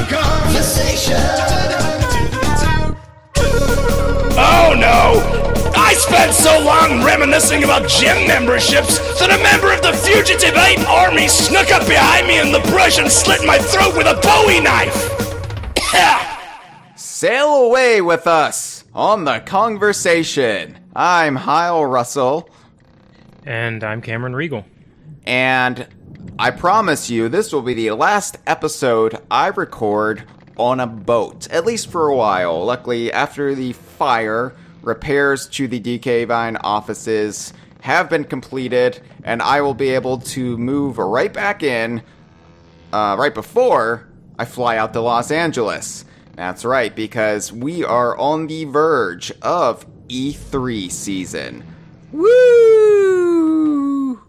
Kongversation. Oh no! I spent so long reminiscing about gym memberships that a member of the Fugitive 8 Army snuck up behind me in the brush and slit my throat with a Bowie knife! Sail away with us on the Kongversation. I'm Hyle Russell. And I'm Cameron Reigle. And I promise you, this will be the last episode I record on a boat, at least for a while. Luckily, after the fire, repairs to the DK Vine offices have been completed, and I will be able to move right back in right before I fly out to Los Angeles. That's right, because we are on the verge of E3 season. Woo!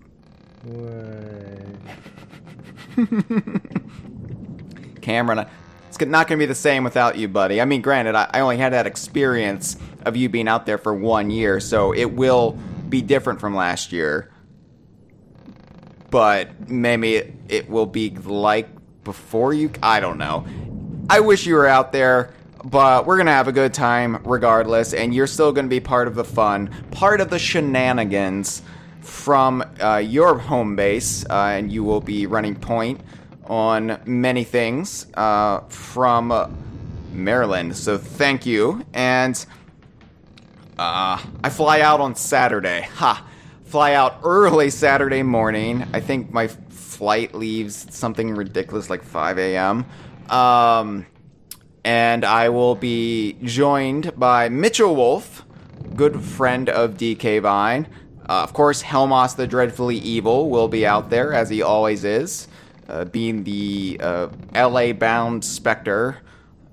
Cameron, it's not going to be the same without you, buddy. I mean, granted, I only had that experience of you being out there for 1 year, so it will be different from last year. But maybe it will be like before you... I don't know. I wish you were out there, but we're going to have a good time regardless, and you're still going to be part of the fun, part of the shenanigans from your home base, and you will be running point on many things from Maryland. So thank you. And I fly out on Saturday. Fly out early Saturday morning. I think my flight leaves something ridiculous like 5 a.m. And I will be joined by Mitchell Wolf, good friend of DK Vine. Of course, Helmos the Dreadfully Evil will be out there, as he always is, being the LA-bound Spectre.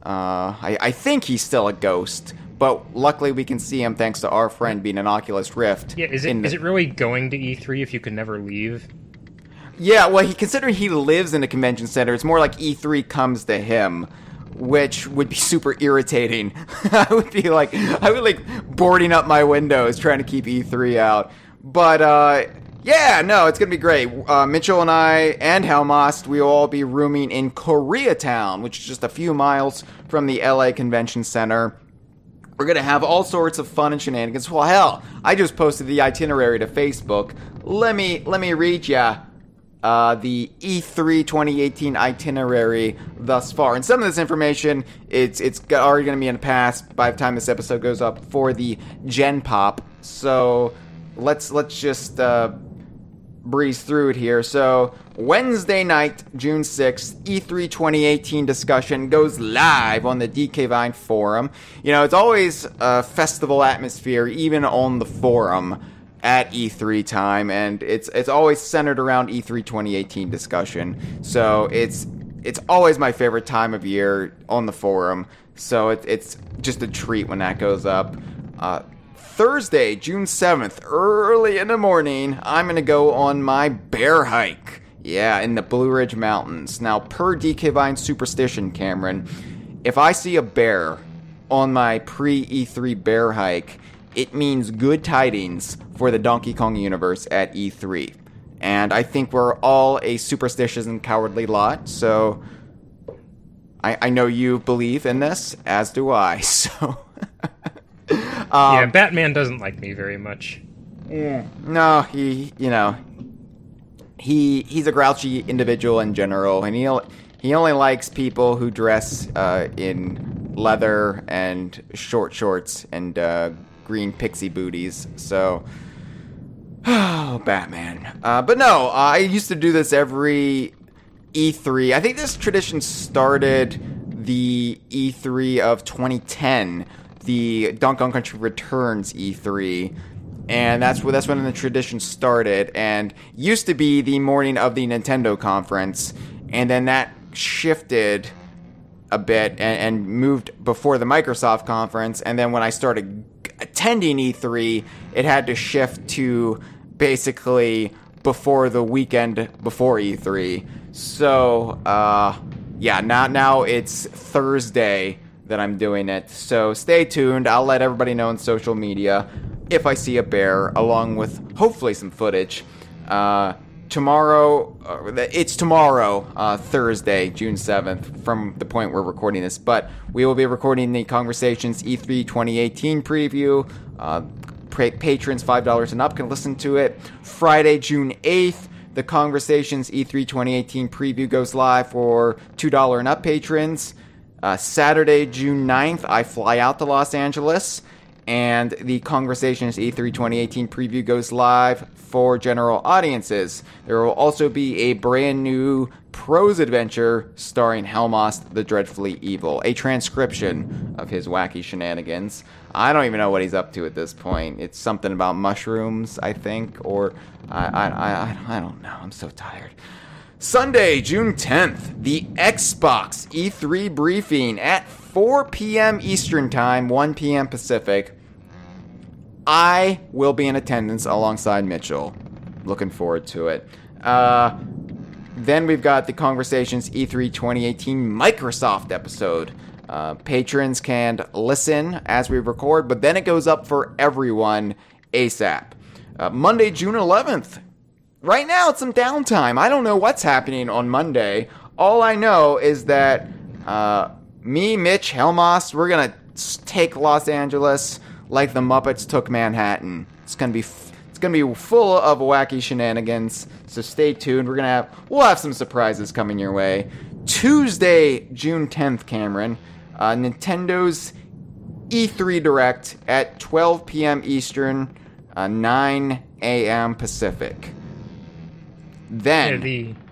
I think he's still a ghost, but luckily we can see him thanks to our friend being an Oculus Rift. Yeah, is it really going to E3 if you can never leave? Yeah, well, considering he lives in a convention center, it's more like E3 comes to him, which would be super irritating. I would be boarding up my windows trying to keep E3 out. But, yeah, no, it's going to be great. Mitchell and I and Helmast, we will all be rooming in Koreatown, which is just a few miles from the LA Convention Center. We're going to have all sorts of fun and shenanigans. Well, hell, I just posted the itinerary to Facebook. Let me read ya the E3 2018 itinerary thus far. And some of this information, it's already going to be in the past by the time this episode goes up for the Gen Pop. So let's just breeze through it here. So Wednesday night, June 6th, E3 2018 discussion goes live on the DK Vine forum. You know, it's always a festival atmosphere, even on the forum at E3 time, and it's always centered around E3 2018 discussion. So it's always my favorite time of year on the forum. So it's just a treat when that goes up. Thursday, June 7th, early in the morning, I'm going to go on my bear hike. Yeah, in the Blue Ridge Mountains. Now, per DK Vine superstition, Cameron, if I see a bear on my pre-E3 bear hike, it means good tidings for the Donkey Kong universe at E3. And I think we're all a superstitious and cowardly lot, so I know you believe in this, as do I, so... yeah, Batman doesn't like me very much. No, he's a grouchy individual in general, and he only likes people who dress in leather and short shorts and green pixie booties. So, Batman. But no, I used to do this every E3. I think this tradition started the E3 of 2010, the Donkey Kong Country Returns E3. And that's when the tradition started, and used to be the morning of the Nintendo conference, and then that shifted a bit and moved before the Microsoft conference, and then when I started attending E3, it had to shift to basically before the weekend before E3. So, yeah, now it's Thursday that I'm doing it, so stay tuned. I'll let everybody know on social media if I see a bear, along with hopefully some footage. tomorrow, it's tomorrow, Thursday, June 7th, from the point we're recording this, but we will be recording the Kongversation's E3 2018 preview. Patrons $5 and up can listen to it. Friday, June 8th, the Kongversation's E3 2018 preview goes live for $2 and up patrons. Saturday, June 9th, I fly out to Los Angeles, and the Kongversation's E3 2018 preview goes live for general audiences. There will also be a brand new prose adventure starring Helmast the Dreadfully Evil, a transcription of his wacky shenanigans. I don't even know what he's up to at this point. It's something about mushrooms, I think, or I don't know. I'm so tired. Sunday, June 10th, the Xbox E3 briefing at 4 p.m. Eastern Time, 1 p.m. Pacific. I will be in attendance alongside Mitchell. Looking forward to it. Then we've got the Kongversation's E3 2018 Microsoft episode. Patrons can listen as we record, but then it goes up for everyone ASAP. Monday, June 11th. Right now, it's some downtime. I don't know what's happening on Monday. All I know is that me, Mitch, Helmast, we're going to take Los Angeles like the Muppets took Manhattan. It's going to be full of wacky shenanigans, so stay tuned. We'll have some surprises coming your way. Tuesday, June 10th, Cameron, Nintendo's E3 Direct at 12 p.m. Eastern, 9 a.m. Pacific. Then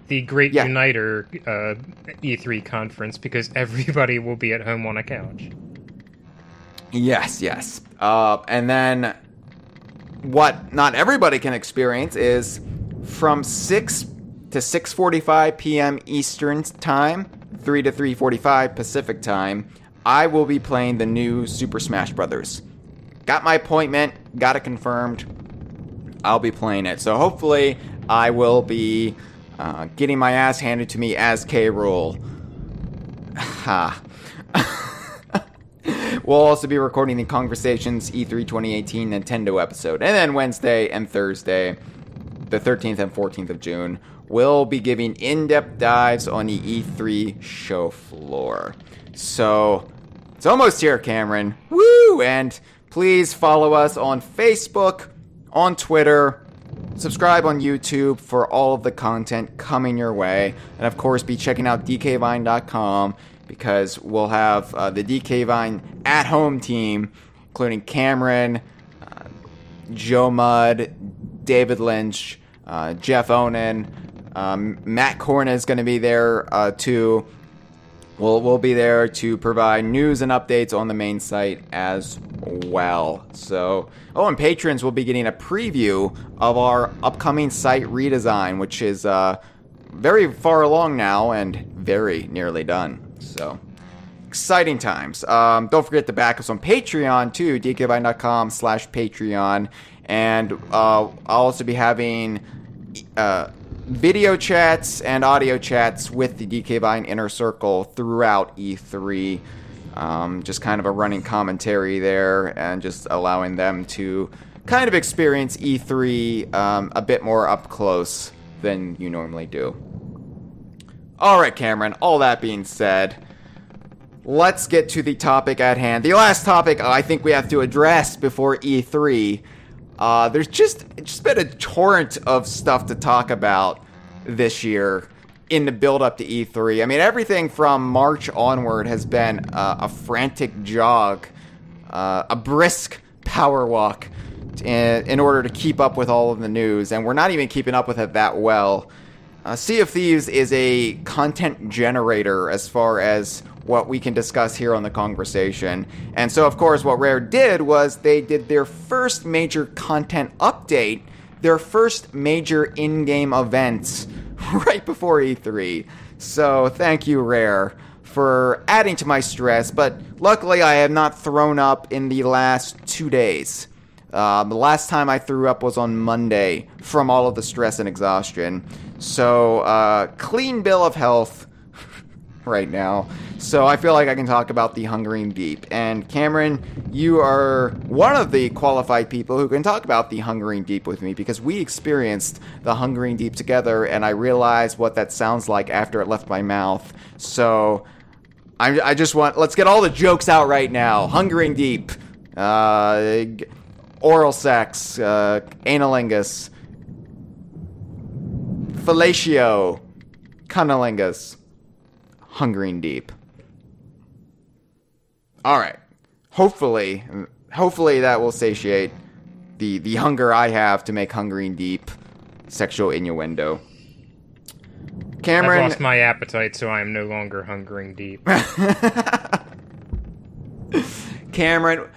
the Great Uniter E3 conference, because everybody will be at home on a couch. Yes. And then what not everybody can experience is from 6 to 6:45 p.m. Eastern Time, 3 to 3:45 Pacific Time, I will be playing the new Super Smash Brothers. Got my appointment, got it confirmed. I'll be playing it. So hopefully I will be getting my ass handed to me as K. Rool. Ha. We'll also be recording the Kongversation's E3 2018 Nintendo episode. And then Wednesday and Thursday, the 13th and 14th of June, we'll be giving in-depth dives on the E3 show floor. So, it's almost here, Cameron. Woo! And please follow us on Facebook, on Twitter, subscribe on YouTube for all of the content coming your way. And of course, be checking out DKVine.com, because we'll have the DK Vine at-home team, including Cameron, Joe Mudd, David Lynch, Jeff Onen, Matt Corna is going to be there too. We'll be there to provide news and updates on the main site as well. So, and patrons will be getting a preview of our upcoming site redesign, which is very far along now and very nearly done. So, exciting times. Don't forget to back us on Patreon, too, dkvine.com/Patreon. And I'll also be having video chats and audio chats with the DK Vine Inner Circle throughout E3. Just kind of a running commentary there, and just allowing them to kind of experience E3 a bit more up close than you normally do. Alright, Cameron, all that being said, let's get to the topic at hand. The last topic I think we have to address before E3. There's just been a torrent of stuff to talk about this year in the build-up to E3. I mean, everything from March onward has been a frantic jog, a brisk power walk in order to keep up with all of the news, and we're not even keeping up with it that well. Sea of Thieves is a content generator as far as what we can discuss here on the Kongversation. And so, of course, what Rare did was they did their first major content update, their first major in-game events right before E3. So, thank you, Rare, for adding to my stress. But luckily, I have not thrown up in the last 2 days. The last time I threw up was on Monday from all of the stress and exhaustion. So, clean bill of health right now. So I feel like I can talk about the Hungering Deep. And Cameron, you are one of the qualified people who can talk about the Hungering Deep with me, because we experienced the Hungering Deep together, and I realized what that sounds like after it left my mouth. So I just want, let's get all the jokes out right now. Hungering Deep, oral sex, analingus, fellatio, cunnilingus, Hungering Deep. All right. Hopefully that will satiate the hunger I have to make Hungering Deep sexual innuendo. Cameron, I've lost my appetite, so I am no longer hungering deep. Cameron,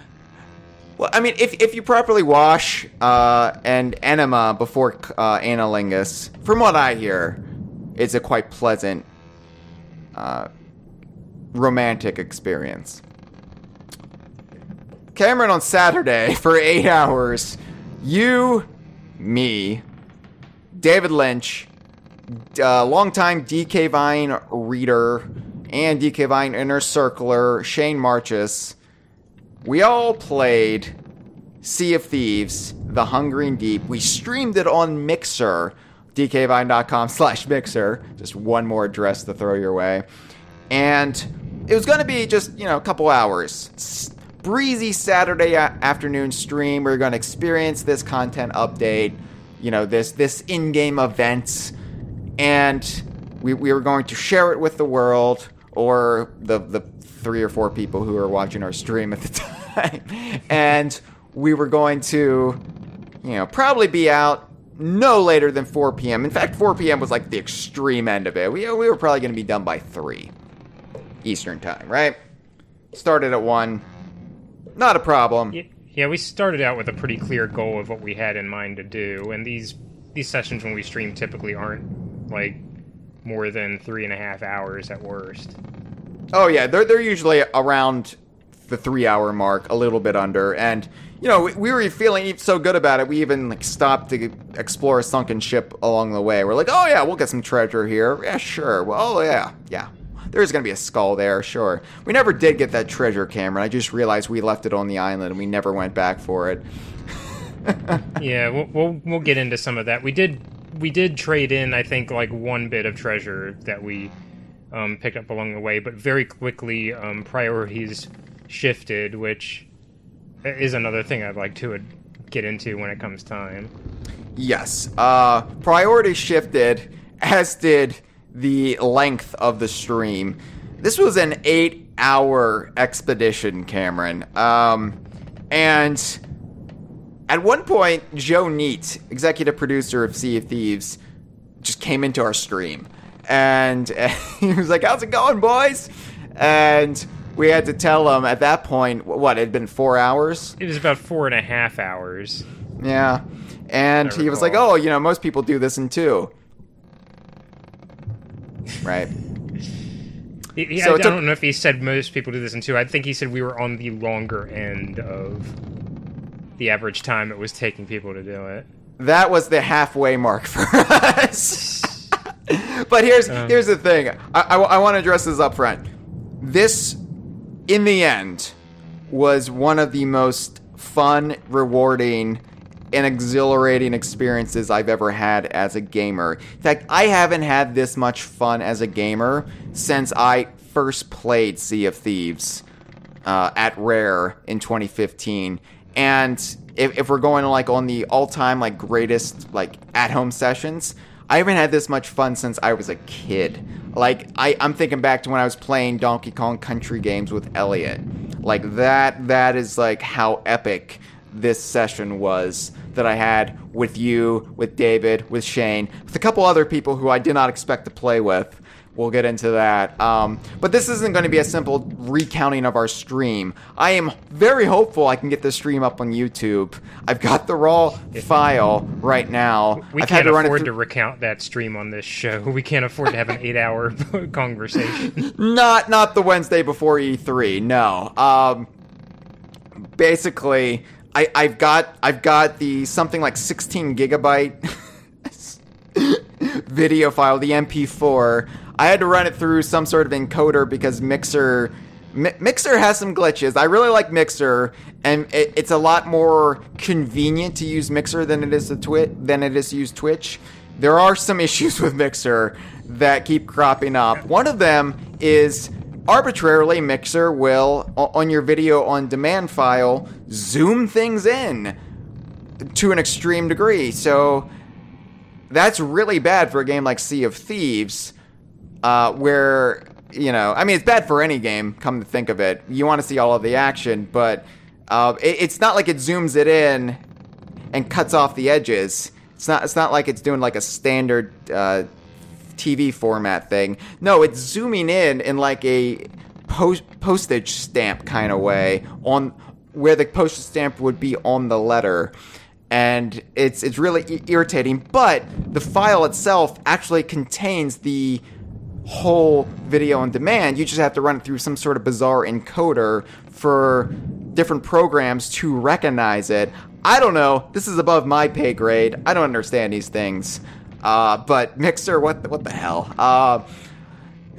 well, I mean, if you properly wash and enema before analingus, from what I hear, it's a quite pleasant romantic experience. Cameron, on Saturday, for 8 hours, you, me, David Lynch, longtime DK Vine reader and DK Vine inner circler, Shane Marchus, we all played Sea of Thieves, The Hungering Deep. We streamed it on Mixer, dkvine.com/Mixer. Just one more address to throw your way. And it was going to be just, a couple hours. Breezy Saturday afternoon stream. We're going to experience this content update, this in-game event. And we were going to share it with the world, or the 3 or 4 people who were watching our stream at the time. And we were going to, probably be out no later than 4 p.m. In fact, 4 p.m. was like the extreme end of it. We were probably going to be done by 3 Eastern time, right? Started at 1. Not a problem. Yeah, we started out with a pretty clear goal of what we had in mind to do, and these sessions when we stream typically aren't, like, more than 3.5 hours at worst. Oh, yeah, they're usually around the 3-hour mark, a little bit under, and, we were feeling so good about it, we even, stopped to explore a sunken ship along the way. We're like, oh, yeah, we'll get some treasure here. Yeah, sure. Well, yeah. There's going to be a skull there, sure. We never did get that treasure, Cameron. I just realized we left it on the island and we never went back for it. Yeah, we'll get into some of that. We did trade in, I think, like one bit of treasure that we picked up along the way, but very quickly priorities shifted, which is another thing I'd like to get into when it comes time. Yes, priorities shifted, as did the length of the stream. This was an 8-hour expedition, Cameron. And at one point, Joe Neat, executive producer of Sea of Thieves, just came into our stream. And he was like, how's it going, boys? And we had to tell him at that point, what, it had been 4 hours? It was about 4.5 hours. Yeah. And he was like, oh, most people do this in 2. Right. I don't know if he said most people do this in 2. I think he said we were on the longer end of the average time it was taking people to do it. That was the halfway mark for us. But here's the thing. I want to address this up front. This, in the end, was one of the most fun, rewarding, and exhilarating experiences I've ever had as a gamer. In fact, I haven't had this much fun as a gamer since I first played Sea of Thieves at Rare in 2015. And if we're going on the all-time greatest at-home sessions, I haven't had this much fun since I was a kid. I'm thinking back to when I was playing Donkey Kong Country games with Elliot. That is how epic this session was that I had with you, with David, with Shane, with a couple other people who I did not expect to play with. We'll get into that. But this isn't going to be a simple recounting of our stream. I am very hopeful I can get this stream up on YouTube. I've got the raw file right now. We can't afford to recount that stream on this show. We can't afford to have an 8-hour conversation. Not the Wednesday before E3, no. Basically, I've got the something like 16 gigabyte video file, the MP4. I had to run it through some sort of encoder because Mixer has some glitches. I really like Mixer, and it's a lot more convenient to use Mixer than it is to use Twitch. There are some issues with Mixer that keep cropping up. One of them is arbitrarily Mixer will, on your video on demand file, zoom things in to an extreme degree. So that's really bad for a game like Sea of Thieves, where, it's bad for any game, come to think of it. You want to see all of the action, but it's not like it zooms it in and cuts off the edges. It's not like it's doing like a standard TV format thing. No, it's zooming in like a postage stamp kind of way, on where the postage stamp would be on the letter. And it's really irritating, but the file itself actually contains the whole video on demand. You just have to run it through some sort of bizarre encoder for different programs to recognize it. I don't know. This is above my pay grade. I don't understand these things. But Mixer, what the hell?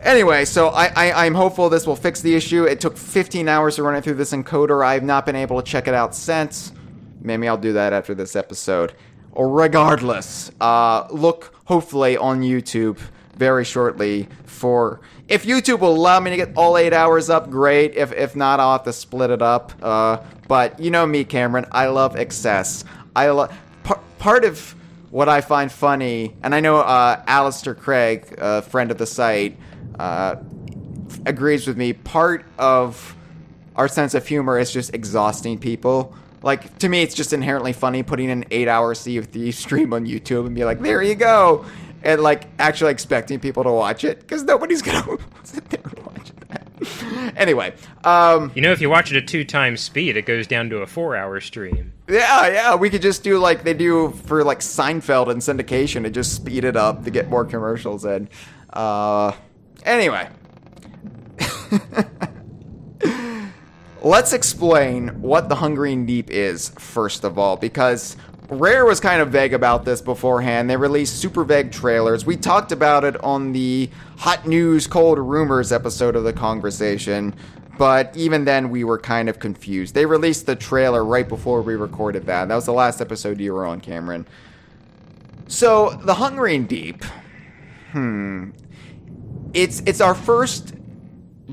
Anyway, so I'm hopeful this will fix the issue. It took 15 hours to run it through this encoder. I've not been able to check it out since. Maybe I'll do that after this episode. Regardless, look hopefully on YouTube very shortly for... If YouTube will allow me to get all 8 hours up, great. If not, I'll have to split it up. But you know me, Cameron. I love excess. Part of what I find funny, and I know Alistair Craig, a friend of the site, agrees with me, part of our sense of humor is just exhausting people. Like, to me, it's just inherently funny putting an 8-hour Sea of Thieves stream on YouTube and be like, there you go. And, like, actually expecting people to watch it, because nobody's going to sit there and watch that. Anyway. If you watch it at 2 times speed, it goes down to a 4-hour stream. Yeah, we could just do like they do for, like, Seinfeld and syndication and just speed it up to get more commercials in. Anyway. Let's explain what the Hungering Deep is, first of all, because Rare was kind of vague about this beforehand. They released super vague trailers. We talked about it on the Hot News, Cold Rumors episode of the Kongversation, but even then we were kind of confused. They released the trailer right before we recorded that. That was the last episode you were on, Cameron. So, the Hungering Deep, it's our first...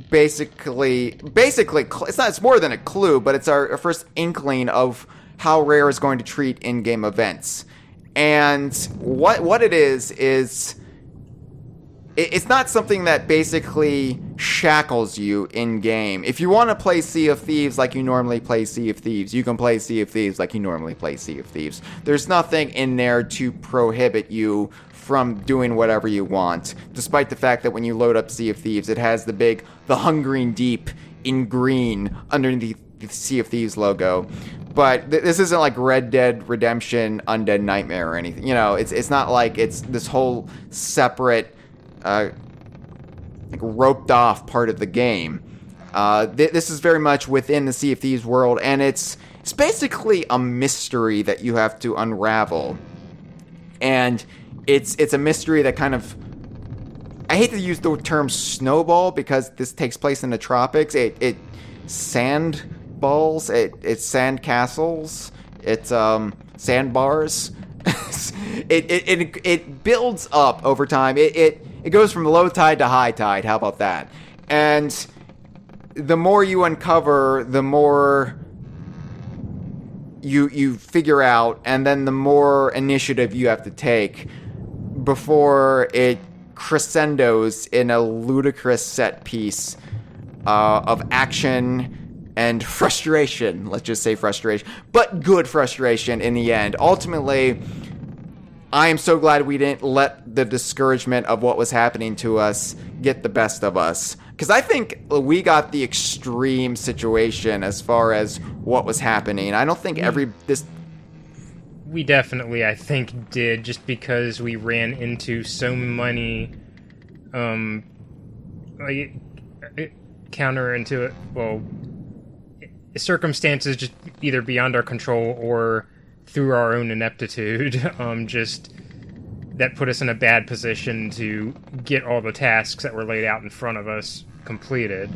Basically, it's more than a clue, but it's our first inkling of how Rare is going to treat in-game events. And what it is it's not something that basically shackles you in-game. If you want to play Sea of Thieves like you normally play Sea of Thieves, you can play Sea of Thieves like you normally play Sea of Thieves. There's nothing in there to prohibit you from doing whatever you want, despite the fact that when you load up Sea of Thieves, it has the Hungering Deep in green underneath the Sea of Thieves logo. But this isn't like Red Dead Redemption Undead Nightmare or anything. It's not like it's this whole separate, roped off part of the game. This is very much within the Sea of Thieves world, and it's basically a mystery that you have to unravel. And it's a mystery that kind of... I hate to use the term snowball because this takes place in the tropics. It sandballs, it's sand castles, it's sandbars. It builds up over time. It goes from low tide to high tide. How about that? And the more you uncover, the more you figure out, and then the more initiative you have to take before it crescendos in a ludicrous set piece of action and frustration. Let's just say frustration, but good frustration in the end. Ultimately, I am so glad we didn't let the discouragement of what was happening to us get the best of us, because I think we got the extreme situation as far as what was happening. I don't think we definitely, I think, did, just because we ran into so many circumstances just either beyond our control or through our own ineptitude, just that put us in a bad position to get all the tasks that were laid out in front of us completed.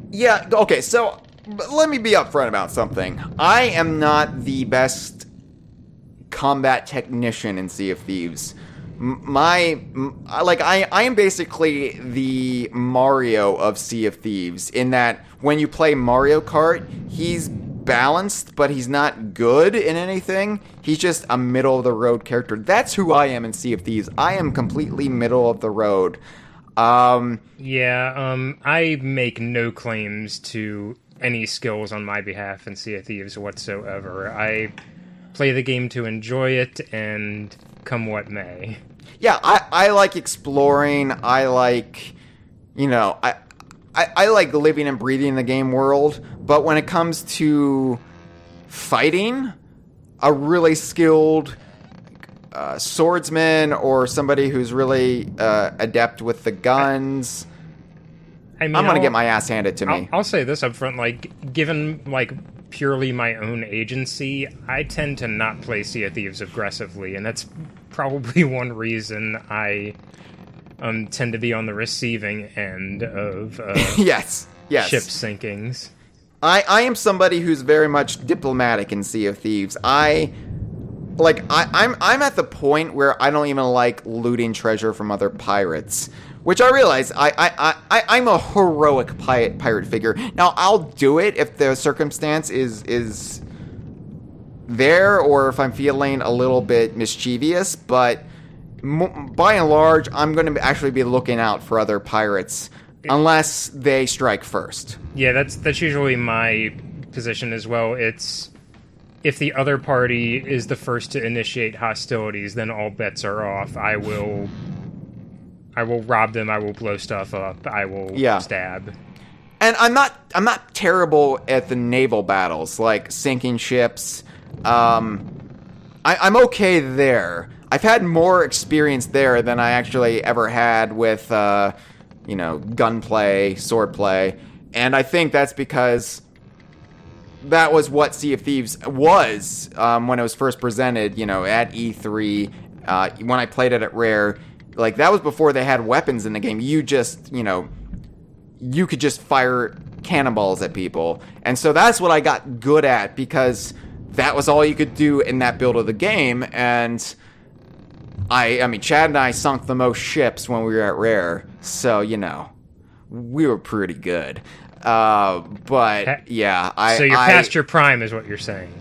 Yeah, okay, so let me be upfront about something. I am not the best combat technician in Sea of Thieves. I am basically the Mario of Sea of Thieves, in that when you play Mario Kart, he's balanced, but he's not good in anything. He's just a middle-of-the-road character. That's who I am in Sea of Thieves. I am completely middle of the road. I make no claims to any skills on my behalf in Sea of Thieves whatsoever. I play the game to enjoy it, and come what may. Yeah, I like exploring. I like, I like living and breathing in the game world, but when it comes to fighting, a really skilled swordsman or somebody who's really adept with the guns, I'm going to get my ass handed to me. I'll say this up front, given, purely my own agency, I tend to not play Sea of Thieves aggressively, and that's probably one reason I tend to be on the receiving end of yes. ship sinkings. I am somebody who's very much diplomatic in Sea of Thieves. I'm at the point where I don't even like looting treasure from other pirates, which I realize I'm a heroic pirate figure. Now, I'll do it if the circumstance is there, or if I'm feeling a little bit mischievous, but by and large, I'm going to actually be looking out for other pirates unless they strike first. Yeah, that's usually my position as well. It's if the other party is the first to initiate hostilities, then all bets are off. I will rob them, I will blow stuff up, I will stab. And I'm not terrible at the naval battles, like sinking ships. I'm okay there. I've had more experience there than I actually ever had with, gunplay, swordplay. And I think that's because that was what Sea of Thieves was when it was first presented, at E3. When I played it at Rare, that was before they had weapons in the game. You just, you could just fire cannonballs at people. And so that's what I got good at, because that was all you could do in that build of the game. And I mean, Chad and I sunk the most ships when we were at Rare, so, we were pretty good. But, yeah. So you're past your prime, is what you're saying.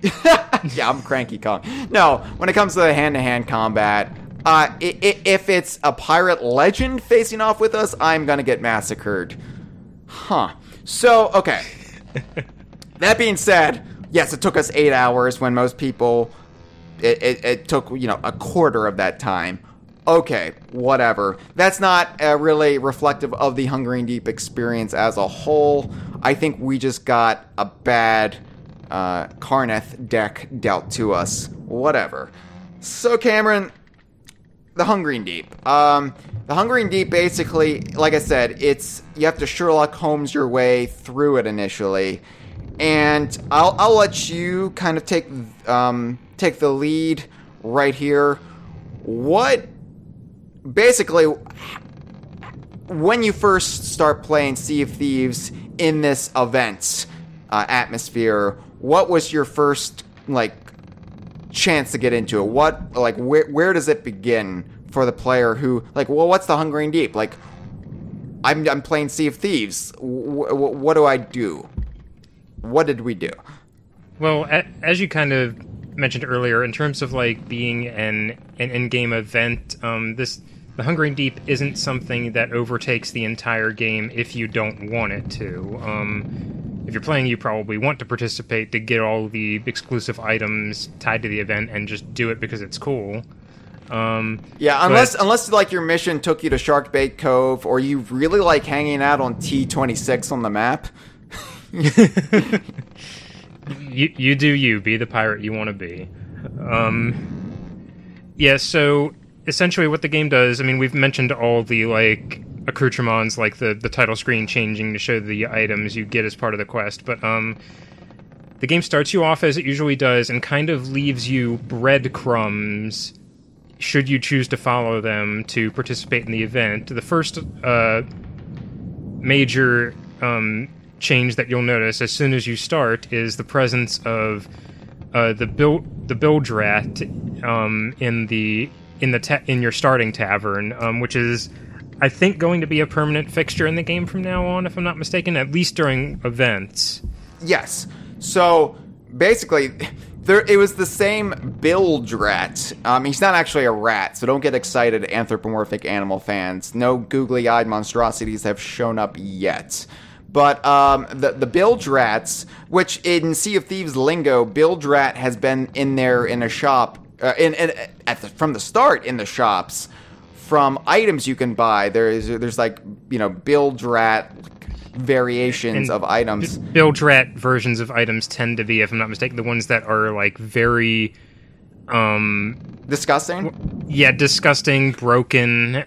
Yeah, I'm Cranky Kong. No, when it comes to the hand-to-hand combat, if it's a pirate legend facing off with us, I'm gonna get massacred. Huh. So, okay. That being said, yes, it took us 8 hours when most people... It took, a quarter of that time. Okay, whatever. That's not really reflective of the Hungering Deep experience as a whole. I think we just got a bad Karneth deck dealt to us. Whatever. So, Cameron, the Hungering Deep. The Hungering Deep, basically, like I said, you have to Sherlock Holmes your way through it initially. And I'll let you kind of take the lead right here. Basically, when you first start playing Sea of Thieves in this event atmosphere, what was your first chance to get into it? Where does it begin for the player who what's the Hungering Deep? I'm playing Sea of Thieves. What do I do? What did we do? Well, as you kind of mentioned earlier, in terms of being an in-game event, the Hungering Deep isn't something that overtakes the entire game if you don't want it to. If you're playing, you probably want to participate to get all the exclusive items tied to the event and just do it because it's cool. Unless your mission took you to Sharkbait Cove, or you really like hanging out on T26 on the map. You do you. Be the pirate you want to be. So essentially what the game does, I mean, we've mentioned all the, accoutrements, the title screen changing to show the items you get as part of the quest, but, the game starts you off as it usually does and kind of leaves you breadcrumbs should you choose to follow them to participate in the event. The first major change that you'll notice as soon as you start is the presence of the bilge rat in your starting tavern, which is, I think, going to be a permanent fixture in the game from now on, if I'm not mistaken, at least during events. Yes. So basically, it was the same bilge rat. He's not actually a rat, so don't get excited, anthropomorphic animal fans. No googly-eyed monstrosities have shown up yet. But the bilge rats, which in Sea of Thieves lingo, bilge rat has been in there in a shop, from the start in the shops, from items you can buy. There's like, bilge rat variations of items. Bilge rat versions of items tend to be, if I'm not mistaken, the ones that are like very disgusting. Yeah, disgusting, broken.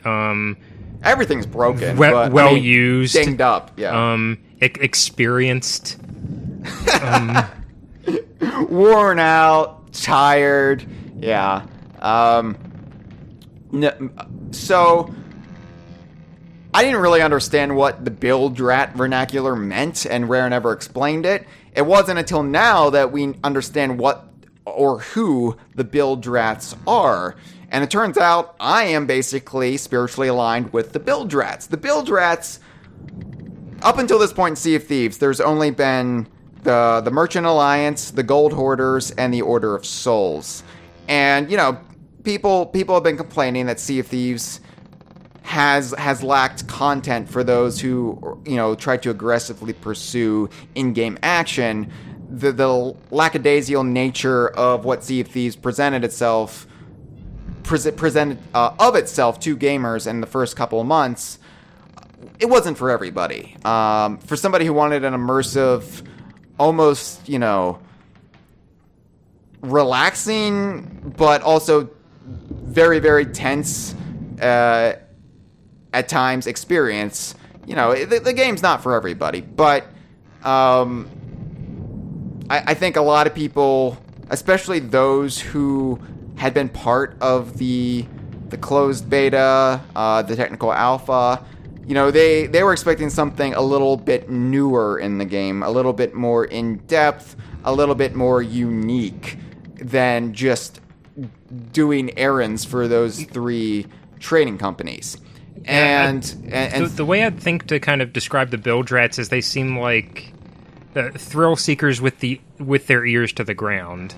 Everything's broken. Well used, dinged up. Yeah. Experienced. Worn out, tired. Yeah. So I didn't really understand what the bilge rat vernacular meant, and Rare never explained it. It wasn't until now that we understand what or who the bilge rats are. And it turns out I am basically spiritually aligned with the bilge rats. The bilge rats, up until this point in Sea of Thieves, there's only been the Merchant Alliance, the Gold Hoarders, and the Order of Souls. And, people have been complaining that Sea of Thieves has lacked content for those who, try to aggressively pursue in-game action. The lackadaisical nature of what Sea of Thieves presented itself to gamers in the first couple of months, it wasn't for everybody. For somebody who wanted an immersive, almost, relaxing, but also very, very tense, at times, experience, the game's not for everybody. But I think a lot of people, especially those who had been part of the closed beta, the technical alpha, they were expecting something a little bit newer in the game, a little bit more in-depth, a little bit more unique than just doing errands for those three trading companies. And the way I think to kind of describe the bilge rats is they seem like thrill seekers with their ears to the ground.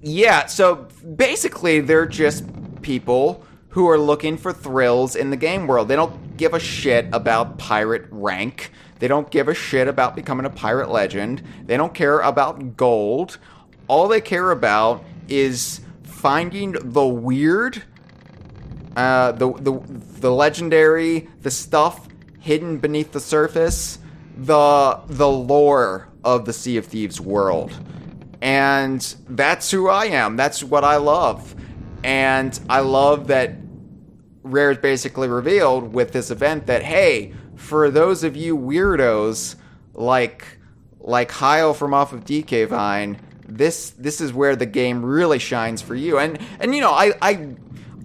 Yeah, so basically they're just people who are looking for thrills in the game world. They don't give a shit about pirate rank. They don't give a shit about becoming a pirate legend. They don't care about gold. All they care about is finding the weird, the legendary, the stuff hidden beneath the surface, the lore of the Sea of Thieves world. And that's who I am. That's what I love. And I love that Rare's basically revealed with this event that, hey, for those of you weirdos like Hyle from off of DK Vine, this is where the game really shines for you. And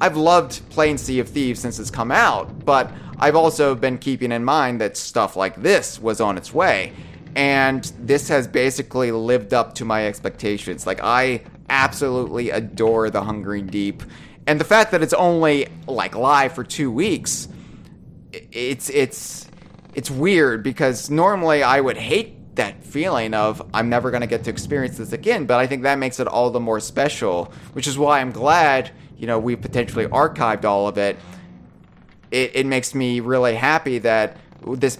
I've loved playing Sea of Thieves since it's come out, but I've also been keeping in mind that stuff like this was on its way. And this has basically lived up to my expectations. Like, I absolutely adore the Hungering Deep. And the fact that it's only, live for 2 weeks, it's weird, because normally I would hate that feeling of I'm never going to get to experience this again, but I think that makes it all the more special, which is why I'm glad, we potentially archived all of it. It makes me really happy that this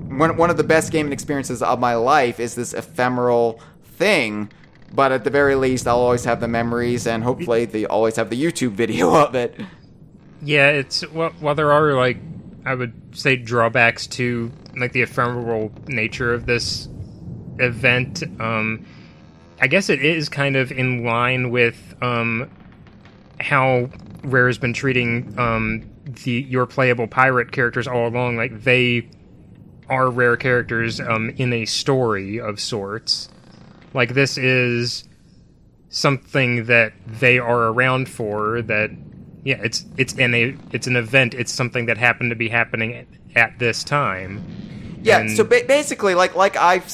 one of the best gaming experiences of my life is this ephemeral thing, but at the very least, I'll always have the memories, and hopefully they always have the YouTube video of it. Yeah, it's, while there are, I would say drawbacks to, the ephemeral nature of this event, I guess it is kind of in line with, how Rare has been treating, your playable pirate characters all along. They are Rare characters in a story of sorts. This is something that they are around for. That it's an event. It's something that happened to be happening at this time. Yeah. And so basically, like I've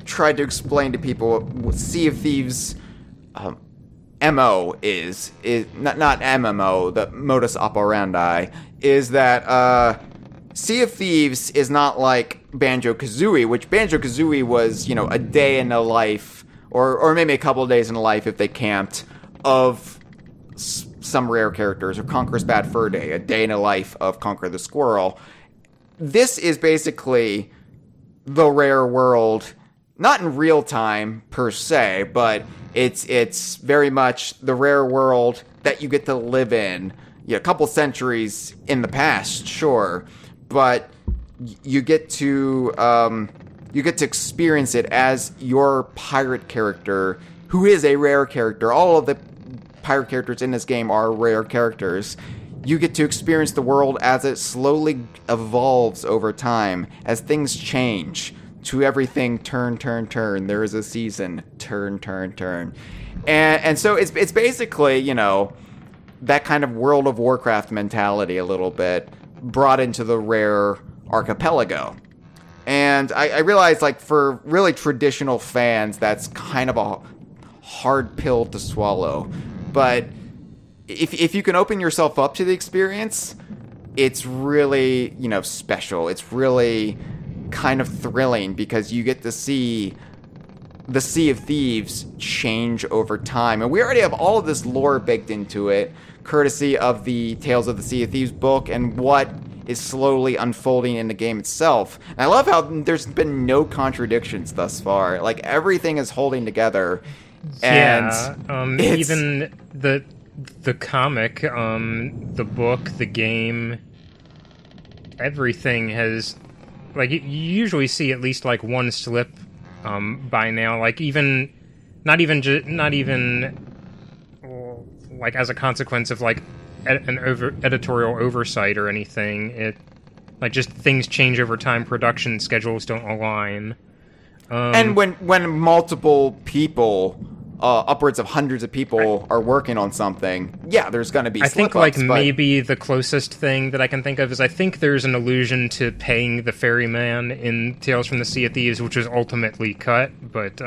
tried to explain to people, what Sea of Thieves MO is not MMO, the modus operandi, is that Sea of Thieves is not like Banjo-Kazooie, which Banjo-Kazooie was, a day in the life, or maybe a couple of days in the life if they camped, of some rare characters, or Conker's Bad Fur Day, a day in the life of Conker the Squirrel. This is basically the rare world, not in real time per se, but it's very much the rare world that you get to live in. A couple centuries in the past, sure, but you get to experience it as your pirate character, who is a rare character. All of the pirate characters in this game are rare characters. You get to experience the world as it slowly evolves over time, as things change. To everything, turn. There is a season, turn. And so it's basically, that kind of World of Warcraft mentality a little bit brought into the Rare archipelago. And I realize, for really traditional fans, that's kind of a hard pill to swallow. But if you can open yourself up to the experience, it's really, special. It's really kind of thrilling because you get to see the Sea of Thieves change over time. And we already have all of this lore baked into it, courtesy of the Tales of the Sea of Thieves book and what is slowly unfolding in the game itself. And I love how there's been no contradictions thus far. Everything is holding together. And even the comic, the book, the game, everything has... you usually see at least, one slip by now. Not even as a consequence of, an editorial oversight or anything. It, just things change over time, production schedules don't align. And when multiple people... upwards of hundreds of people are working on something, there's going to be slip-ups, maybe the closest thing that I can think of is I think there's an allusion to paying the ferryman in Tales from the Sea of Thieves, which was ultimately cut, but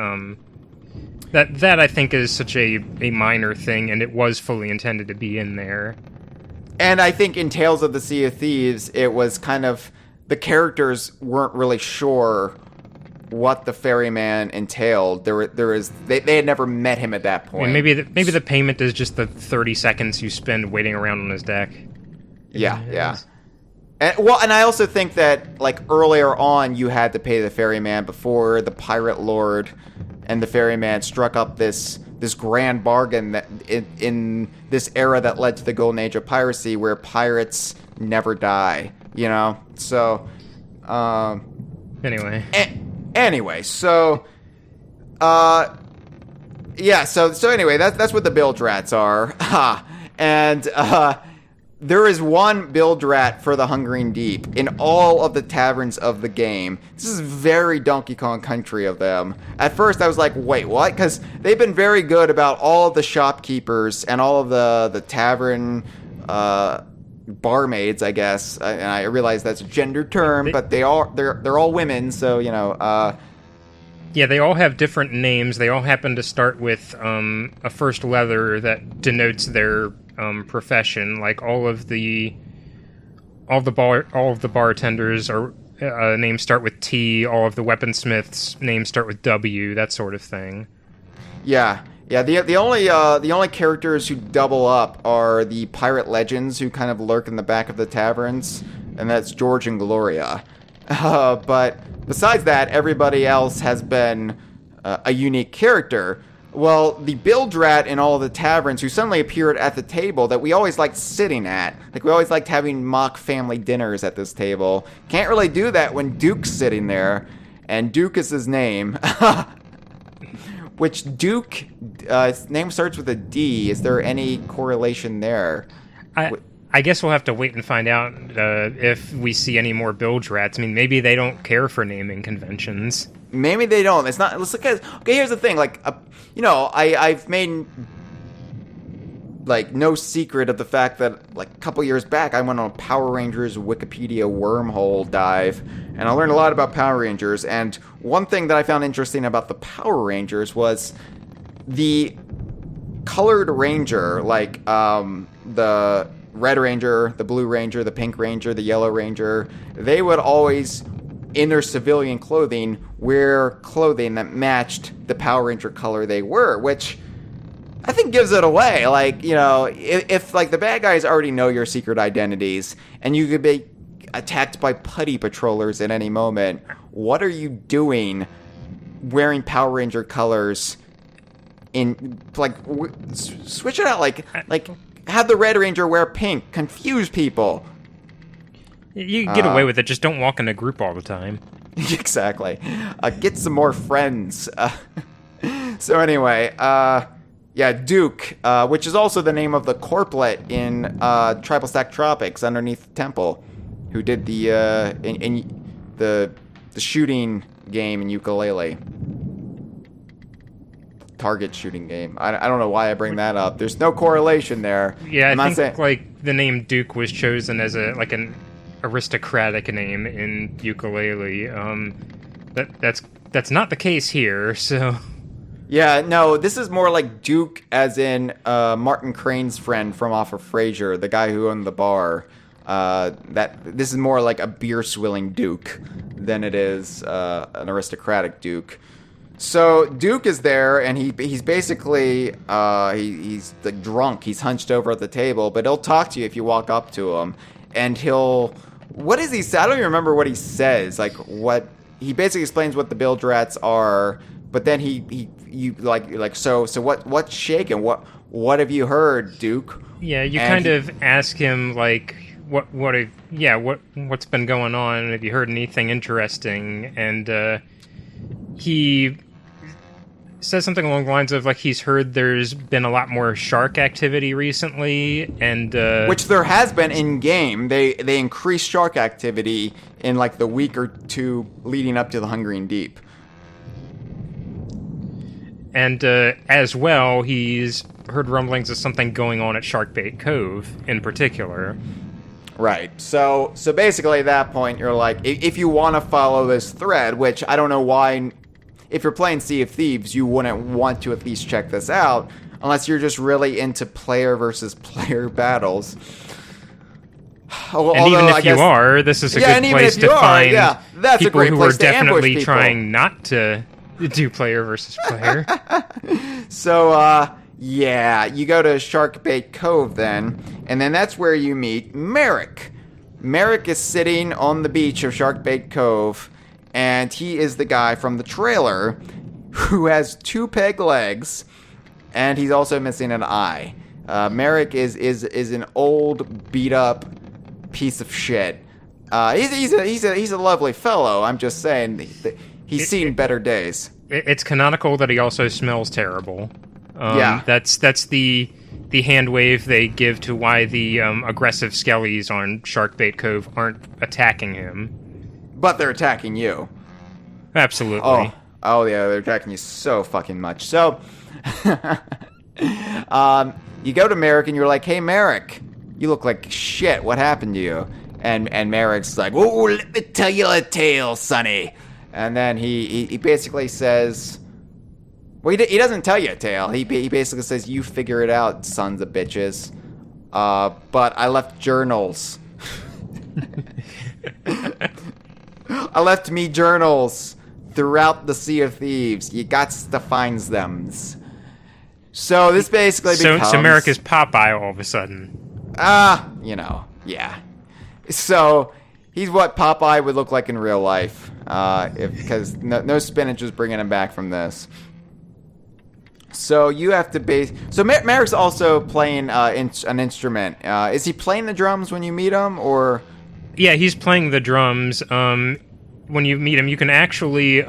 that I think is such a minor thing, and it was fully intended to be in there. And I think in Tales of the Sea of Thieves, it was kind of... the characters weren't really sure what the ferryman entailed. They had never met him at that point. Maybe the payment is just the 30 seconds you spend waiting around on his deck. Yeah. And I also think that earlier on you had to pay the ferryman before the pirate lord and the ferryman struck up this grand bargain that in this era that led to the golden age of piracy, where pirates never die. So anyway. Anyway, so anyway, that's what the bilge rats are. And there is one bilge rat for the Hungering Deep in all of the taverns of the game. This is very Donkey Kong Country of them. At first I was like, wait, what? Because they've been very good about all of the shopkeepers and all of the tavern barmaids, I guess, and I realize that's a gender term, but they're all women, so they all have different names. They all happen to start with a first letter that denotes their profession. All of the bartenders are names start with T. All of the weaponsmiths names start with W. That sort of thing. Yeah. The only characters who double up are the pirate legends who kind of lurk in the back of the taverns, and that's George and Gloria. But besides that, everybody else has been a unique character. Well, the bilge rat in all of the taverns who suddenly appeared at the table that we always liked sitting at. We always liked having mock family dinners at this table. Can't really do that when Duke's sitting there, and Duke is his name. Which Duke, his name starts with a D. Is there any correlation there? I guess we'll have to wait and find out if we see any more bilge rats. I mean, maybe they don't care for naming conventions. Maybe they don't. It's not. Let's look at. Okay, here's the thing. Like, I've made like no secret of the fact that like a couple years back I went on a Power Rangers Wikipedia wormhole dive, and I learned a lot about Power Rangers. And one thing that I found interesting about the Power Rangers was the colored ranger, like the Red Ranger, the Blue Ranger, the Pink Ranger, the Yellow Ranger. They would always, in their civilian clothing, wear clothing that matched the Power Ranger color they were, which I think gives it away. Like, if like the bad guys already know your secret identities and you could be attacked by putty patrollers at any moment, what are you doing wearing Power Ranger colors in, like, switch it out, like have the Red Ranger wear pink, confuse people. You can get away with it, just don't walk in a group all the time. Exactly. Get some more friends. So anyway, Duke, which is also the name of the corplet in Tribal Stack Tropics underneath the temple, who did the shooting game in Ukulele. Target shooting game. I don't know why I bring that up. There's no correlation there. Yeah, I think like the name Duke was chosen as an aristocratic name in Ukulele. That's not the case here. So yeah, no, this is more like Duke, as in Martin Crane's friend from off of Frasier, the guy who owned the bar. This is more like a beer swilling Duke than it is an aristocratic Duke. So Duke is there, and he's basically he's like drunk. He's hunched over at the table, but he'll talk to you if you walk up to him, and what does he say? I don't even remember what he says. Like, what he basically explains what the bilge rats are, but then so what's shaking? What have you heard, Duke? Yeah, you kind of ask him like what's been going on? Have you heard anything interesting? And he says something along the lines of like he's heard there's been a lot more shark activity recently, and which there has been in game. They increased shark activity in like the week or two leading up to the Hungering Deep. And as well, he's heard rumblings of something going on at Sharkbait Cove in particular. Right. So basically at that point you're like, if you want to follow this thread, which I don't know why. If you're playing Sea of Thieves, you wouldn't want to at least check this out, unless you're just really into player versus player battles. And even if you are, this is a good place to find that's people a great who place are to definitely ambush trying not to do player versus player. So, you go to Sharkbait Cove then, and then that's where you meet Merrick. Merrick is sitting on the beach of Sharkbait Cove, and he is the guy from the trailer who has 2 peg legs, and he's also missing an eye. Merrick is an old, beat-up piece of shit. He's a lovely fellow. I'm just saying, he's seen better days. It's canonical that he also smells terrible. That's the hand wave they give to why the aggressive skellies on Sharkbait Cove aren't attacking him. But they're attacking you. Absolutely. Oh yeah, they're attacking you so fucking much. So, you go to Merrick and you're like, "Hey, Merrick, you look like shit. What happened to you?" And Merrick's like, "Oh, let me tell you a tale, Sonny." And then he basically says, well, he doesn't tell you a tale. He basically says, "You figure it out, sons of bitches." But I left journals. I left me journals throughout the Sea of Thieves. You gots to find them. So this basically becomes... So Merrick is Popeye all of a sudden. Yeah. So he's what Popeye would look like in real life, because no spinach is bringing him back from this. So you have to So Merrick's also playing an instrument. Is he playing the drums when you meet him, or... Yeah, he's playing the drums. When you meet him, you can actually,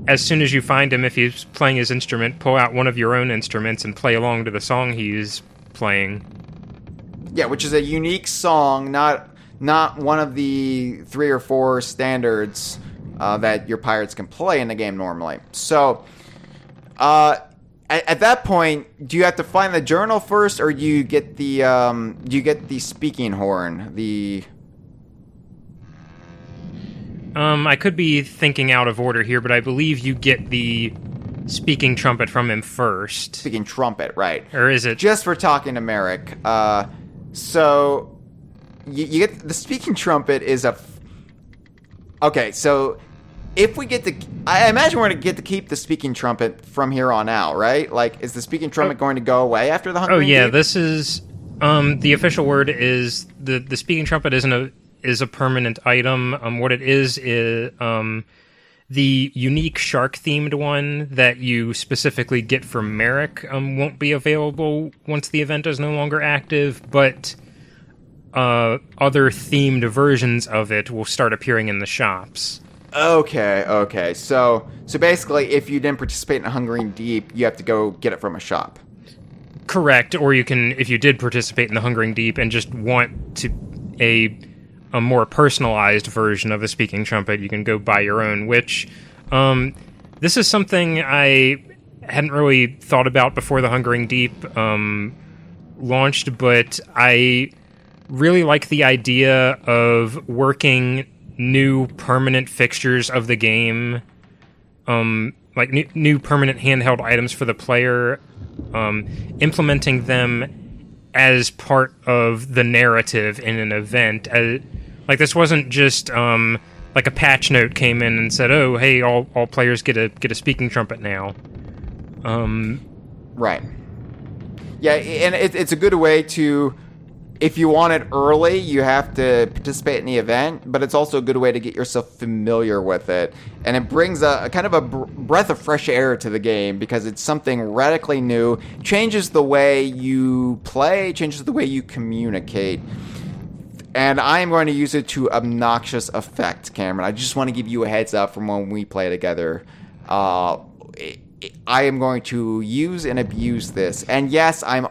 as soon as you find him, if he's playing his instrument, pull out one of your own instruments and play along to the song he's playing. Yeah, which is a unique song, not one of the 3 or 4 standards that your pirates can play in the game normally. So, at that point, do you have to find the journal first, or do you get the speaking horn? I could be thinking out of order here, but I believe you get the speaking trumpet from him first. Speaking trumpet, right? Or is it just for talking to Merrick? So you get the speaking trumpet is okay. So if we get to, I imagine we're going to get to keep the speaking trumpet from here on out, right? Like, is the speaking trumpet going to go away after the Hungering Deep? Deep? This is the official word is the speaking trumpet is a permanent item. What it is the unique shark-themed one that you specifically get from Merrick won't be available once the event is no longer active, but other themed versions of it will start appearing in the shops. Okay. So basically, if you didn't participate in Hungering Deep, you have to go get it from a shop. Correct, or you can, if you did participate in the Hungering Deep and just want to a more personalized version of the speaking trumpet, you can go buy your own, which this is something I hadn't really thought about before the Hungering Deep launched, but I really like the idea of working new permanent fixtures of the game, like new permanent handheld items for the player, implementing them as part of the narrative in an event. Like, this wasn't just like a patch note came in and said, "Oh, hey, all players get a speaking trumpet now." Right. Yeah, and it's a good way to, if you want it early, you have to participate in the event, but it's also a good way to get yourself familiar with it. And it brings a kind of a breath of fresh air to the game, because it's something radically new, changes the way you play, changes the way you communicate. And I am going to use it to obnoxious effect, Cameron. I just want to give you a heads up from when we play together. I am going to use and abuse this. And yes, I'm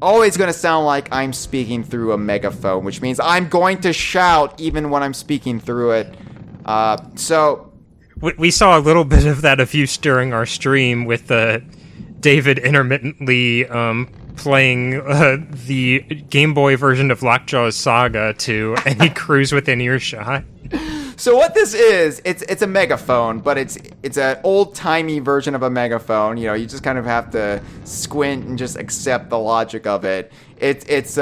always going to sound like I'm speaking through a megaphone, which means I'm going to shout even when I'm speaking through it. So we saw a little bit of that of you during our stream with David intermittently playing the Game Boy version of Lockjaw's Saga to any cruise within earshot. So what this is, it's a megaphone, but it's an old-timey version of a megaphone. You know, you just kind of have to squint and just accept the logic of it. It's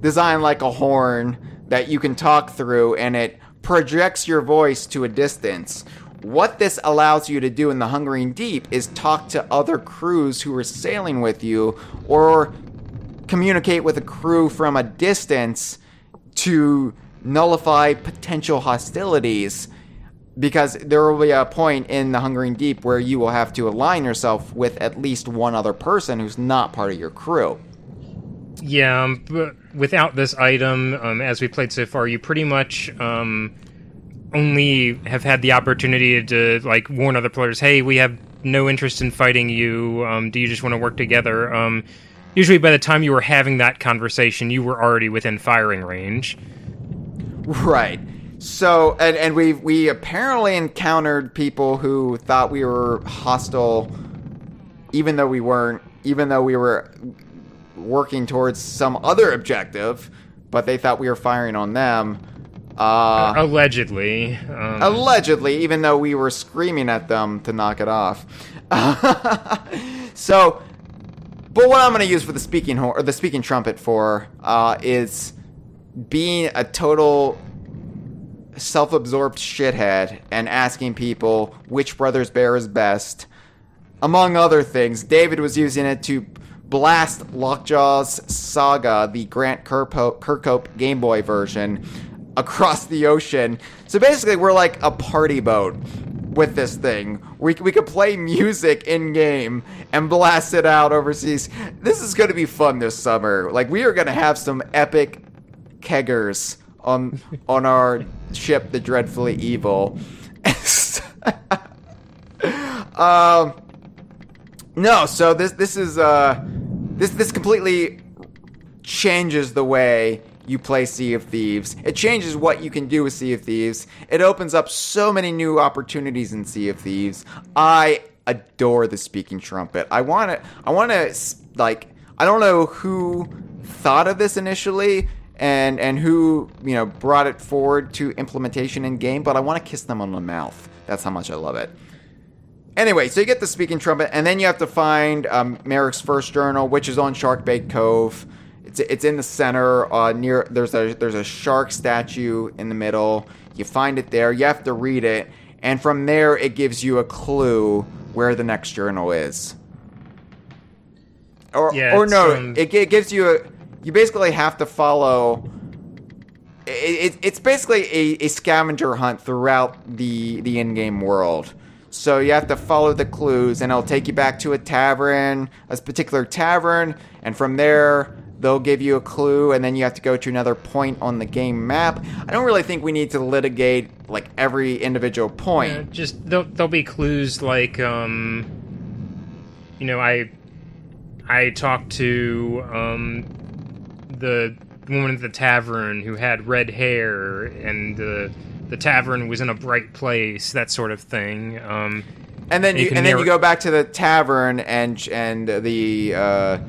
designed like a horn that you can talk through, and it projects your voice to a distance. What this allows you to do in the Hungering Deep is talk to other crews who are sailing with you, or communicate with a crew from a distance to nullify potential hostilities, because there will be a point in the Hungering Deep where you will have to align yourself with at least one other person who's not part of your crew. Yeah, but without this item, as we played so far, you pretty much only have had the opportunity to like warn other players, hey, we have no interest in fighting you, do you just want to work together? Usually by the time you were having that conversation, you were already within firing range. Right. So, and we apparently encountered people who thought we were hostile, even though we weren't, even though we were working towards some other objective, but they thought we were firing on them. Allegedly. Allegedly, even though we were screaming at them to knock it off. So, but what I'm going to use for the speaking horn, or the speaking trumpet for, is being a total self-absorbed shithead and asking people which Brothers Bear is best. Among other things, David was using it to blast Lockjaw's Saga, the Grant Kirkhope Game Boy version, across the ocean. So basically, we're like a party boat with this thing. We could play music in-game and blast it out overseas. This is going to be fun this summer. Like, we are going to have some epic keggers on our ship, the Dreadfully Evil. No, so this is this completely changes the way you play Sea of Thieves. It changes what you can do with Sea of Thieves. It opens up so many new opportunities in Sea of Thieves. I adore the speaking trumpet. I want to, like, I don't know who thought of this initially and who, brought it forward to implementation in game, but I want to kiss them on the mouth. That's how much I love it. Anyway, so you get the speaking trumpet, and then you have to find Merrick's first journal, which is on Sharkbait Cove. It's in the center near. There's a shark statue in the middle. You find it there. You have to read it, and from there it gives you a clue where the next journal is. It gives you you basically have to follow. It's basically a scavenger hunt throughout the in-game world. So you have to follow the clues, and it'll take you back to a particular tavern, and from there they'll give you a clue, and then you have to go to another point on the game map. I don't really think we need to litigate like every individual point. Yeah, just there'll be clues like I talked to the woman at the tavern who had red hair, and the tavern was in a bright place, that sort of thing. And then you go back to the tavern, and the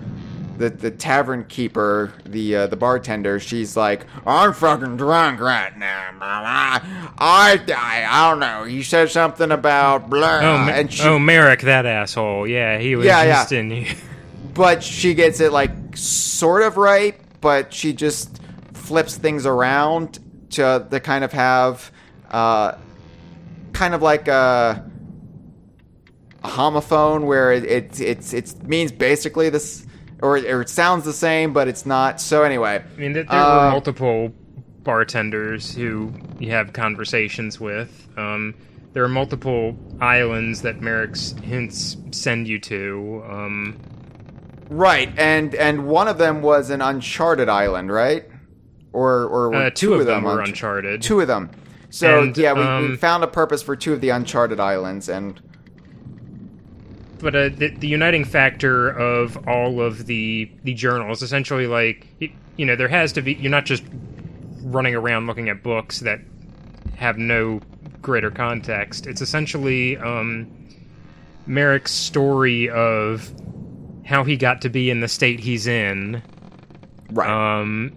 tavern keeper, the bartender, she's like, I'm fucking drunk right now. I don't know. He said something about blah. Merrick, that asshole. Yeah, he was just in. But she gets it like sort of right, but she just flips things around to kind of have kind of like a homophone where it means basically this. Or it sounds the same, but it's not. So anyway. I mean, there were multiple bartenders who you have conversations with. There are multiple islands that Merrick's hints send you to. Right, and one of them was an uncharted island, right? Or two of them were uncharted. Two of them. So, we found a purpose for two of the uncharted islands, and... But the uniting factor of all of the journals, essentially, like, there has to be... You're not just running around looking at books that have no greater context. It's essentially Merrick's story of how he got to be in the state he's in. Right.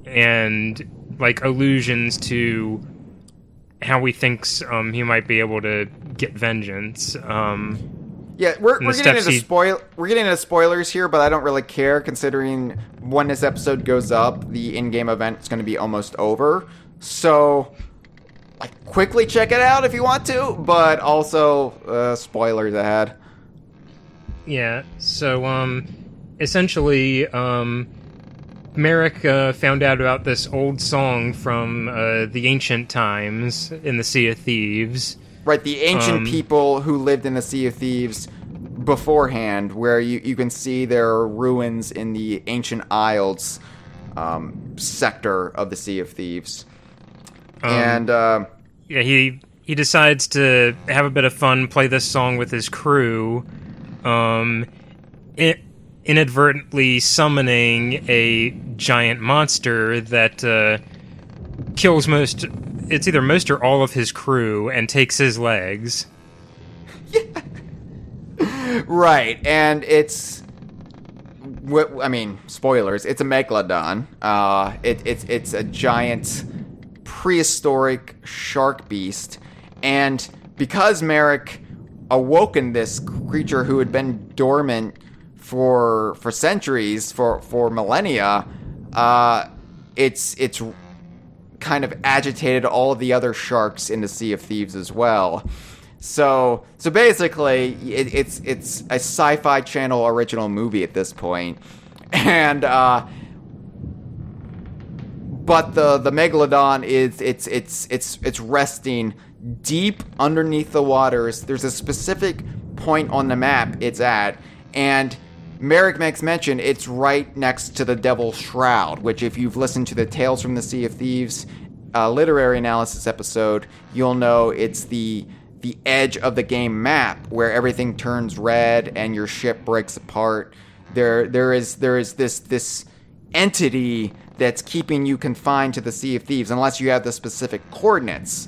And, like, allusions to how he thinks he might be able to get vengeance. Yeah, we're getting into spoilers here, but I don't really care, considering when this episode goes up, the in-game event is going to be almost over. So, like, quickly check it out if you want to, but also spoilers ahead. Yeah. So, essentially, Merrick found out about this old song from the ancient times in the Sea of Thieves. Right, the ancient people who lived in the Sea of Thieves beforehand, where you can see there are ruins in the Ancient Isles sector of the Sea of Thieves. He decides to have a bit of fun, play this song with his crew, inadvertently summoning a giant monster that kills it's either most or all of his crew and takes his legs. Yeah. Right, and it's... spoilers. It's a megalodon. It's a giant prehistoric shark beast, and because Merrick awoken this creature who had been dormant for centuries, for millennia, it's kind of agitated all of the other sharks in the Sea of Thieves as well. So basically, it's a Sci-Fi Channel original movie at this point, and but the megalodon it's resting deep underneath the waters. There's a specific point on the map it's at, and Merrick makes mention it's right next to the Devil's Shroud, which if you've listened to the Tales from the Sea of Thieves literary analysis episode, you'll know it's the edge of the game map where everything turns red and your ship breaks apart. There is this entity that's keeping you confined to the Sea of Thieves unless you have the specific coordinates.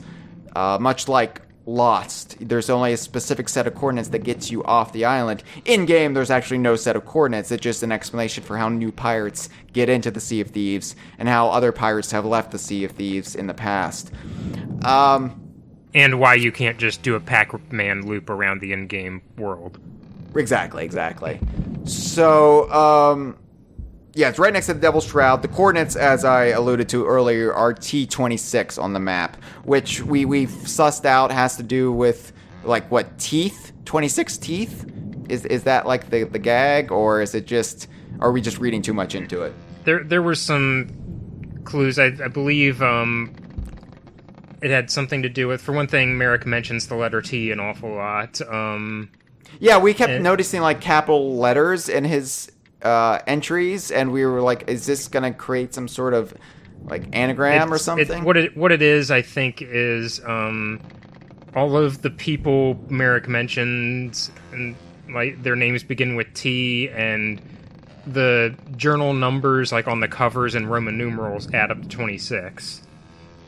Much like Lost, there's only a specific set of coordinates that gets you off the island. In-game, there's actually no set of coordinates. It's just an explanation for how new pirates get into the Sea of Thieves and how other pirates have left the Sea of Thieves in the past. And why you can't just do a Pac-Man loop around the in-game world. Exactly. So, yeah, it's right next to the Devil's Shroud. The coordinates, as I alluded to earlier, are T26 on the map, which we've sussed out has to do with, like, what, teeth? 26 teeth? Is that, like, the gag, or is it just... Are we just reading too much into it? There were some clues. I believe it had something to do with... For one thing, Merrick mentions the letter T an awful lot. Yeah, we kept noticing, like, capital letters in his... entries, and we were like, is this gonna create some sort of like anagram or something? What it is, I think, is all of the people Merrick mentions, and like their names begin with T, and the journal numbers like on the covers and Roman numerals add up to 26.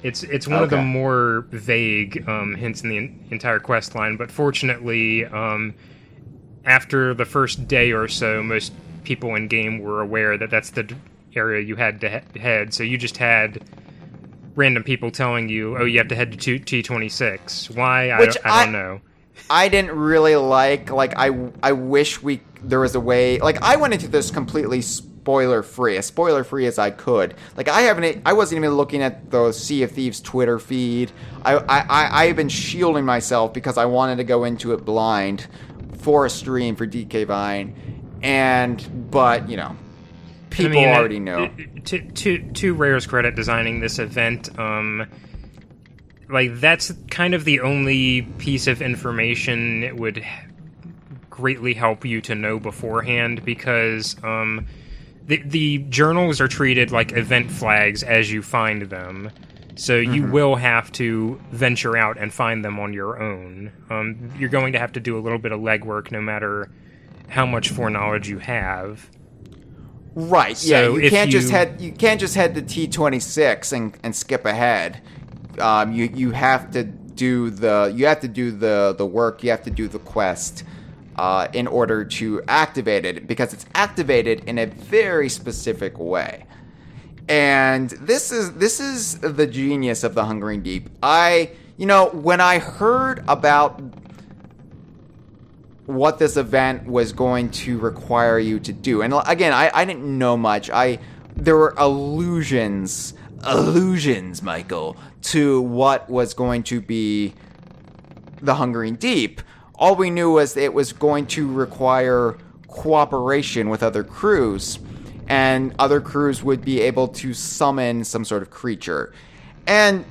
It's one of the more vague hints in the entire quest line, but fortunately, after the first day or so, most people in game were aware that that's the area you had to head, so you just had random people telling you, oh, you have to head to T26. Why? I don't know. I didn't really like I wish there was a way, like, I went into this completely spoiler-free as I could. Like, I wasn't even looking at the Sea of Thieves Twitter feed. I've been shielding myself because I wanted to go into it blind for a stream for DK Vine. But, you know, people already know. To Rare's credit designing this event, like, that's kind of the only piece of information it would greatly help you to know beforehand, because the journals are treated like event flags as you find them. So you will have to venture out and find them on your own. You're going to have to do a little bit of legwork no matter how much foreknowledge you have. Right. So yeah, you can't just head to T26 and skip ahead. You have to do the work. You have to do the quest in order to activate it, because it's activated in a very specific way. And this is the genius of the Hungering Deep. When I heard about what this event was going to require you to do, and again, I didn't know much. There were allusions, Michael, to what was going to be the Hungering Deep. All we knew was it was going to require cooperation with other crews, and other crews would be able to summon some sort of creature. And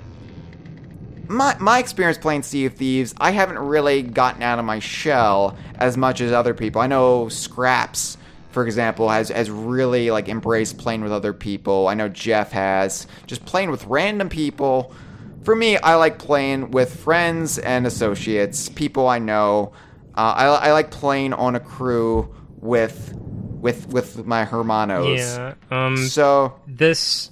my experience playing Sea of Thieves, I haven't really gotten out of my shell as much as other people. I know Scraps, for example, has really like embraced playing with other people. I know Jeff has. Just playing with random people. For me, I like playing with friends and associates, people I know. I like playing on a crew with my hermanos. Yeah. So this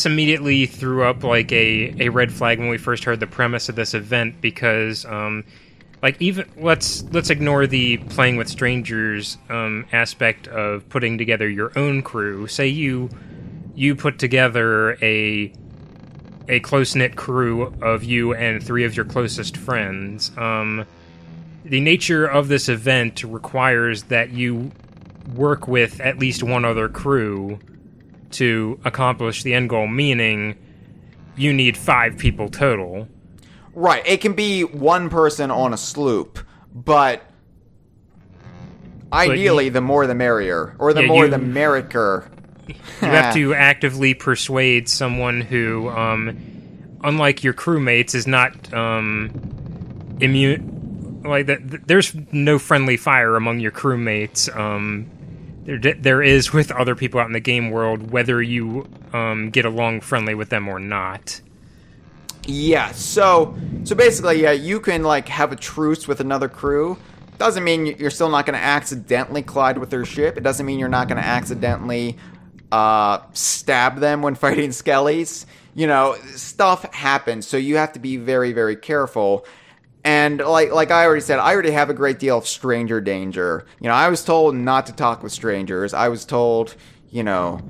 immediately threw up like a red flag when we first heard the premise of this event, because even let's ignore the playing with strangers aspect of putting together your own crew. Say you put together a close-knit crew of you and 3 of your closest friends. The nature of this event requires that you work with at least one other crew to accomplish the end goal, meaning you need 5 people total. Right, it can be one person on a sloop, but ideally the more the merrier, or the more the merricker. You have to actively persuade someone who, unlike your crewmates, is not immune. Like there's no friendly fire among your crewmates. There is with other people out in the game world, whether you get along friendly with them or not. Yeah. So basically, yeah, you can like have a truce with another crew. Doesn't mean you're still not going to accidentally collide with their ship. It doesn't mean you're not going to accidentally stab them when fighting skellies. You know, stuff happens, so you have to be very, very careful. And like I already said, I already have a great deal of stranger danger. You know, I was told not to talk with strangers. I was told, you know,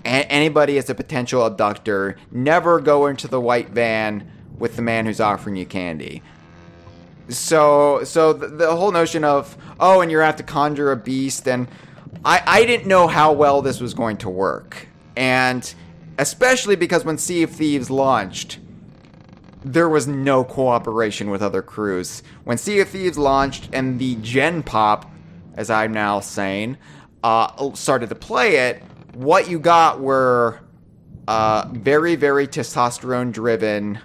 anybody is a potential abductor. Never go into the white van with the man who's offering you candy. So the whole notion of, oh, and you're going to have to conjure a beast, and I didn't know how well this was going to work. And especially because when Sea of Thieves launched, there was no cooperation with other crews. When Sea of Thieves launched and the Gen Pop, as I'm now saying, started to play it, what you got were very, very testosterone-driven.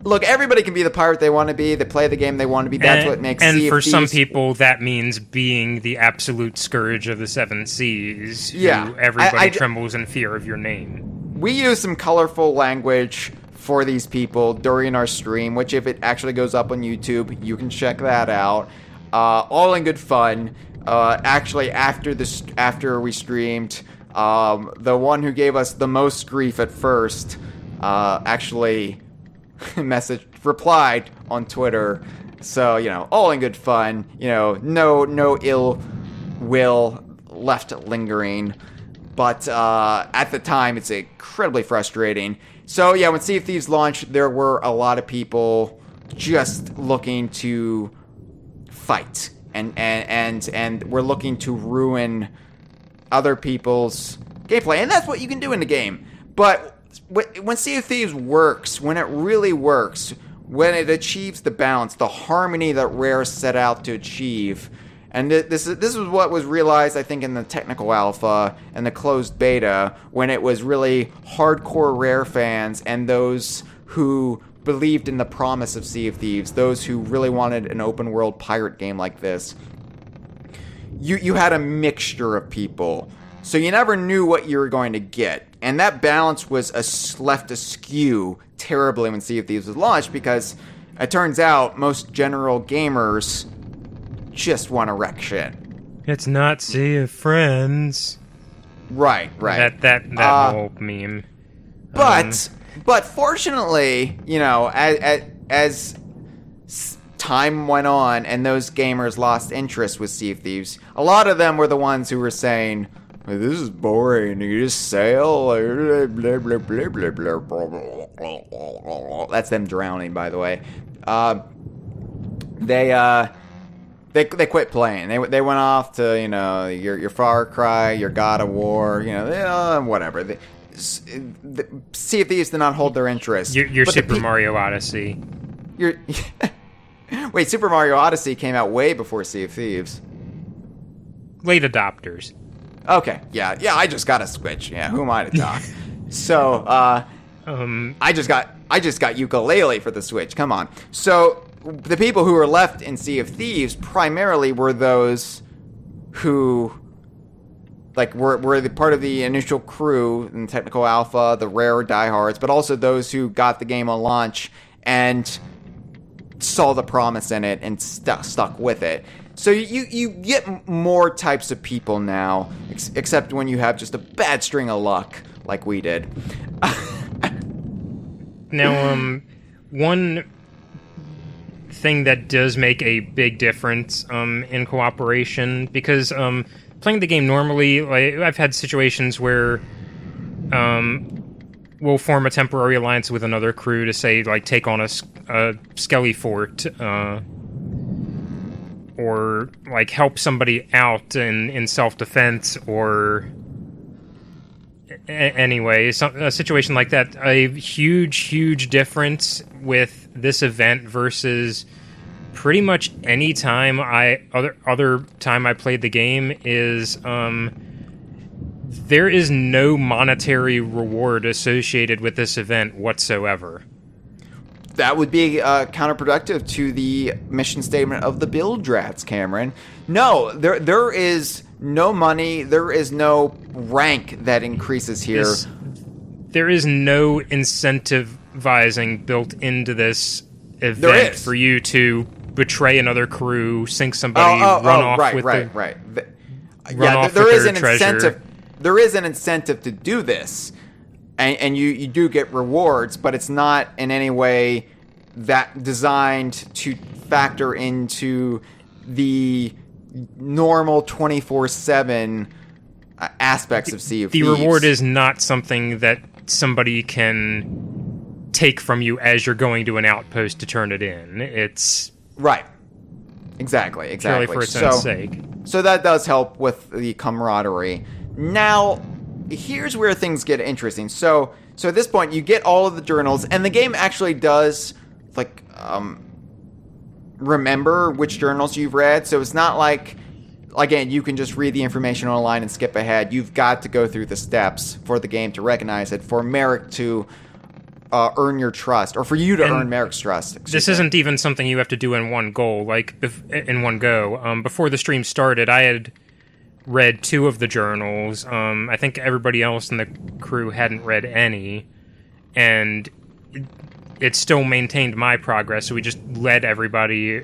Look, everybody can be the pirate they want to be. They play the game they want to be. That's what makes Sea of Thieves. And for some people, that means being the absolute scourge of the Seven Seas. Yeah. Everybody trembles in fear of your name. We use some colorful language for these people during our stream, which if it actually goes up on YouTube, you can check that out. All in good fun. Actually, after we streamed, the one who gave us the most grief at first actually replied on Twitter. So, you know, all in good fun. You know, no ill will left lingering. But at the time, it's incredibly frustrating. So yeah, when Sea of Thieves launched, there were a lot of people just looking to fight, and we're looking to ruin other people's gameplay, and that's what you can do in the game. But when Sea of Thieves works, when it really works, when it achieves the balance, the harmony that Rare set out to achieve. And this is what was realized, I think, in the technical alpha and the closed beta, when it was really hardcore Rare fans and those who believed in the promise of Sea of Thieves, those who really wanted an open world pirate game like this. You had a mixture of people, so you never knew what you were going to get. And that balance was left askew terribly when Sea of Thieves was launched, because it turns out most general gamers just want to wreck shit. It's not Sea of Friends. Right. That whole meme. But fortunately, you know, as time went on and those gamers lost interest with Sea of Thieves, a lot of them were the ones who were saying, "This is boring. You just sail." Blah, blah, blah, blah, blah, blah. That's them drowning, by the way. They quit playing. They went off to, you know, your Far Cry, your God of War, you know, whatever. Sea of Thieves did not hold their interest. Your Super Mario Odyssey. Wait, Super Mario Odyssey came out way before Sea of Thieves. Late adopters. Okay, yeah, I just got a Switch. Yeah, who am I to talk? So, I just got Ukulele for the Switch. Come on. So the people who were left in Sea of Thieves primarily were those who, like, were the part of the initial crew in technical alpha, the rare diehards, but also those who got the game on launch and saw the promise in it and stuck with it. So you get more types of people now, except when you have just a bad string of luck, like we did. Now, one thing that does make a big difference in cooperation, because playing the game normally, like, I've had situations where we'll form a temporary alliance with another crew to, say, like, take on a Skelly fort, or like help somebody out in self-defense, or anyway, a situation like that. A huge difference with this event versus pretty much any time other time I played the game is there is no monetary reward associated with this event whatsoever. That would be counterproductive to the mission statement of the build drafts, Cameron. No, there is no money. There is no rank that increases here. There is no incentivizing built into this event for you to betray another crew, sink somebody, run off with right. run off with their treasure. Incentive. There is an incentive to do this, and you do get rewards, but it's not in any way that designed to factor into the normal 24/7 aspects of Sea of Thieves. The reward is not something that somebody can take from you as you're going to an outpost to turn it in. It's right. Exactly. Purely for its own sake. So that does help with the camaraderie. Now, here's where things get interesting. So at this point, you get all of the journals, and the game actually does remember which journals you've read. So it's not like, again, you can just read the information online and skip ahead. You've got to go through the steps for the game to recognize it, for Merrick to earn your trust, or for you to earn Merrick's trust. This isn't even something you have to do in one go. In one go. Before the stream started, I had read 2 of the journals. I think everybody else in the crew hadn't read any, and it still maintained my progress. So we just led everybody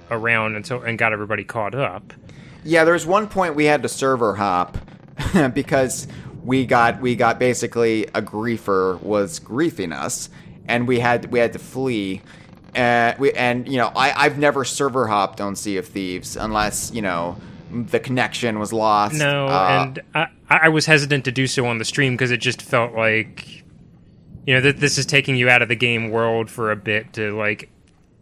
around and got everybody caught up. Yeah, there's one point we had to server hop because we got basically a griefer was griefing us, and we had to flee. I've never server hopped on Sea of Thieves unless the connection was lost. No, and I was hesitant to do so on the stream because it just felt like this is taking you out of the game world for a bit to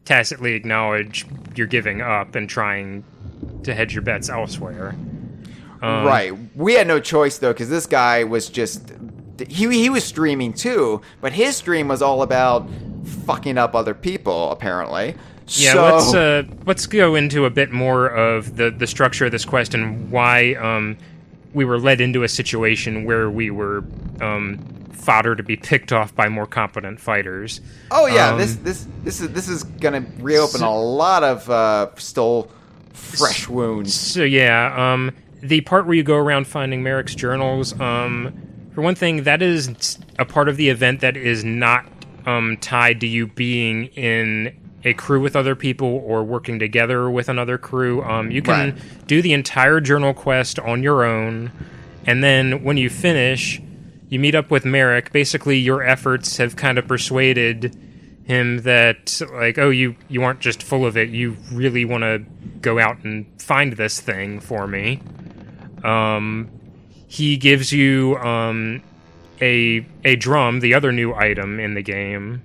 tacitly acknowledge you're giving up and trying to hedge your bets elsewhere. Right. We had no choice, though, because this guy was just... He was streaming, too, but his stream was all about fucking up other people, apparently. Yeah, so... let's go into a bit more of the structure of this quest and why we were led into a situation where we were fodder to be picked off by more competent fighters. Oh, yeah, this is going to reopen a lot of still fresh wounds. So, yeah, the part where you go around finding Merrick's journals, for one thing, that is a part of the event that is not tied to you being in a crew with other people or working together with another crew. You can do the entire journal quest on your own, and then when you finish, you meet up with Merrick. Basically, your efforts have kind of persuaded him that, you aren't just full of it, you really want to go out and find this thing for me. He gives you a drum, the other new item in the game,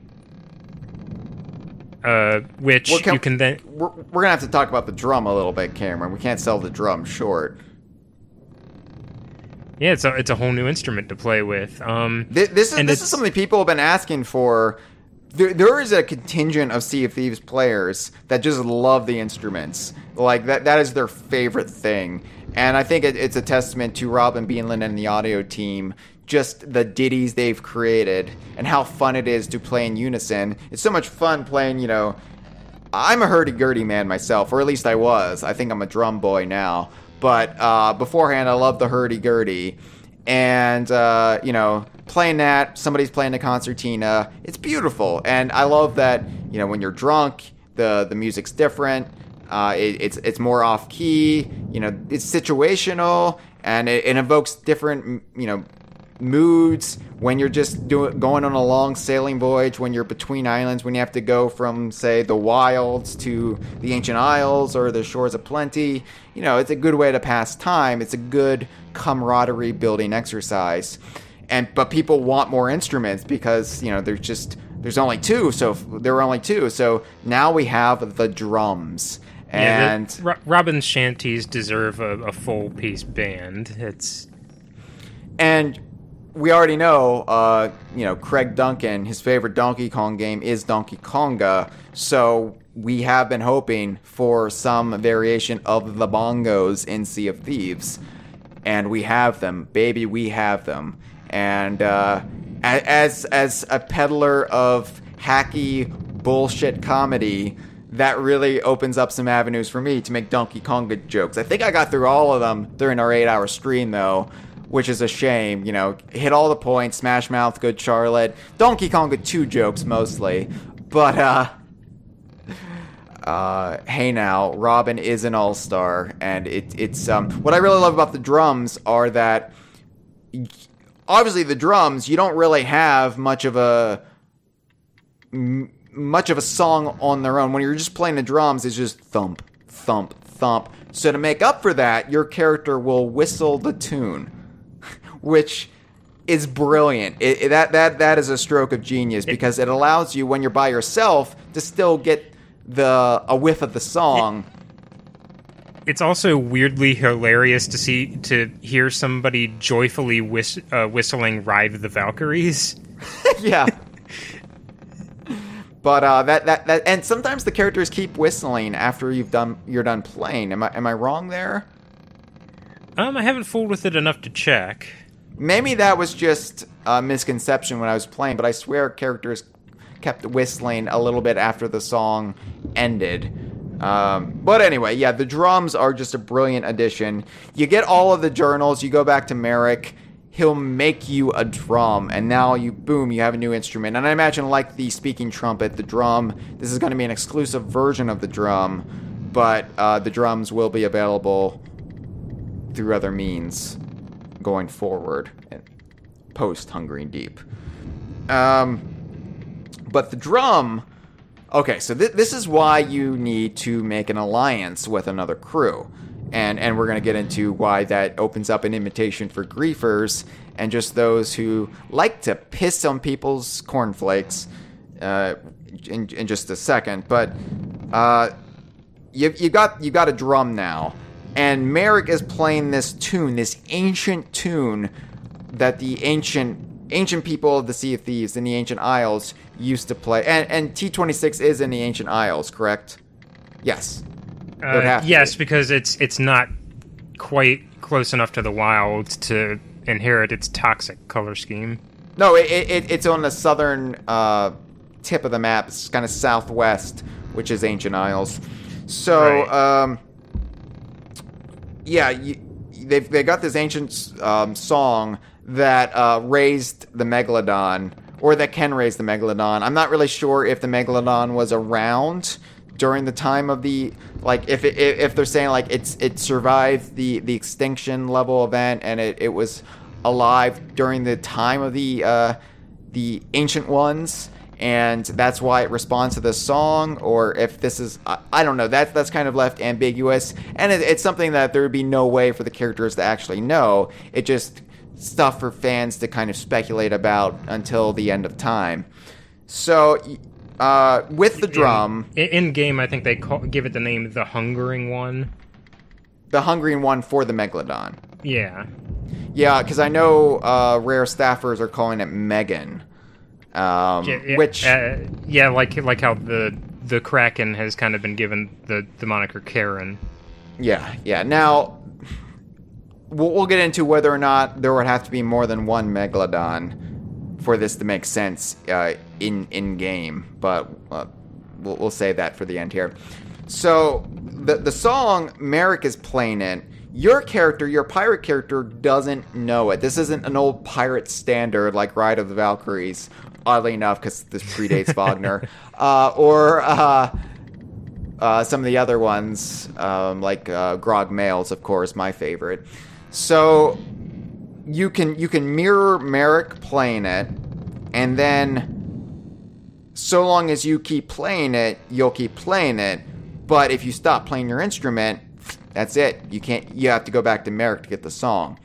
which you can then... We're going to have to talk about the drum a little bit, Cameron. We can't sell the drum short. Yeah, it's a whole new instrument to play with. This is something people have been asking for. There is a contingent of Sea of Thieves players that just love the instruments. That is their favorite thing. And I think it's a testament to Robin Beanland and the audio team, just the ditties they've created and how fun it is to play in unison. It's so much fun playing, I'm a hurdy-gurdy man myself, or at least I was. I think I'm a drum boy now. But beforehand, I loved the hurdy-gurdy. And, playing that, somebody's playing the concertina. It's beautiful. And I love that, when you're drunk, the music's different. It's more off-key. It's situational. And it invokes different, moods when you're just going on a long sailing voyage, when you're between islands, when you have to go from, say, the wilds to the ancient isles or the shores of plenty. It's a good way to pass time. It's a good camaraderie building exercise. But people want more instruments because, there's only 2, so there were only 2. So now we have the drums. And Robin's shanties deserve a full-piece band. And we already know, Craig Duncan, his favorite Donkey Kong game is Donkey Konga, so we have been hoping for some variation of the bongos in Sea of Thieves, and we have them. Baby, we have them. And as a peddler of hacky bullshit comedy, that really opens up some avenues for me to make Donkey Konga jokes. I think I got through all of them during our 8-hour stream, though, which is a shame. Hit all the points, Smash Mouth, Good Charlotte, Donkey Konga 2 jokes mostly. But hey now, Robin is an all-star, and it's what I really love about the drums are that obviously the drums, you don't really have much of a song on their own. When you're just playing the drums, it's just thump, thump, thump. So to make up for that, your character will whistle the tune, which is brilliant. That is a stroke of genius, because it allows you, when you're by yourself, to still get a whiff of the song. It's also weirdly hilarious to hear somebody joyfully whistling "Ride the Valkyries." Yeah. But that and sometimes the characters keep whistling after you're done playing. Am I wrong there? I haven't fooled with it enough to check. Maybe that was just a misconception when I was playing, but I swear characters kept whistling a little bit after the song ended. But anyway, yeah, the drums are just a brilliant addition. You get all of the journals, you go back to Merrick, he'll make you a drum, and now you have a new instrument. And I imagine, like the speaking trumpet, the drum, this is going to be an exclusive version of the drum, but the drums will be available through other means going forward, post Hungry Deep. But the drum... Okay, so this is why you need to make an alliance with another crew. And we're going to get into why that opens up an invitation for griefers and just those who like to piss on people's cornflakes in just a second. But you got a drum now. And Merrick is playing this tune, this ancient tune that the ancient people of the Sea of Thieves in the Ancient Isles used to play. And T-26 is in the Ancient Isles, correct? Yes. Yes, because it's not quite close enough to the wilds to inherit its toxic color scheme. No, it's on the southern tip of the map. It's kind of southwest, which is Ancient Isles. So, right. Yeah, they got this ancient song that raised the Megalodon, or that can raise the Megalodon. I'm not really sure if the Megalodon was around during the time of the, like, if they're saying, like, it survived the extinction level event and it was alive during the time of the ancient ones, and that's why it responds to this song, or if this is, I don't know, that's kind of left ambiguous, and it's something that there would be no way for the characters to actually know. It just stuff for fans to kind of speculate about until the end of time. So, with the drum... In game, I think they give it the name The Hungering One. The Hungering One for the Megalodon. Yeah. Yeah, because I know rare staffers are calling it Megan. Which... yeah, like how the Kraken has kind of been given the moniker Karen. Yeah. Now... We'll get into whether or not there would have to be more than one Megalodon for this to make sense in game, but we'll save that for the end here. So the song, Merrick is playing it. Your pirate character, doesn't know it. This isn't an old pirate standard like Ride of the Valkyries, oddly enough, because this predates Wagner, or some of the other ones, like Grog Males, of course, my favorite. So you can mirror Merrick playing it, and then so long as you keep playing it, you'll keep playing it. But if you stop playing your instrument, that's it. You have to go back to Merrick to get the song.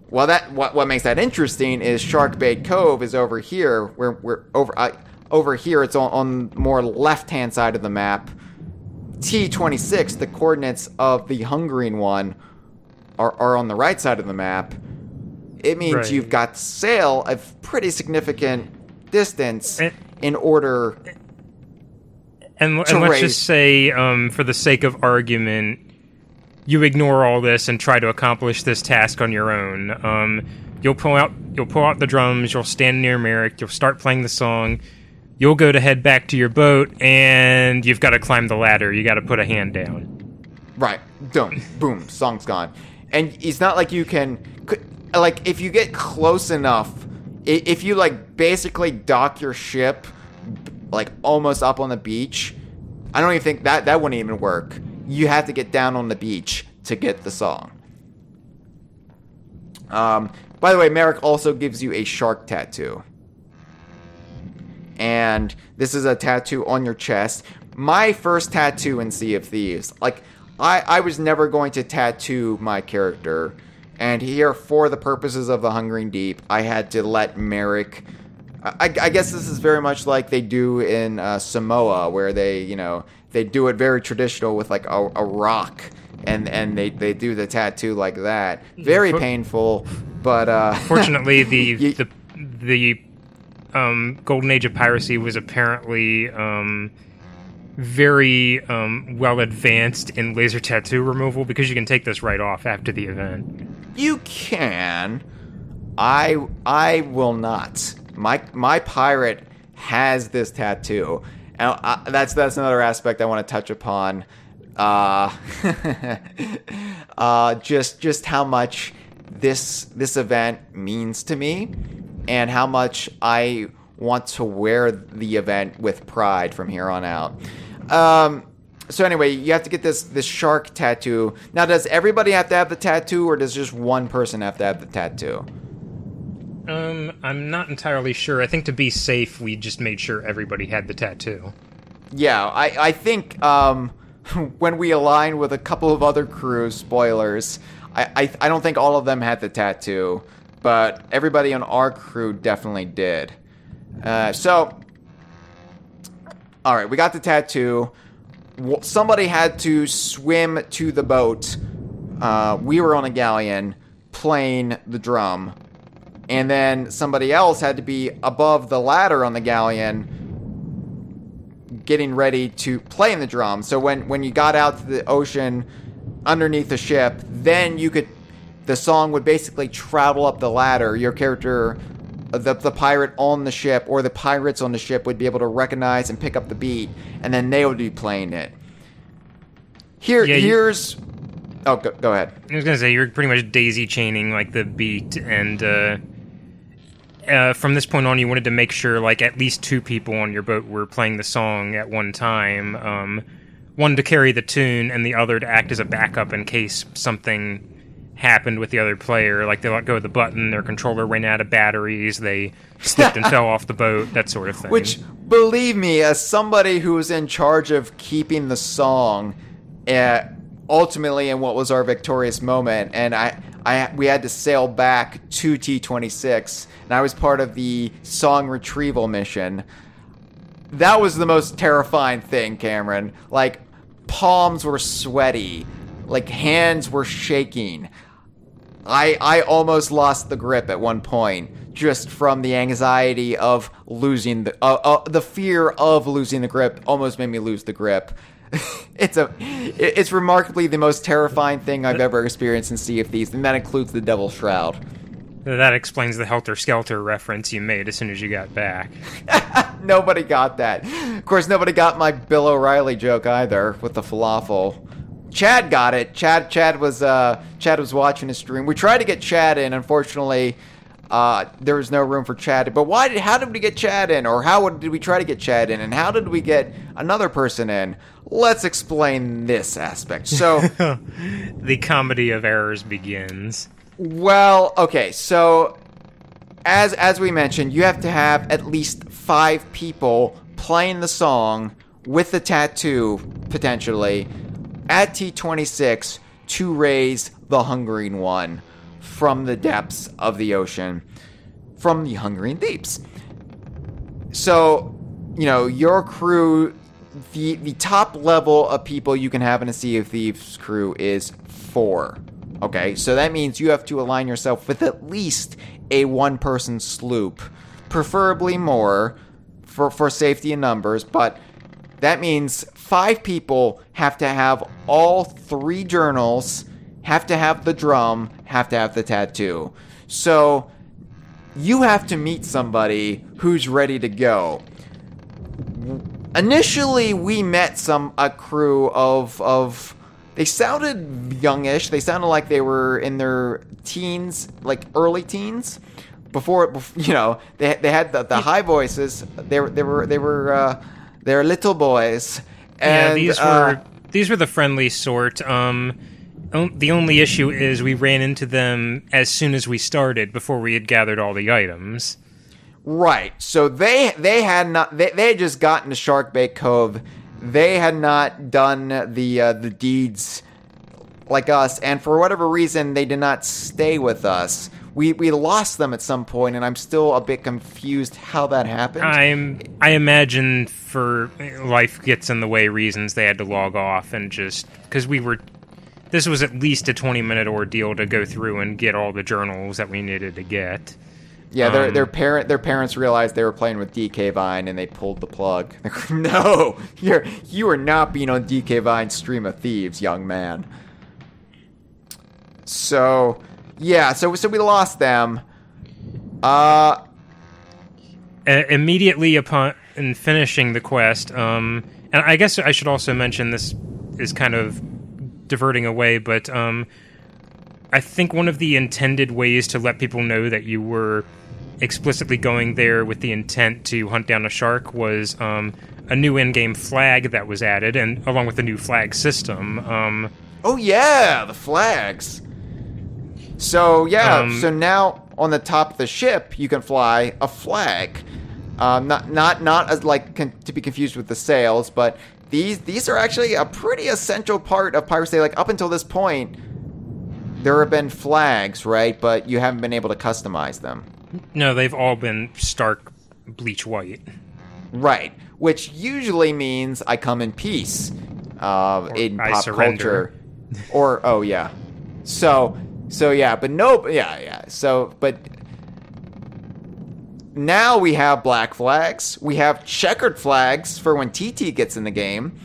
Well, what makes that interesting is Sharkbait Cove is over here. We're over here. It's on more left-hand side of the map. T-26, the coordinates of the Hungering One, are on the right side of the map. It means you've got to sail a pretty significant distance in order and let's just say, for the sake of argument, you ignore all this and try to accomplish this task on your own. You'll pull out the drums, you'll stand near Merrick, you'll start playing the song, you'll go to head back to your boat, and you've got to climb the ladder. You got to put a hand down. Right. Done. Boom. Song's gone. And it's not like you can... Like, if you get close enough, if you, like, basically dock your ship, like, almost up on the beach, I don't even think that wouldn't even work. You have to get down on the beach to get the song. By the way, Merrick also gives you a shark tattoo. And this is a tattoo on your chest. My first tattoo in Sea of Thieves. Like, I was never going to tattoo my character. And here, for the purposes of the Hungering Deep, I had to let Merrick... I guess this is very much like they do in Samoa, where they do it very traditional with, like, a rock. And they do the tattoo like that. Very painful, but... Fortunately, the Golden Age of Piracy was apparently very well advanced in laser tattoo removal, because you can take this right off after the event. You can. I will not. My pirate has this tattoo. And that's another aspect I want to touch upon. Just how much this event means to me, and how much I want to wear the event with pride from here on out. So anyway, you have to get this shark tattoo. Now, does everybody have to have the tattoo, or does just one person have to have the tattoo? I'm not entirely sure. I think to be safe, we just made sure everybody had the tattoo. Yeah, I think when we aligned with a couple of other crews, spoilers, I don't think all of them had the tattoo, but everybody on our crew definitely did. So, alright, we got the tattoo. Somebody had to swim to the boat. We were on a galleon playing the drum. And then somebody else had to be above the ladder on the galleon getting ready to play in the drum. So when you got out to the ocean underneath the ship, then the song would basically travel up the ladder. Your character, the pirate on the ship, or the pirates on the ship, would be able to recognize and pick up the beat, and then they would be playing it. Here's... Oh, go ahead. I was going to say, you're pretty much daisy chaining, like, the beat, and from this point on, you wanted to make sure, like, at least two people on your boat were playing the song at one time. One to carry the tune, and the other to act as a backup in case something happened with the other player. Like, they let go of the button, their controller ran out of batteries, they slipped and fell off the boat, that sort of thing. Which, believe me, as somebody who was in charge of keeping the song... ultimately in what was our victorious moment, and we had to sail back to T-26, and I was part of the song retrieval mission. That was the most terrifying thing, Cameron. Like, palms were sweaty, like hands were shaking. I almost lost the grip at one point, just from the anxiety of losing the fear of losing the grip almost made me lose the grip. It's remarkably the most terrifying thing I've ever experienced in Sea of Thieves, and that includes the Devil's Shroud. That explains the Helter Skelter reference you made as soon as you got back. Nobody got that. Of course, nobody got my Bill O'Reilly joke either with the falafel. Chad got it. Chad was watching his stream. We tried to get Chad in. Unfortunately, there was no room for Chad. But how did we get Chad in? Or how did we try to get Chad in? And how did we get another person in? Let's explain this aspect. So, the comedy of errors begins. Well, okay, so as we mentioned, you have to have at least 5 people playing the song with the tattoo, potentially, at T-26 to raise the Hungering One from the depths of the ocean, from the Hungering Deeps. So, your crew, the top level of people you can have in a Sea of Thieves crew is 4. Okay, so that means you have to align yourself with at least a 1-person sloop, preferably more, for safety in numbers, but that means 5 people have to have all 3 journals, have to have the drum, have to have the tattoo. So, you have to meet somebody who's ready to go. Initially, we met a crew of they sounded youngish. They sounded like they were in their teens, like early teens. Before they had the high voices. They're little boys, And, these were the friendly sort. The only issue is we ran into them as soon as we started, before we had gathered all the items. Right. So they had just gotten to Sharkbait Cove. They had not done the deeds like us, and for whatever reason, they did not stay with us. We lost them at some point, and I'm still a bit confused how that happened. I imagine for life gets in the way reasons they had to log off, and just because this was at least a 20-minute ordeal to go through and get all the journals that we needed to get. Yeah, their parents realized they were playing with DK Vine, and they pulled the plug. No, you are not being on DK Vine's Stream of Thieves, young man. So yeah, so we lost them. Immediately upon finishing the quest, and I guess I should also mention this is kind of diverting away, but I think one of the intended ways to let people know that you were explicitly going there with the intent to hunt down a shark was a new in-game flag that was added, and along with the new flag system. Oh yeah, the flags. So yeah, so now on the top of the ship you can fly a flag. Not as to be confused with the sails, but these are actually a pretty essential part of piracy. Like up until this point, there have been flags, right? But you haven't been able to customize them. No, they've all been stark bleach white. Right, which usually means I come in peace in pop culture. Or oh yeah, so yeah, but no, yeah. So but now we have black flags. We have checkered flags for when TT gets in the game.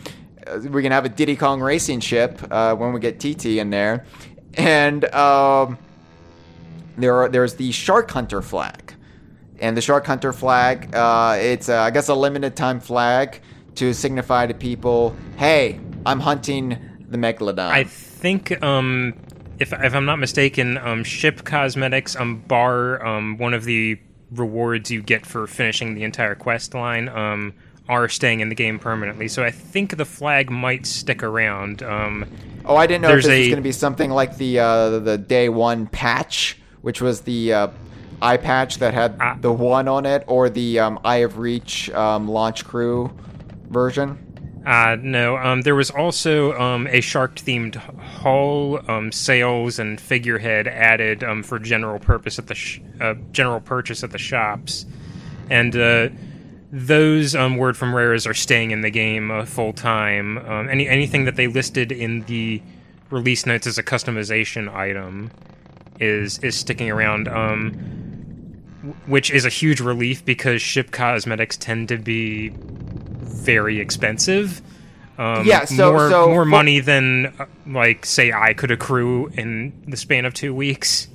We're gonna have a Diddy Kong racing ship when we get TT in there, and there's the Shark Hunter flag, and the Shark Hunter flag. It's I guess a limited time flag to signify to people, hey, I'm hunting the Megalodon. I think if I'm not mistaken, ship cosmetics bar one of the rewards you get for finishing the entire quest line are staying in the game permanently. So I think the flag might stick around. I didn't know if this was going to be something like the day one patch, which was the eye patch that had the 1 on it, or the Eye of Reach launch crew version. No. There was also a shark-themed hull, sails, and figurehead added for general purpose at the general purchase at the shops, and those word from Rares are staying in the game full time. Anything that they listed in the release notes as a customization item is sticking around, which is a huge relief because ship cosmetics tend to be very expensive. More money than say I could accrue in the span of 2 weeks.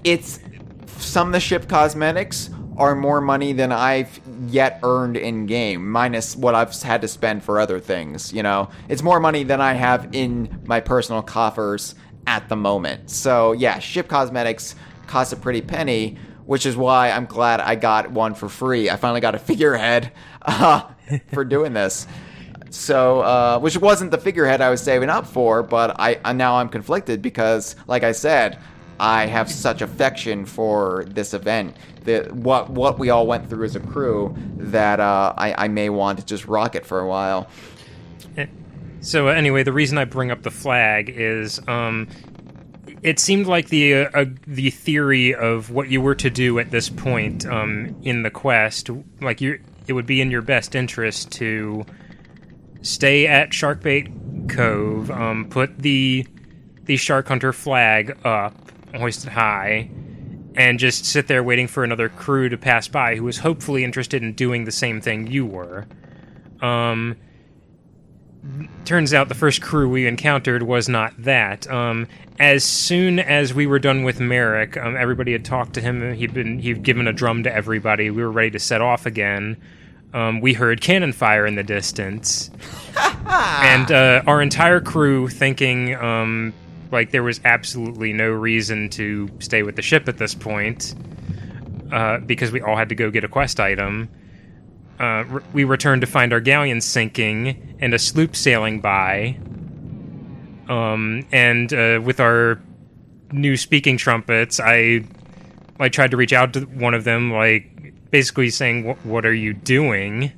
It's some of the ship cosmetics are more money than I've yet earned in game, minus what I've had to spend for other things. You know, it's more money than I have in my personal coffers at the moment. So yeah, ship cosmetics cost a pretty penny, which is why I'm glad I got one for free. I finally got a figurehead for doing this. So, which wasn't the figurehead I was saving up for, but now I'm conflicted because, like I said, I have such affection for this event, that what we all went through as a crew, that I may want to just rock it for a while. So anyway, the reason I bring up the flag is it seemed like the theory of what you were to do at this point in the quest, it would be in your best interest to stay at Sharkbait Cove, put the Shark Hunter flag up, hoisted high, and just sit there waiting for another crew to pass by who was hopefully interested in doing the same thing you were. Turns out the first crew we encountered was not that. As soon as we were done with Merrick, everybody had talked to him. He'd given a drum to everybody. We were ready to set off again. We heard cannon fire in the distance. And our entire crew, thinking there was absolutely no reason to stay with the ship at this point, because we all had to go get a quest item, we returned to find our galleon sinking and a sloop sailing by. And with our new speaking trumpets, I tried to reach out to one of them, basically saying, "What are you doing?"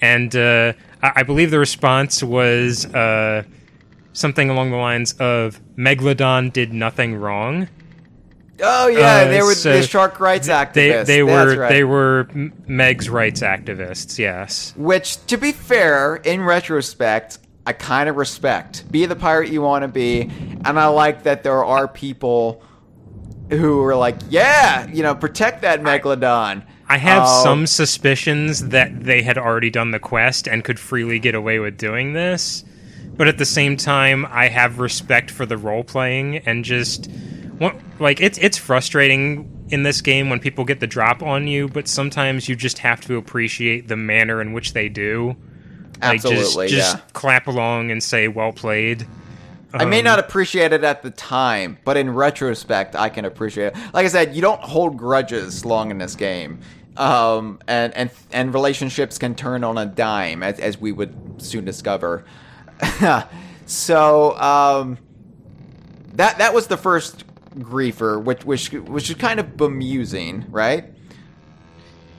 And I believe the response was something along the lines of, "Megalodon did nothing wrong." Oh yeah, they were the shark rights activists. They were Meg's rights activists. Yes. Which, to be fair, in retrospect, I kind of respect. Be the pirate you want to be, and I like that there are people who are like, yeah, protect that Megalodon. I have some suspicions that they had already done the quest and could freely get away with doing this, but at the same time, I have respect for the role playing and just. It's frustrating in this game when people get the drop on you, but sometimes you just have to appreciate the manner in which they do. Absolutely, just clap along and say, well played. I may not appreciate it at the time, but in retrospect, I can appreciate it. Like I said, you don't hold grudges long in this game. And relationships can turn on a dime, as we would soon discover. So, that was the first griefer, which is kind of bemusing, right?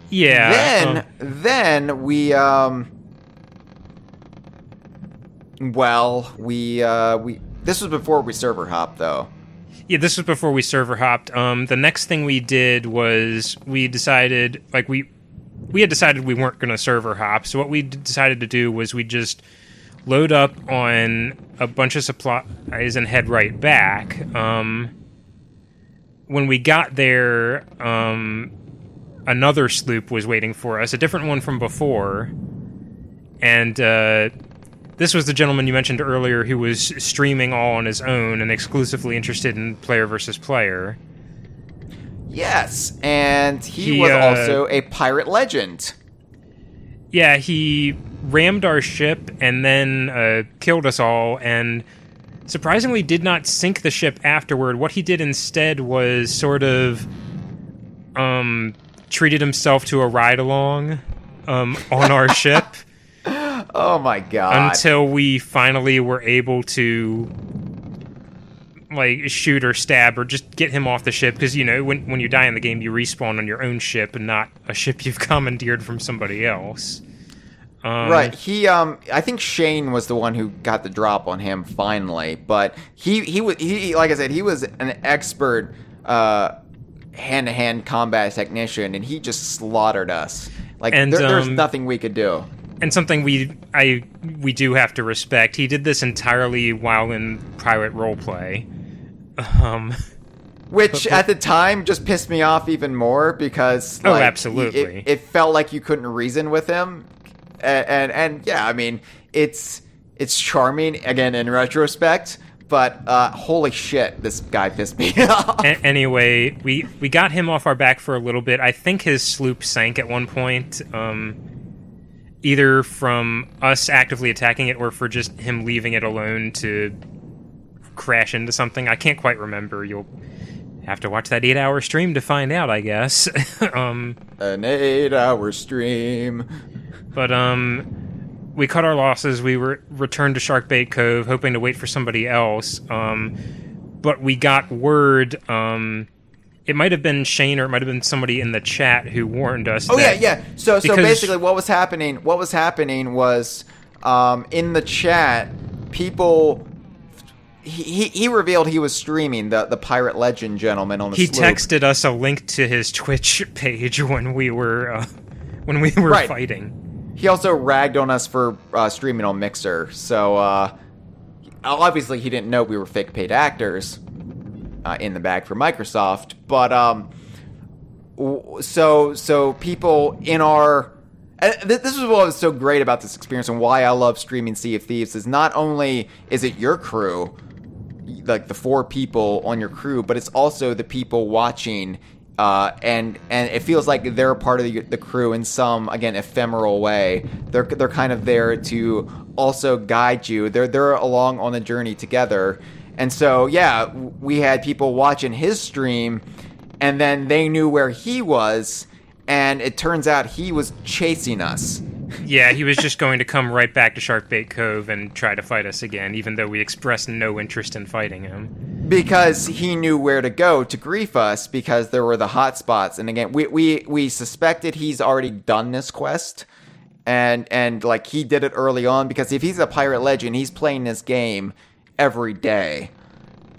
Yeah. Then we this was before we server hopped, though. Yeah, this was before we server hopped. The next thing we did was we decided, we had decided we weren't going to server hop. So what we decided to do was we just load up on a bunch of supplies and head right back. When we got there, another sloop was waiting for us, a different one from before. And this was the gentleman you mentioned earlier who was streaming all on his own and exclusively interested in player versus player. Yes, and he was also a pirate legend. Yeah, he rammed our ship and then killed us all, and surprisingly did not sink the ship afterward. What he did instead was sort of treated himself to a ride-along on our ship. Oh my god. Until we finally were able to shoot or stab or just get him off the ship, because when you die in the game you respawn on your own ship and not a ship you've commandeered from somebody else. Right. He I think Shane was the one who got the drop on him finally, but he like I said, he was an expert hand-to-hand combat technician, and he just slaughtered us. There's nothing we could do. And something we do have to respect, he did this entirely while in private roleplay. Which at the time just pissed me off even more, because absolutely, it felt like you couldn't reason with him. And yeah, I mean, it's charming again in retrospect, but holy shit, this guy pissed me off. Anyway, we got him off our back for a little bit. I think his sloop sank at one point, either from us actively attacking it or for just him leaving it alone to crash into something. I can't quite remember. You'll have to watch that 8-hour stream to find out, I guess. An 8-hour stream. But we cut our losses. We returned to Sharkbait Cove, hoping to wait for somebody else. But we got word. It might have been Shane, or it might have been somebody in the chat who warned us. Oh yeah. So basically, what was happening was in the chat, people. He revealed he was streaming the pirate legend gentleman on the sloop. He texted us a link to his Twitch page when we were right. fighting. He also ragged on us for streaming on Mixer, so obviously he didn't know we were fake paid actors in the bag for Microsoft. But so people in our this is what was so great about this experience, and why I love streaming Sea of Thieves, is not only is it your crew, like the 4 people on your crew, but it's also the people watching. And it feels like they're a part of the crew in some, again, ephemeral way. They're kind of there to also guide you. They're along on the journey together. And so, yeah, we had people watching his stream, and then they knew where he was, and it turns out he was chasing us. Yeah, he was just going to come right back to Sharkbait Cove and try to fight us again, even though we expressed no interest in fighting him. Because he knew where to go to grief us, because there were the hot spots. And again, we suspected he's already done this quest. And like, he did it early on, because if he's a pirate legend, he's playing this game every day.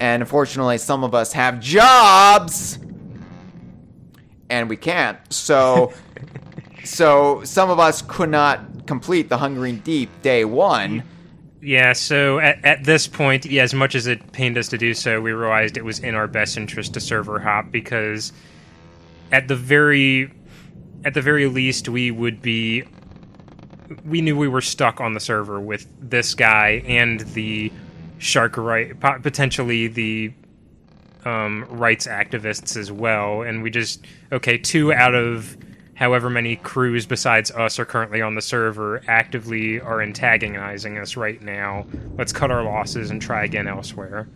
And unfortunately, some of us have jobs, and we can't. So some of us could not complete the Hungering Deep day one. Yeah, so at this point, yeah, as much as it pained us to do so, we realized it was in our best interest to server hop, because at the very least, we knew we were stuck on the server with this guy and the shark right, potentially the rights activists as well, and we just, okay, 2 out of however many crews besides us are currently on the server actively are antagonizing us right now. Let's cut our losses and try again elsewhere.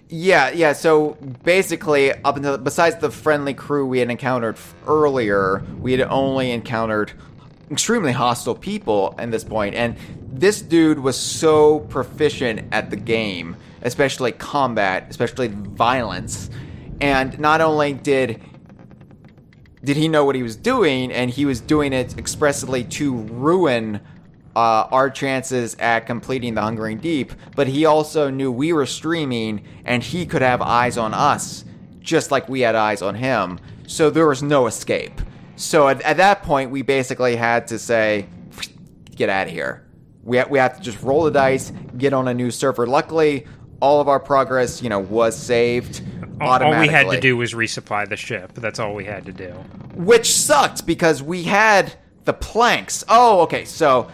Yeah, so basically, up until, besides the friendly crew we had encountered earlier, we had only encountered extremely hostile people at this point, and this dude was so proficient at the game, especially combat, especially violence, and not only did he know what he was doing, and he was doing it expressly to ruin our chances at completing the Hungering Deep, but he also knew we were streaming, and he could have eyes on us, just like we had eyes on him, so there was no escape. So at that point, we basically had to say, get out of here. We have to just roll the dice, get on a new server. Luckily, all of our progress, was saved automatically. All we had to do was resupply the ship. That's all we had to do. Which sucked, because we had the planks. Oh, okay, so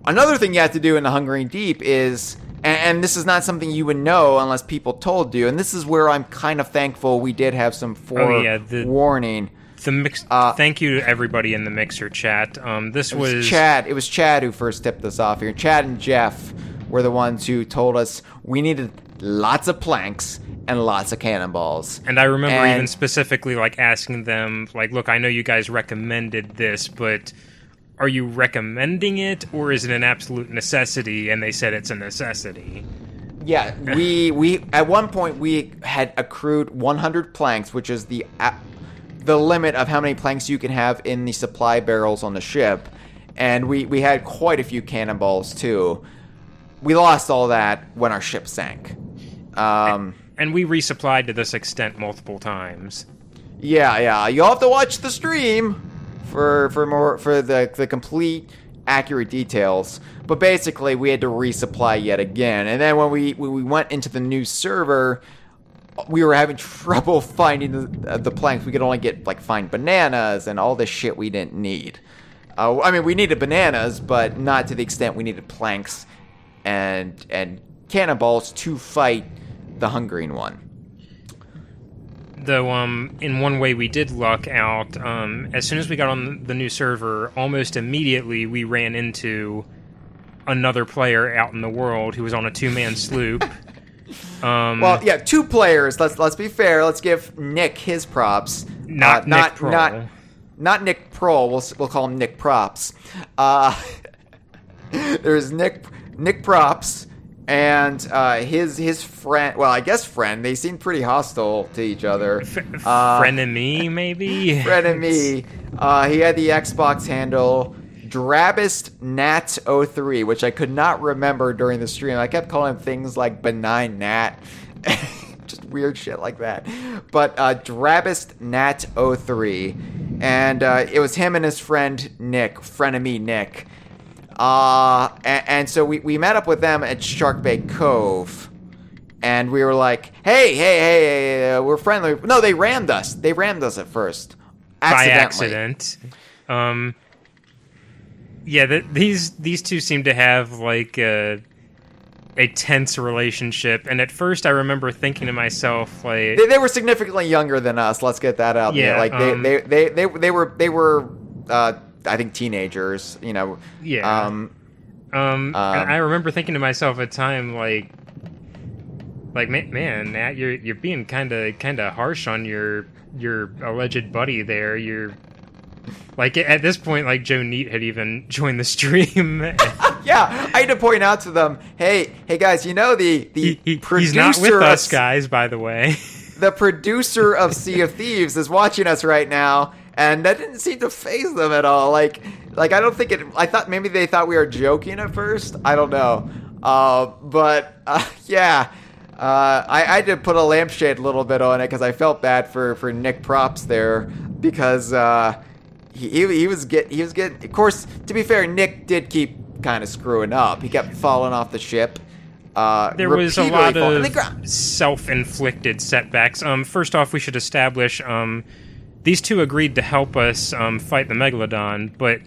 another thing you have to do in the Hungering Deep is, and this is not something you would know unless people told you, and this is where I'm kind of thankful we did have some forewarning. Thank you to everybody in the Mixer chat. It was Chad who first tipped us off here. Chad and Jeff were the ones who told us we needed lots of planks and lots of cannonballs. And I remember even specifically asking them, look, I know you guys recommended this, but are you recommending it, or is it an absolute necessity? And they said it's a necessity. Yeah, we at one point we had accrued 100 planks, which is the limit of how many planks you can have in the supply barrels on the ship, and we had quite a few cannonballs too. We lost all that when our ship sank. And we resupplied to this extent multiple times. Yeah. You'll have to watch the stream for the complete accurate details. But basically, we had to resupply yet again. And then when we went into the new server, we were having trouble finding the planks. We could only find bananas and all this shit we didn't need. We needed bananas, but not to the extent we needed planks and cannonballs to fight the Hungering one. Though, in one way we did luck out. As soon as we got on the new server, almost immediately we ran into another player out in the world who was on a 2-man sloop. Well, yeah, 2 players. Let's be fair. Let's give Nick his props. Not Nick Prohl. Not Nick Prohl. We'll call him Nick Props. There's Nick Props and his friend. Well, I guess friend. They seem pretty hostile to each other. Frenemy, maybe. Frenemy. He had the Xbox handle Drabist Nat 03, which I could not remember during the stream. I kept calling him things like Benign Nat, just weird shit like that. But Drabist Nat 03, and it was him and his friend Nick, Frenemy Nick. And so we met up with them at Sharkbait Cove, and we were like, hey, we're friendly. No, they rammed us. They rammed us at first. Accidentally. By accident. Yeah, these two seem to have a tense relationship, and at first I remember thinking to myself, they were significantly younger than us. Let's get that out there. They were I think teenagers. Yeah. And I remember thinking to myself at the time, Like, man, Nat, you're being kind of harsh on your alleged buddy there. You're like, at this point, like, Joe Neat had even joined the stream. Yeah, I had to point out to them, hey guys, you know the producer he's not with us, guys, by the way. The producer of Sea of Thieves is watching us right now, and that didn't seem to faze them at all. Like I don't think it. I thought maybe they thought we were joking at first. I don't know. Yeah. I had to put a lampshade a little bit on it because I felt bad for Nick Props there because he was getting. Of course, to be fair, Nick did keep kind of screwing up. He kept falling off the ship. There was a lot of self-inflicted setbacks. First off, we should establish these two agreed to help us fight the Megalodon, but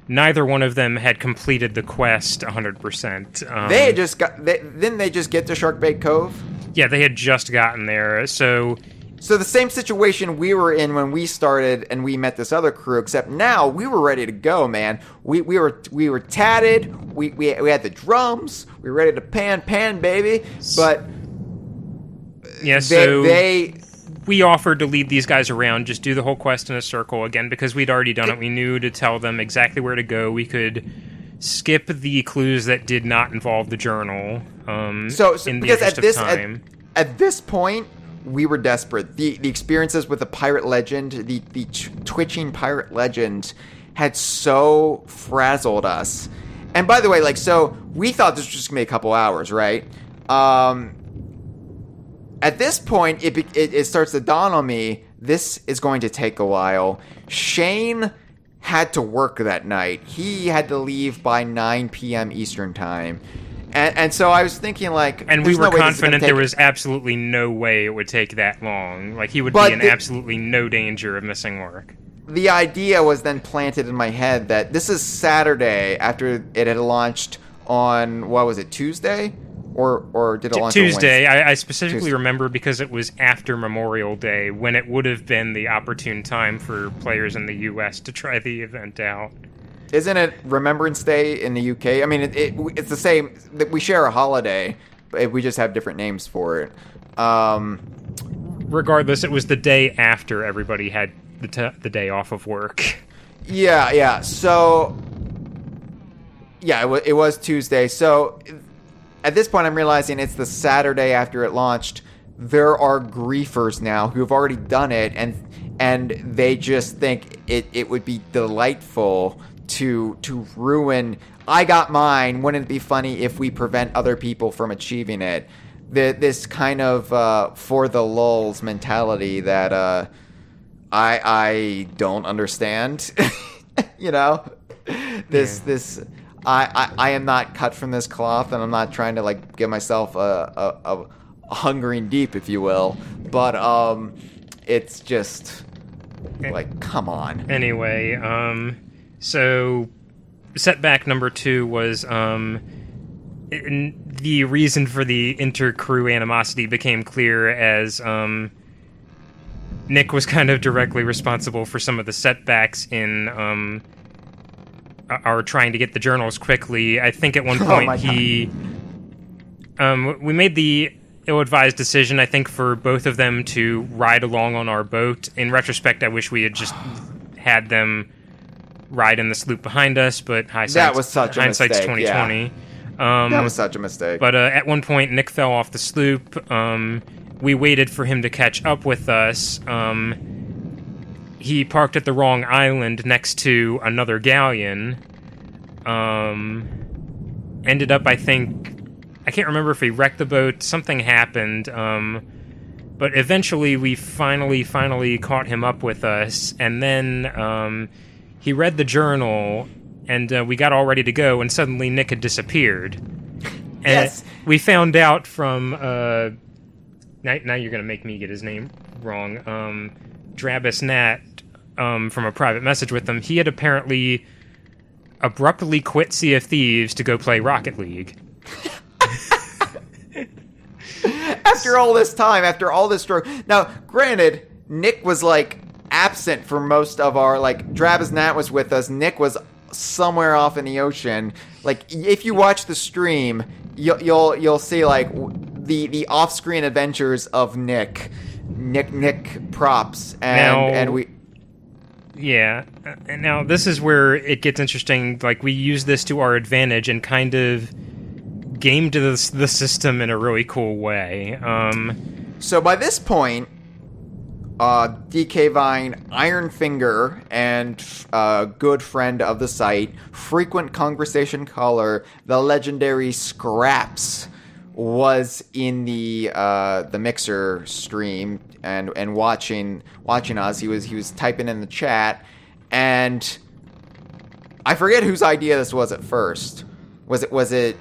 neither one of them had completed the quest 100%. They had just didn't they just get to Sharkbait Cove? Yeah, they had just gotten there. So the same situation we were in when we started and we met this other crew, except now we were ready to go, man. We were tatted. We had the drums. We were ready to pan, baby. But yeah, we offered to lead these guys around, just do the whole quest in a circle again, because we'd already done it. We knew to tell them exactly where to go. We could skip the clues that did not involve the journal. In the interest of time. At this point, we were desperate. The experiences with the pirate legend, the twitching pirate legend, had so frazzled us. And by the way, so we thought this was just gonna be a couple hours, right? At this point, it starts to dawn on me, this is going to take a while. Shane had to work that night. He had to leave by 9 p.m. Eastern time. And so I was thinking, and we were confident there was absolutely no way it would take that long. Like, he would be in absolutely no danger of missing work. The idea was then planted in my head that this is Saturday after it had launched on, what was it, Tuesday? Or did it launch Tuesday? on Wednesday? I specifically Tuesday. Remember because it was after Memorial Day, when it would have been the opportune time for players in the U.S. to try the event out. Isn't it Remembrance Day in the UK? I mean, it's the same. We share a holiday, but we just have different names for it. Regardless, it was the day after everybody had the day off of work. Yeah. So, yeah, it was Tuesday. So, at this point, I'm realizing it's the Saturday after it launched. There are griefers now who have already done it, and they just think it would be delightful to ruin. I got mine. Wouldn't it be funny if we prevent other people from achieving it? This kind of for the lulz mentality that I don't understand. You know, this. I am not cut from this cloth, and I'm not trying to give myself a hungering deep, if you will. But it's just come on. Anyway, so setback number 2 was the reason for the inter-crew animosity became clear as Nick was kind of directly responsible for some of the setbacks in our trying to get the journals quickly. I think at one point we made the ill-advised decision, I think, for both of them to ride along on our boat. In retrospect, I wish we had just had them ride in the sloop behind us, but hindsight's 2020. Yeah. That was such a mistake. But at one point, Nick fell off the sloop. We waited for him to catch up with us. He parked at the wrong island next to another galleon. Ended up, I can't remember if he wrecked the boat. Something happened. But eventually, we finally caught him up with us. And then he read the journal, and we got all ready to go, and suddenly Nick had disappeared. And yes. We found out from... now you're going to make me get his name wrong. Drabus Nat, from a private message with him, he had apparently abruptly quit Sea of Thieves to go play Rocket League. After all this time, after all this struggle. Now, granted, Nick was absent for most of our Drabus Nat was with us. Nick was somewhere off in the ocean. If you watch the stream, you'll see the off-screen adventures of Nick Props, and we. Yeah, and now this is where it gets interesting. Like, we use this to our advantage and kind of gamed the system in a really cool way. So by this point, DK Vine, Iron Finger, and good friend of the site, frequent Kongversation caller, the legendary Scraps, was in the Mixer stream and watching us. He was typing in the chat, and I forget whose idea this was at first. Was it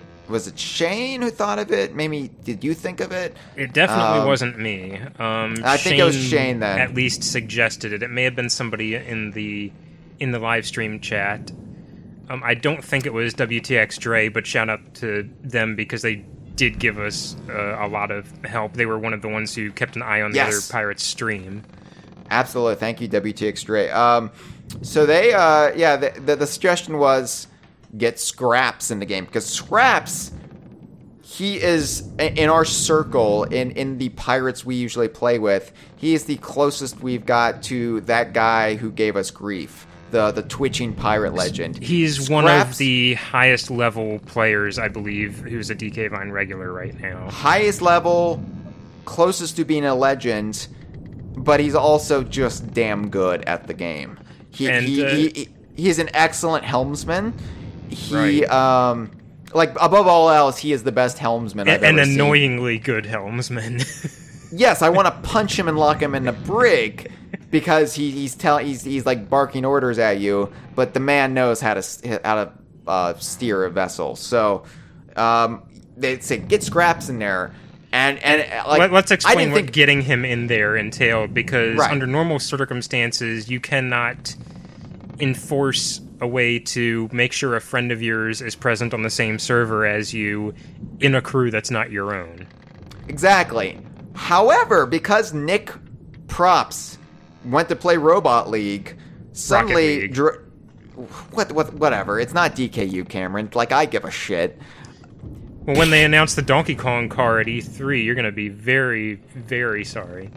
Shane who thought of it? Maybe did you think of it? It definitely wasn't me. I think it was Shane then. At least suggested it. It may have been somebody in the live stream chat. I don't think it was WTX Dre, but shout out to them because they did give us a lot of help. They were one of the ones who kept an eye on the other Pirates stream. Absolutely. Thank you, WTX Dre. So they, the suggestion was get Scraps in the game, because Scraps, he is, in our circle, in the pirates we usually play with, he is the closest we've got to that guy who gave us grief. The twitching pirate legend. He's Scraps, one of the highest level players, I believe, who's a DK Vine regular right now. Highest level, closest to being a legend, but he's also just damn good at the game. He's an excellent helmsman. He, right. Like, above all else, he is the best helmsman I've ever seen. An annoyingly good helmsman. Yes, I want to punch him and lock him in the brig. Because he's like barking orders at you, but the man knows how to steer a vessel. So they say get Scraps in there, and like let's explain what getting him in there entailed. Because right. Under normal circumstances, you cannot enforce a way to make sure a friend of yours is present on the same server as you in a crew that's not your own. Exactly. However, because Nick Props went to play Robot League, suddenly... whatever. It's not DKU, Cameron. Like, I give a shit. Well, when they announce the Donkey Kong car at E3, you're going to be very, very sorry.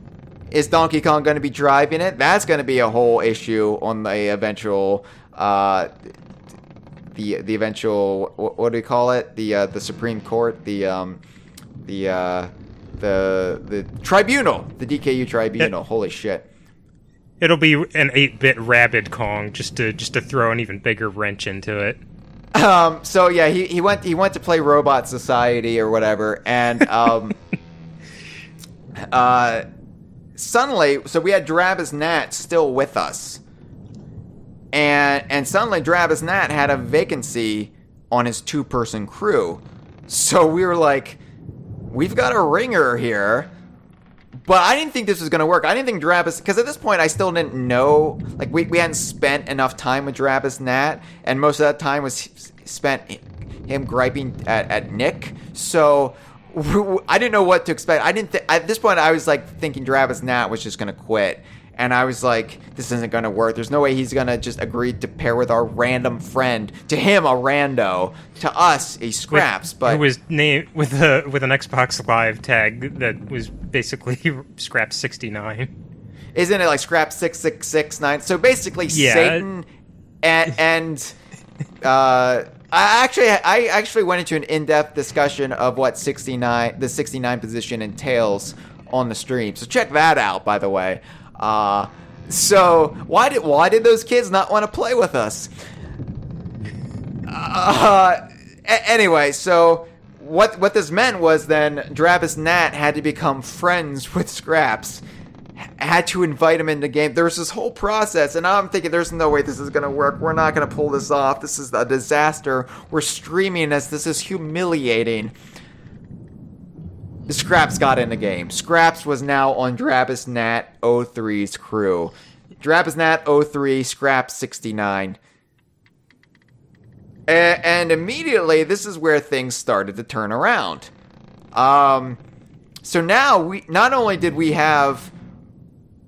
Is Donkey Kong going to be driving it? That's going to be a whole issue on the eventual... the eventual... What do we call it? The Supreme Court? The tribunal. The DKU tribunal. Holy shit. It'll be an 8-bit Rabid Kong just to throw an even bigger wrench into it. So yeah, he went to play Robot Society or whatever, and suddenly, so we had Drabus Nat still with us, and suddenly Drabus Nat had a vacancy on his 2-person crew, so we were like, we've got a ringer here. But I didn't think this was going to work. I didn't think Drabus... Because at this point, I still didn't know... Like, we hadn't spent enough time with Drabus Nat. And most of that time was spent him griping at Nick. So, I didn't know what to expect. At this point, I was, like, thinking Drabus Nat was just going to quit. And I was like, this isn't going to work. There's no way he's going to just agree to pair with our random friend. To him, a rando. To us, a Scraps. But who was named with an Xbox Live tag that was basically Scraps 69. Isn't it like Scraps 6669? So basically, yeah. Satan and I actually went into an in-depth discussion of what the 69 position entails on the stream. So check that out, by the way. So why did those kids not want to play with us? Anyway, so what this meant was then Drabus Nat had to become friends with Scraps, had to invite him in the game. There was this whole process, and I'm thinking there's no way this is going to work. We're not going to pull this off. This is a disaster. We're streaming this. This is humiliating. Scraps got in the game. Scraps was now on Drabus Nat 03's crew. Drabus Nat 03, Scraps 69. And immediately, this is where things started to turn around. So now, not only did we have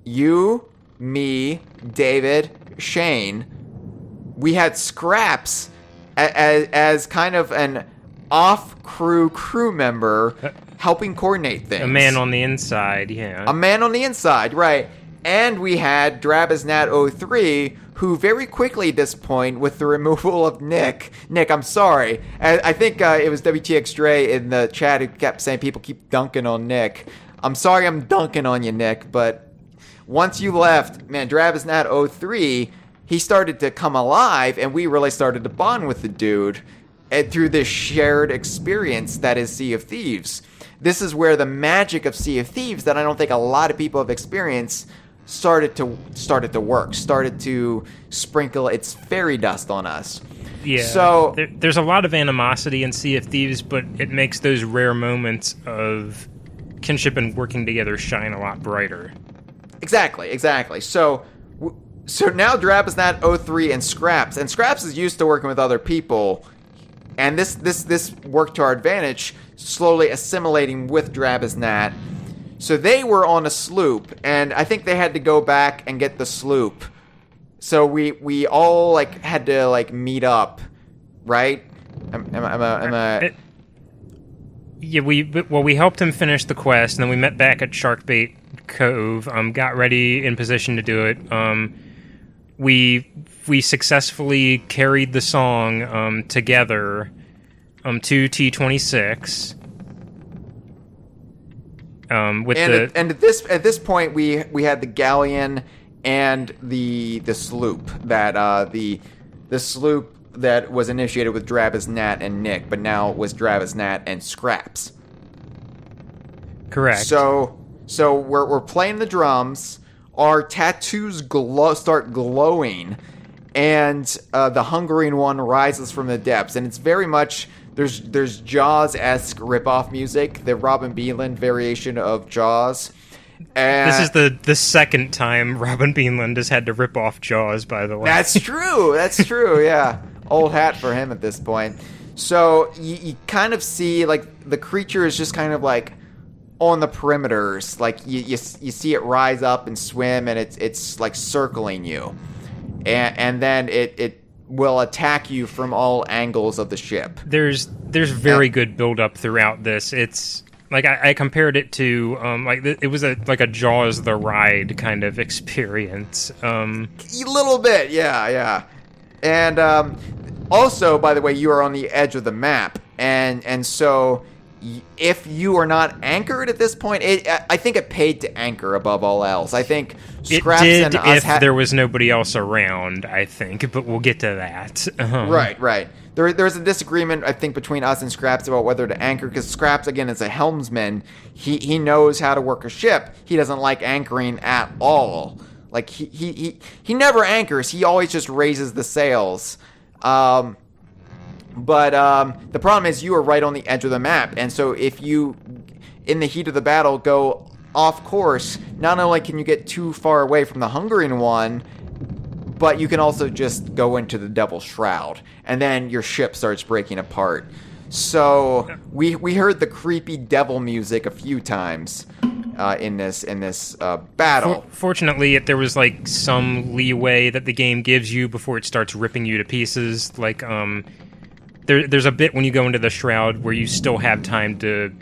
you, me, David, Shane, we had Scraps as kind of an off-crew member helping coordinate things. A man on the inside, yeah. A man on the inside, right. And we had Drabasnat03, who very quickly at this point, with the removal of Nick, I'm sorry. I think it was WTX Dre in the chat who kept saying people keep dunking on Nick. I'm sorry I'm dunking on you, Nick, but once you left, man, Drabasnat03, he started to come alive, and we really started to bond with the dude through this shared experience that is Sea of Thieves. This is where the magic of Sea of Thieves that I don't think a lot of people have experienced started to work, started to sprinkle its fairy dust on us. Yeah, so there's a lot of animosity in Sea of Thieves, but it makes those rare moments of kinship and working together shine a lot brighter. Exactly. So now Drabasnat03 and Scraps is used to working with other people, and this worked to our advantage, slowly assimilating with Drabasnat. So they were on a sloop, and I think they had to go back and get the sloop. So we all had to meet up, right? Yeah, we helped him finish the quest, and then we met back at Sharkbait Cove. Got ready in position to do it. We successfully carried the song together to T26. At this point we had the galleon and the sloop that the sloop that was initiated with Drabasnat and Nick, but now was Drabasnat and Scraps. Correct. So we're playing the drums. Our tattoos start glowing, and the Hungarian one rises from the depths, and it's very much there's Jaws-esque ripoff music, the Robin Beanland variation of Jaws. This is the second time Robin Beanland has had to rip off Jaws, by the way. That's true, yeah. Old hat for him at this point. So you kind of see, the creature is just kind of, on the perimeters. You see it rise up and swim, and it's circling you. And then it will attack you from all angles of the ship. There's very good build-up throughout this. It's... I compared it to, it was a Jaws the Ride kind of experience. A little bit, yeah. And also, by the way, you are on the edge of the map, and so if you are not anchored at this point, I think it paid to anchor above all else. I think Scraps it did and us if there was nobody else around, I think, but we'll get to that. Right. There's a disagreement, I think, between us and Scraps about whether to anchor, because Scraps, again, is a helmsman. He knows how to work a ship. He doesn't like anchoring at all. He never anchors. He always just raises the sails. But the problem is you are right on the edge of the map, and so if you, in the heat of the battle, go off course, not only can you get too far away from the Hungarian one, but you can also just go into the Devil's Shroud, and then your ship starts breaking apart. So we heard the creepy devil music a few times in this battle. Fortunately, there was some leeway that the game gives you before it starts ripping you to pieces. There's a bit when you go into the Shroud where you still have time to,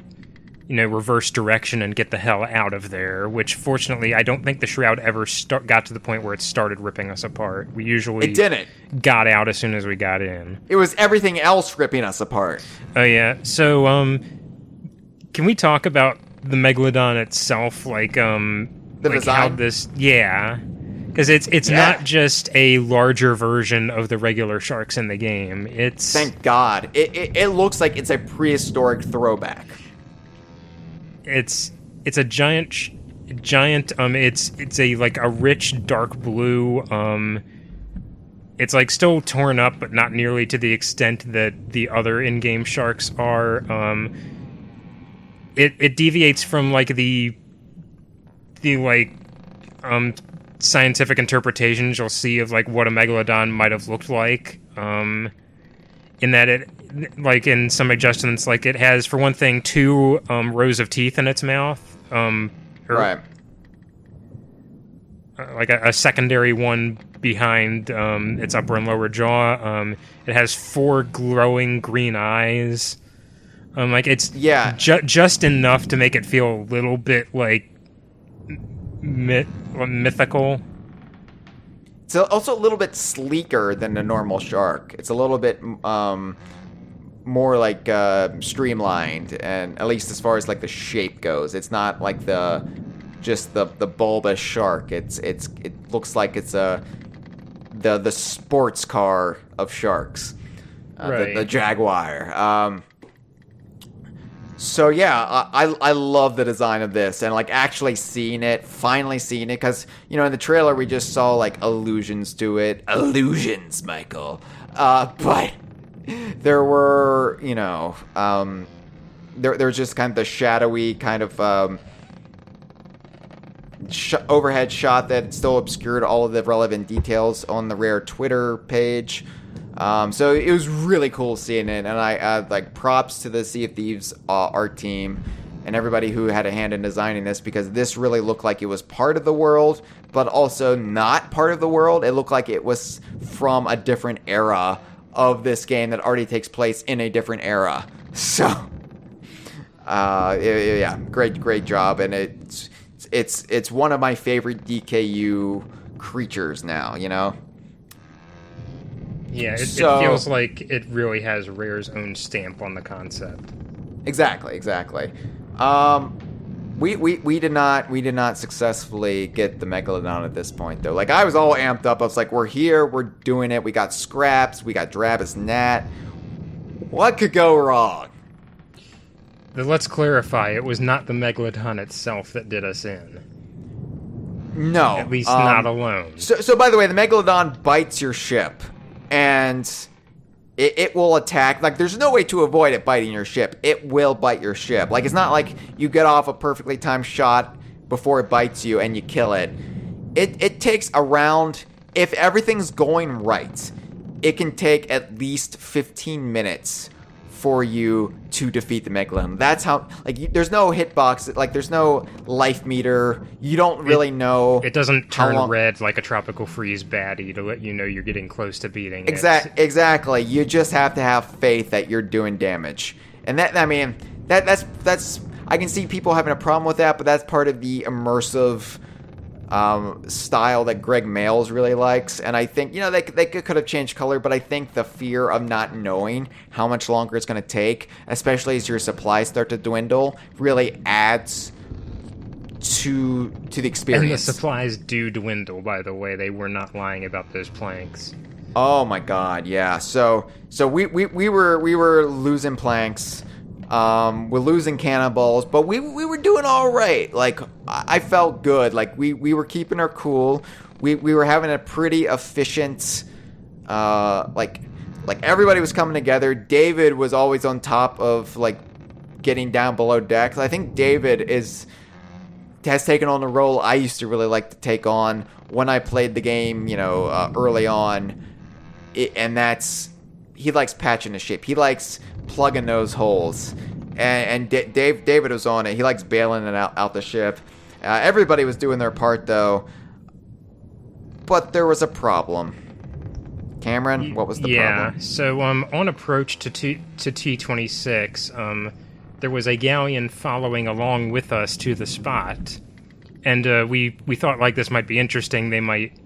reverse direction and get the hell out of there, which fortunately I don't think the Shroud ever got to the point where it started ripping us apart. We usually got out as soon as we got in. It was everything else ripping us apart. Oh yeah. So can we talk about the Megalodon itself, the design? How this, yeah. Because it's not just a larger version of the regular sharks in the game. It's... Thank God. It looks like it's a prehistoric throwback. It's a giant. It's a rich dark blue. It's still torn up, but not nearly to the extent that the other in-game sharks are. It deviates from the scientific interpretations you'll see of what a megalodon might have looked like. In that it, in some adjustments, it has, for one thing, 2 rows of teeth in its mouth. Right. A secondary one behind its upper and lower jaw. It has 4 glowing green eyes. Like it's Yeah. just enough to make it feel a little bit like mythical. It's also a little bit sleeker than a normal shark. It's a little bit more like streamlined, and at least as far as like the shape goes, it's not like the bulbous shark. It looks like it's the sports car of sharks, Right. the Jaguar. So yeah, I love the design of this, and like actually finally seeing it, because in the trailer we just saw like allusions to it. Illusions, Michael. But there were, there was just kind of the shadowy kind of overhead shot that still obscured all of the relevant details on the Rare Twitter page. So it was really cool seeing it, and I like props to the Sea of Thieves art team and everybody who had a hand in designing this, because this really looked like it was part of the world, but also not part of the world. It looked like it was from a different era of this game that already takes place in a different era. So, yeah, great job, and it's one of my favorite DKU creatures now. Yeah, it feels like it really has Rare's own stamp on the concept. Exactly. We did not successfully get the Megalodon at this point, though. Like, I was all amped up. I was like, we're here, we're doing it. We got scraps, we got Drabus Nat. What could go wrong? Let's clarify, it was not the Megalodon itself that did us in. No. At least not alone. So by the way, the Megalodon bites your ship, and it will attack. Like, there's no way to avoid it biting your ship. It will bite your ship. Like, it's not like you get off a perfectly timed shot before it bites you and you kill it. It takes around, if everything's going right, it can take at least 15 minutes for you to defeat the Megalodon. That's how, like, there's no hitbox, like, there's no life meter. You don't really know. It doesn't turn red like a tropical freeze baddie to let you know you're getting close to beating it. Exactly. You just have to have faith that you're doing damage. And that's I can see people having a problem with that, but that's part of the immersive style that Greg Mayles really likes. And I think, they could have changed color, but I think the fear of not knowing how much longer it's going to take, especially as your supplies start to dwindle, really adds to the experience. And the supplies do dwindle, by the way. They were not lying about those planks. Oh my god, yeah. So we were losing planks. We're losing cannonballs, but we were doing all right. Like, I felt good. Like, we were keeping our cool. We were having a pretty efficient, like everybody was coming together. David was always on top of, like, getting down below decks. I think David has taken on the role I used to really like to take on when I played the game, early on. And that's, he likes patching the ship. He likes plugging those holes. And David was on it. He likes bailing it out the ship. Everybody was doing their part, though. But there was a problem. Cameron, what was the problem? Yeah, so on approach to T26, there was a galleon following along with us to the spot. And we thought, like, this might be interesting. They might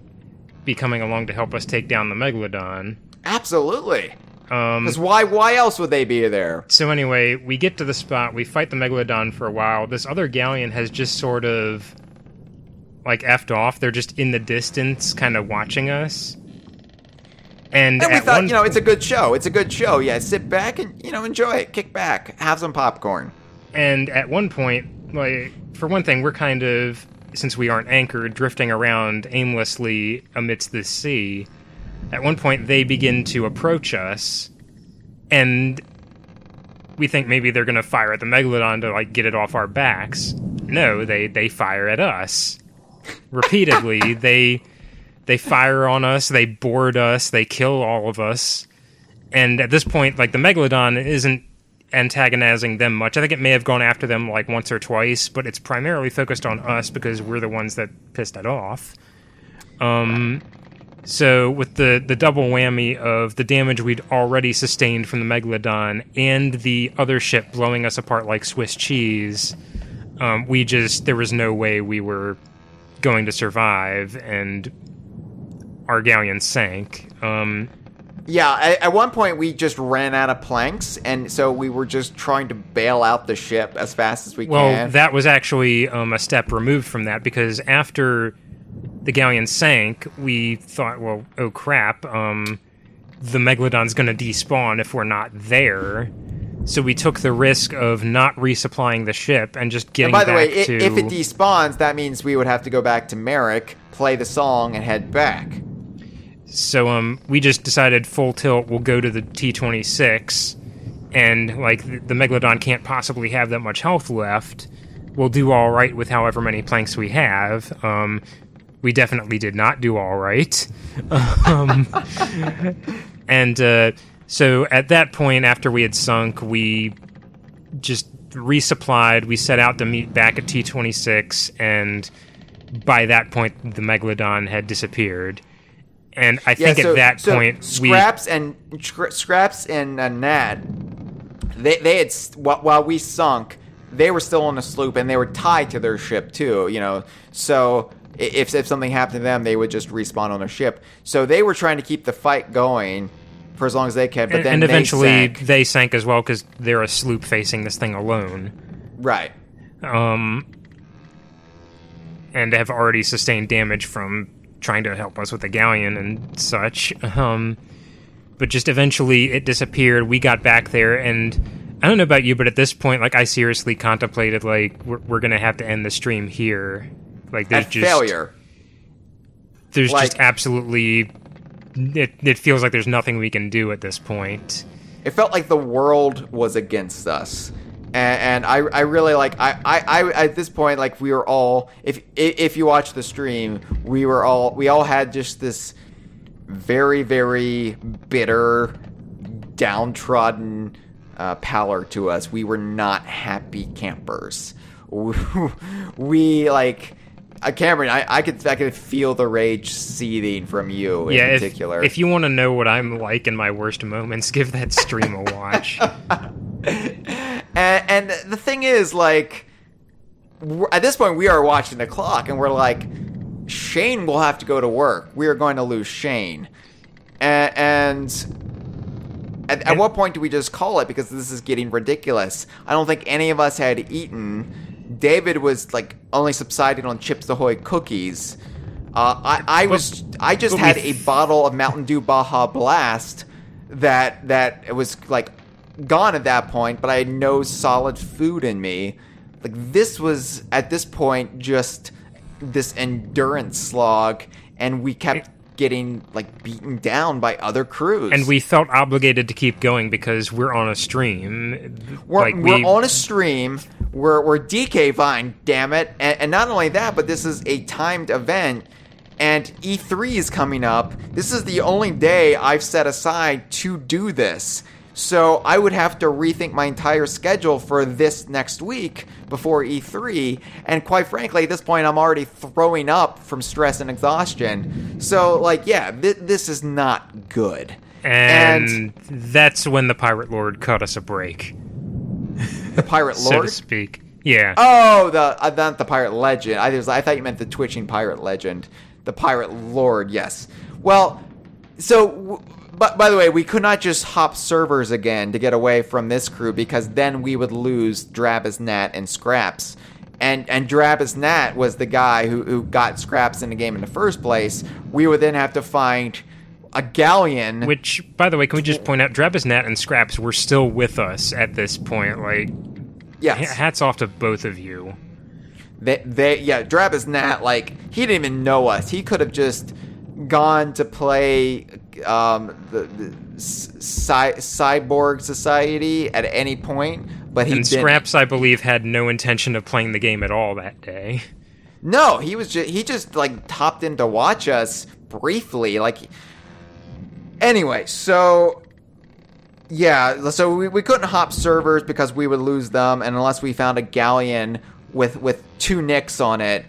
be coming along to help us take down the Megalodon. Absolutely. Because why else would they be there? So anyway, we get to the spot, we fight the Megalodon for a while. This other galleon has just sort of, like, effed off. They're just in the distance, kind of watching us. And we thought, it's a good show. It's a good show. Yeah, sit back and, enjoy it. Kick back. Have some popcorn. And at one point, like, for one thing, we're kind of, since we aren't anchored, drifting around aimlessly amidst this sea. At one point, they begin to approach us, and we think maybe they're going to fire at the Megalodon to, like, get it off our backs. No, they fire at us. Repeatedly, they fire on us, they board us, they kill all of us. And at this point, like, the Megalodon isn't antagonizing them much. I think it may have gone after them, like, once or twice, but it's primarily focused on us because we're the ones that pissed it off. So with the double whammy of the damage we'd already sustained from the Megalodon and the other ship blowing us apart like Swiss cheese, there was no way we were going to survive, and our galleon sank. At one point we just ran out of planks, and so we were just trying to bail out the ship as fast as we can. Well, that was actually a step removed from that, because after the galleon sank, we thought, well, oh crap, the Megalodon's going to despawn if we're not there. So we took the risk of not resupplying the ship and just getting back to... And by the way, if it despawns, that means we would have to go back to Merrick, play the song, and head back. So we just decided full tilt, we'll go to the T-26, and like the Megalodon can't possibly have that much health left. We'll do all right with however many planks we have. We definitely did not do all right. So at that point, after we had sunk, we just resupplied. We set out to meet back at T-26, and by that point, the Megalodon had disappeared. And I think at that point, Scraps and Nat, they had, while we sunk, they were still on the sloop, and they were tied to their ship too. You know, so if something happened to them, they would just respawn on their ship. So they were trying to keep the fight going for as long as they could. But then eventually they sank as well, because they're a sloop facing this thing alone. Right. And have already sustained damage from trying to help us with the galleon and such. But just eventually it disappeared. We got back there, and I don't know about you, but at this point, like, I seriously contemplated, like, we're going to have to end the stream here. Like, there's just failure. There's just absolutely... It feels like there's nothing we can do at this point. It felt like the world was against us. And I really like I at this point, like, we were all, if you watch the stream, we all had just this very, very bitter, downtrodden pallor to us. We were not happy campers. We like Cameron, I could feel the rage seething from you in particular. If you want to know what I'm like in my worst moments, give that stream a watch. And the thing is, like, at this point, we are watching the clock, and we're like, Shane will have to go to work. We are going to lose Shane. And at what point do we just call it? Because this is getting ridiculous. I don't think any of us had eaten. David was, like, only subsided on Chips Ahoy cookies. I just had a bottle of Mountain Dew Baja Blast that it was, like, gone at that point, but I had no solid food in me. Like, this was, at this point, just this endurance slog, and we kept getting, like, beaten down by other crews. And we felt obligated to keep going because we're on a stream. We're on a stream. We're DK Vine, damn it. And not only that, but this is a timed event, and E3 is coming up. This is the only day I've set aside to do this. So I would have to rethink my entire schedule for this next week before E3. And quite frankly, at this point, I'm already throwing up from stress and exhaustion. So, like, yeah, this is not good. And that's when the Pirate Lord cut us a break. The Pirate Lord? So to speak. Yeah. Oh, not the Pirate Legend. I thought you meant the twitching Pirate Legend. The Pirate Lord, yes. Well, so... But by the way, we could not just hop servers again to get away from this crew, because then we would lose Drabas, Nat, and Scraps. And Drabas Nat was the guy who got Scraps in the game in the first place. We would then have to find a galleon. Which, by the way, can we just point out, Drabas Nat and Scraps were still with us at this point. Like, yes. Hats off to both of you. Drabas Nat, like, he didn't even know us. He could have just gone to play the Cyborg Society at any point, but he didn't. Scraps, I believe, had no intention of playing the game at all that day. No, he just like hopped in to watch us briefly. Like, anyway, so yeah, so we couldn't hop servers because we would lose them, and unless we found a galleon with two nicks on it,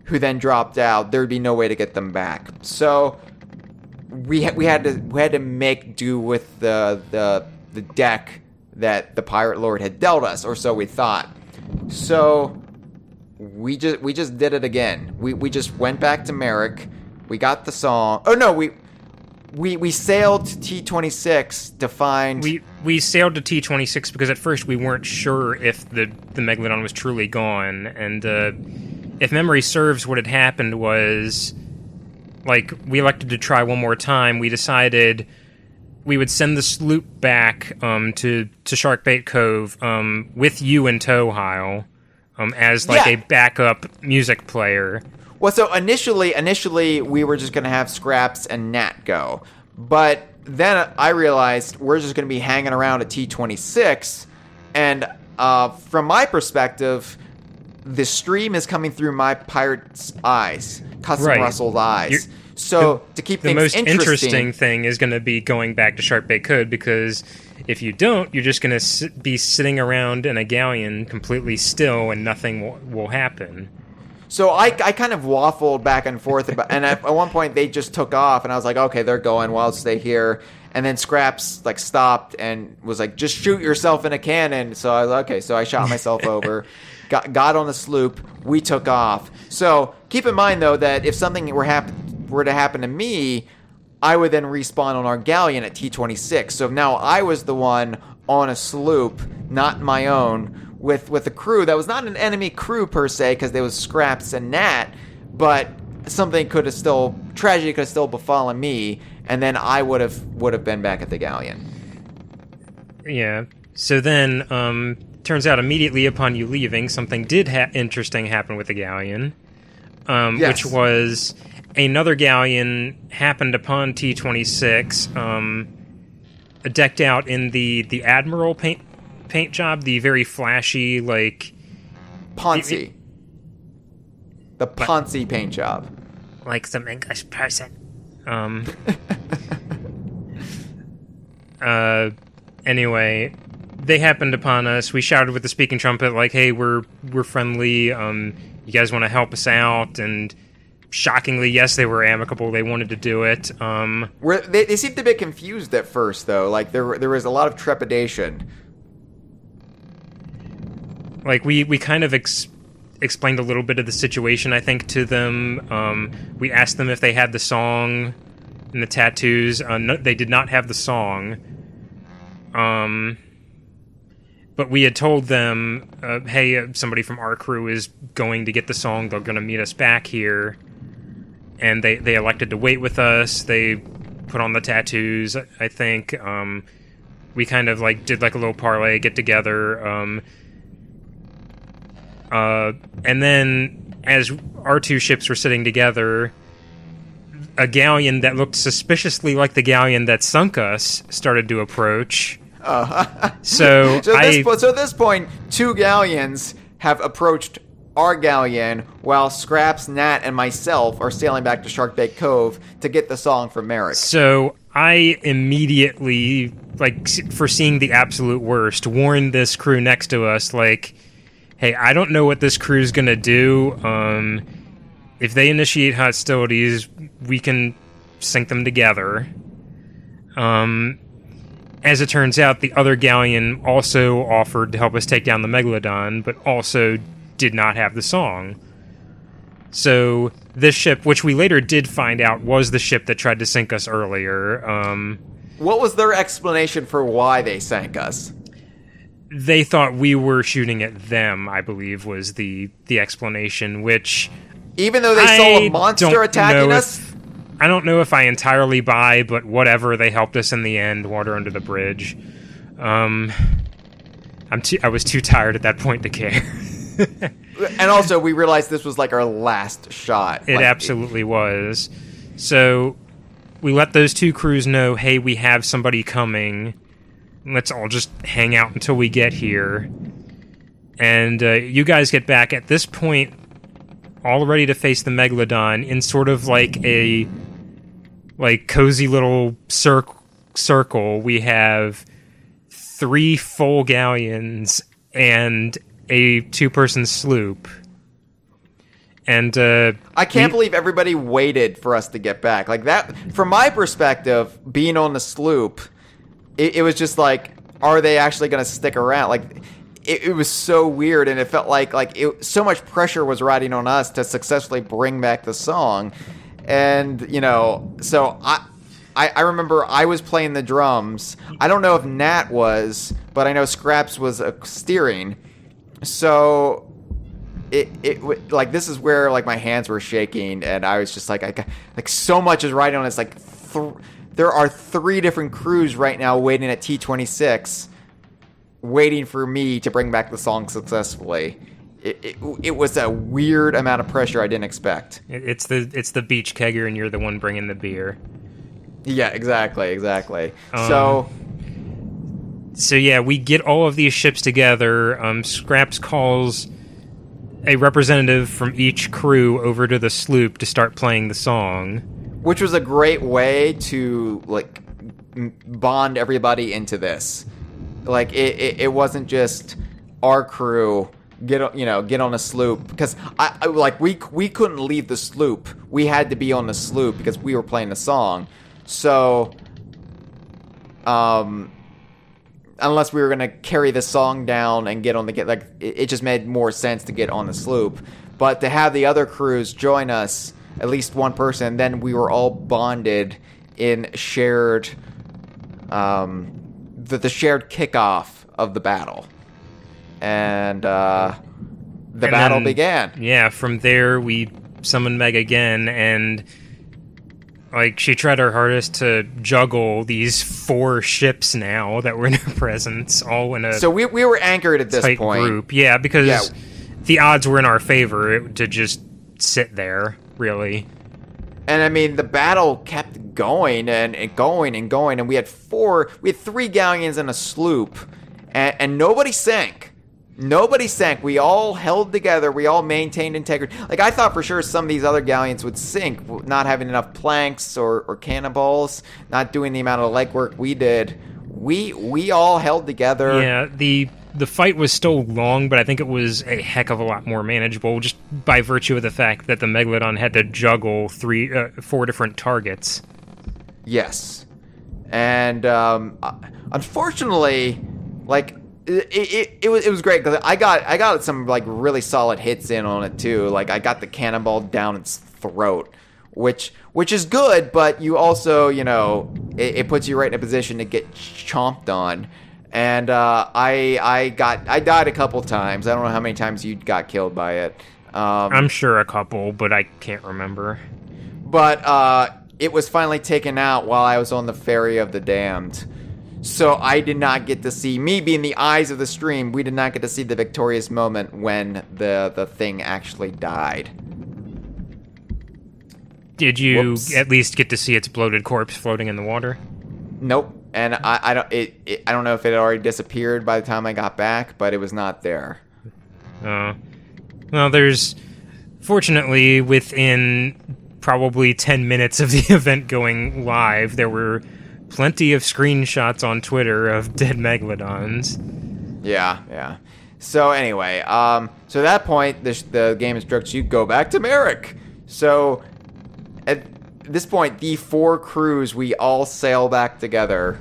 who then dropped out, there would be no way to get them back. So we had to make do with the deck that the Pirate Lord had dealt us, or so we thought. So we just did it again. We just went back to Merrick. We got the song. Oh no, we sailed to T-26 to find... We sailed to T-26 because at first we weren't sure if the Megalodon was truly gone, and if memory serves, what had happened was, like, we elected to try one more time. We decided we would send the sloop back to Sharkbait Cove with you in tow, Hyle, as like a backup music player. Well, so initially we were just going to have Scraps and Nat go. But then I realized we're just going to be hanging around at T-26. And from my perspective, the stream is coming through my pirate's eyes, custom-rustled eyes. So to keep things interesting... The most interesting thing is going to be going back to Sharkbait Cove, because if you don't, you're just going to be sitting around in a galleon completely still and nothing will happen. So I kind of waffled back and forth, and at one point they just took off, and I was like, okay, they're going, well, I'll stay here. And then Scraps like stopped and was like, just shoot yourself in a cannon. So I was like, okay, so I shot myself over, got on the sloop, we took off. So keep in mind, though, that if something were to happen to me, I would then respawn on our galleon at T-26. So now I was the one on a sloop, not my own, with a crew that was not an enemy crew per se, because there was Scraps and Nat, but tragedy could have still befallen me, and then I would have been back at the galleon. Yeah. So then, turns out immediately upon you leaving, something did interesting happen with the galleon, Yes. which was another galleon happened upon T-26, decked out in the Admiral paint job, the very flashy, like... Ponzi. The Ponzi paint job. Like some English person. Anyway, they happened upon us. We shouted with the speaking trumpet, like, hey, we're friendly. You guys want to help us out? And shockingly, yes, they were amicable. They wanted to do it. They seemed a bit confused at first, though. Like, there was a lot of trepidation. Like, we kind of explained a little bit of the situation, I think, to them. We asked them if they had the song and the tattoos. No, they did not have the song. But we had told them, hey, somebody from our crew is going to get the song. They're going to meet us back here. And they elected to wait with us. They put on the tattoos, I think. We kind of, like, did, like, a little parlay get-together. And then, as our two ships were sitting together, a galleon that looked suspiciously like the galleon that sunk us started to approach. So at this point, two galleons have approached our galleon, while Scraps, Nat, and myself are sailing back to Sharkbait Cove to get the song from Merrick. So I immediately, like, foreseeing the absolute worst, warned this crew next to us, like, hey, I don't know what this crew's gonna do. If they initiate hostilities, we can sink them together. As it turns out, the other galleon also offered to help us take down the Megalodon, but also did not have the song. So this ship, which we later did find out was the ship that tried to sink us earlier. What was their explanation for why they sank us? They thought we were shooting at them, I believe, was the explanation, which... Even though they saw a monster attacking us? I don't know if I entirely buy, but whatever, they helped us in the end, water under the bridge. I was too tired at that point to care. And also, we realized this was like our last shot. It absolutely was. So, we let those two crews know, hey, we have somebody coming. Let's all just hang out until we get here. And you guys get back at this point, all ready to face the Megalodon in sort of like a cozy little circle. We have 3 full galleons and a 2-person sloop. And I can't believe everybody waited for us to get back. Like that, from my perspective, being on the sloop, it was just like, are they actually going to stick around? Like, it was so weird, and it felt like so much pressure was riding on us to successfully bring back the song. And, so I remember I was playing the drums. I don't know if Nat was, but I know Scraps was steering. So it like, this is where like my hands were shaking, and I was just like so much is riding on it. It's like there are 3 different crews right now waiting at T26, waiting for me to bring back the song successfully. It was a weird amount of pressure I didn't expect. It's the beach kegger, and you're the one bringing the beer. Yeah, exactly. So yeah, we get all of these ships together. Scraps calls a representative from each crew over to the sloop to start playing the song, which was a great way to like bond everybody into this. Like it wasn't just our crew get on a sloop, because we couldn't leave the sloop. We had to be on the sloop because we were playing the song. So unless we were going to carry the song down and it just made more sense to get on the sloop. But to have the other crews join us, at least one person, then we were all bonded in shared the shared kickoff of the battle. And the battle began. Yeah, from there we summoned Meg again, and like, she tried her hardest to juggle these 4 ships now that were in her presence, all in a so we were anchored at this point. Group. Yeah, because the odds were in our favor to just sit there, really. And I mean, the battle kept going and going and going, and we had 3 galleons and a sloop, and nobody sank. Nobody sank. We all held together. We all maintained integrity. Like, I thought for sure some of these other galleons would sink, not having enough planks or cannonballs, not doing the amount of legwork we did. We all held together. Yeah, the fight was still long, but I think it was a heck of a lot more manageable, just by virtue of the fact that the Megalodon had to juggle 4 different targets. Yes. And unfortunately, like, It was great because I got some like really solid hits in on it too. Like, I got the cannonball down its throat, which is good, but you also it puts you right in a position to get chomped on. And I died a couple times. I don't know how many times you got killed by it. I'm sure a couple, but I can't remember. But it was finally taken out while I was on the Ferry of the Damned. So I did not get to see, me being the eyes of the stream, we did not get to see the victorious moment when the thing actually died. Did you at least get to see its bloated corpse floating in the water? Nope. And I don't know if it had already disappeared by the time I got back, but it was not there. Well, fortunately, within probably 10 minutes of the event going live, there were plenty of screenshots on Twitter of dead Megalodons. Yeah. So anyway, so at that point, the game instructs you go back to Merrick. So at this point, the 4 crews, we all sail back together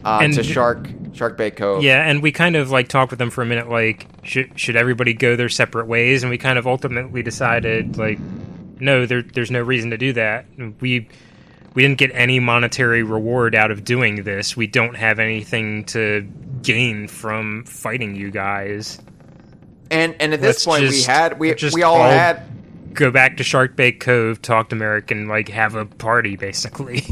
to Shark Bay Cove. Yeah, and we kind of like talked with them for a minute, like, should everybody go their separate ways? And we kind of ultimately decided, like, no, there's no reason to do that. We didn't get any monetary reward out of doing this. We don't have anything to gain from fighting you guys. And at this point, we all had go back to Shark Bay Cove, talk to Merrick, and like have a party, basically.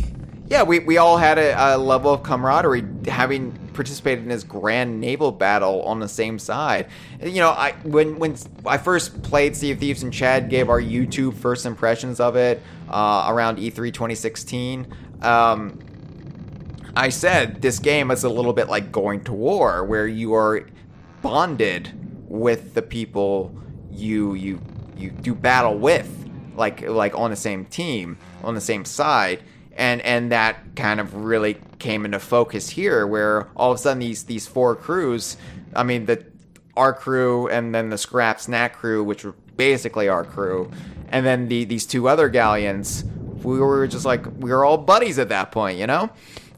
Yeah, we all had a level of camaraderie, having participated in this grand naval battle on the same side. When I first played Sea of Thieves and Chad gave our YouTube first impressions of it around E3 2016, I said this game is a little bit like going to war, where you are bonded with the people you do battle with, like on the same team, on the same side. And that kind of really came into focus here, where all of a sudden these 4 crews, I mean, our crew and then the Scraps Nat crew, which were basically our crew, and then these two other galleons, we were just like, we were all buddies at that point, you know?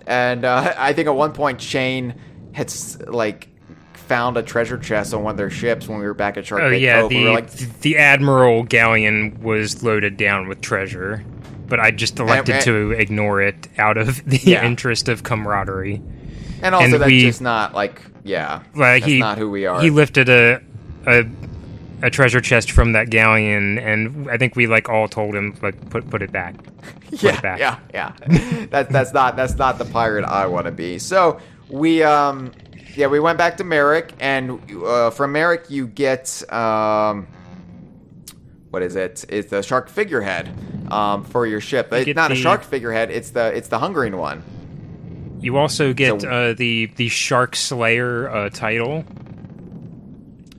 And I think at one point Shane had like found a treasure chest on one of their ships when we were back at Shark Bait Cove. The Admiral galleon was loaded down with treasure, but I just elected to ignore it out of the interest of camaraderie. And also, that's just not like, that's not who we are. He lifted a treasure chest from that galleon, and I think we like all told him like put it back. Yeah. That's not the pirate I want to be. So we went back to Merrick, and from Merrick you get what is it? It's the shark figurehead for your ship. It's not a shark figurehead. It's the hungering one. You also get the Shark Slayer title.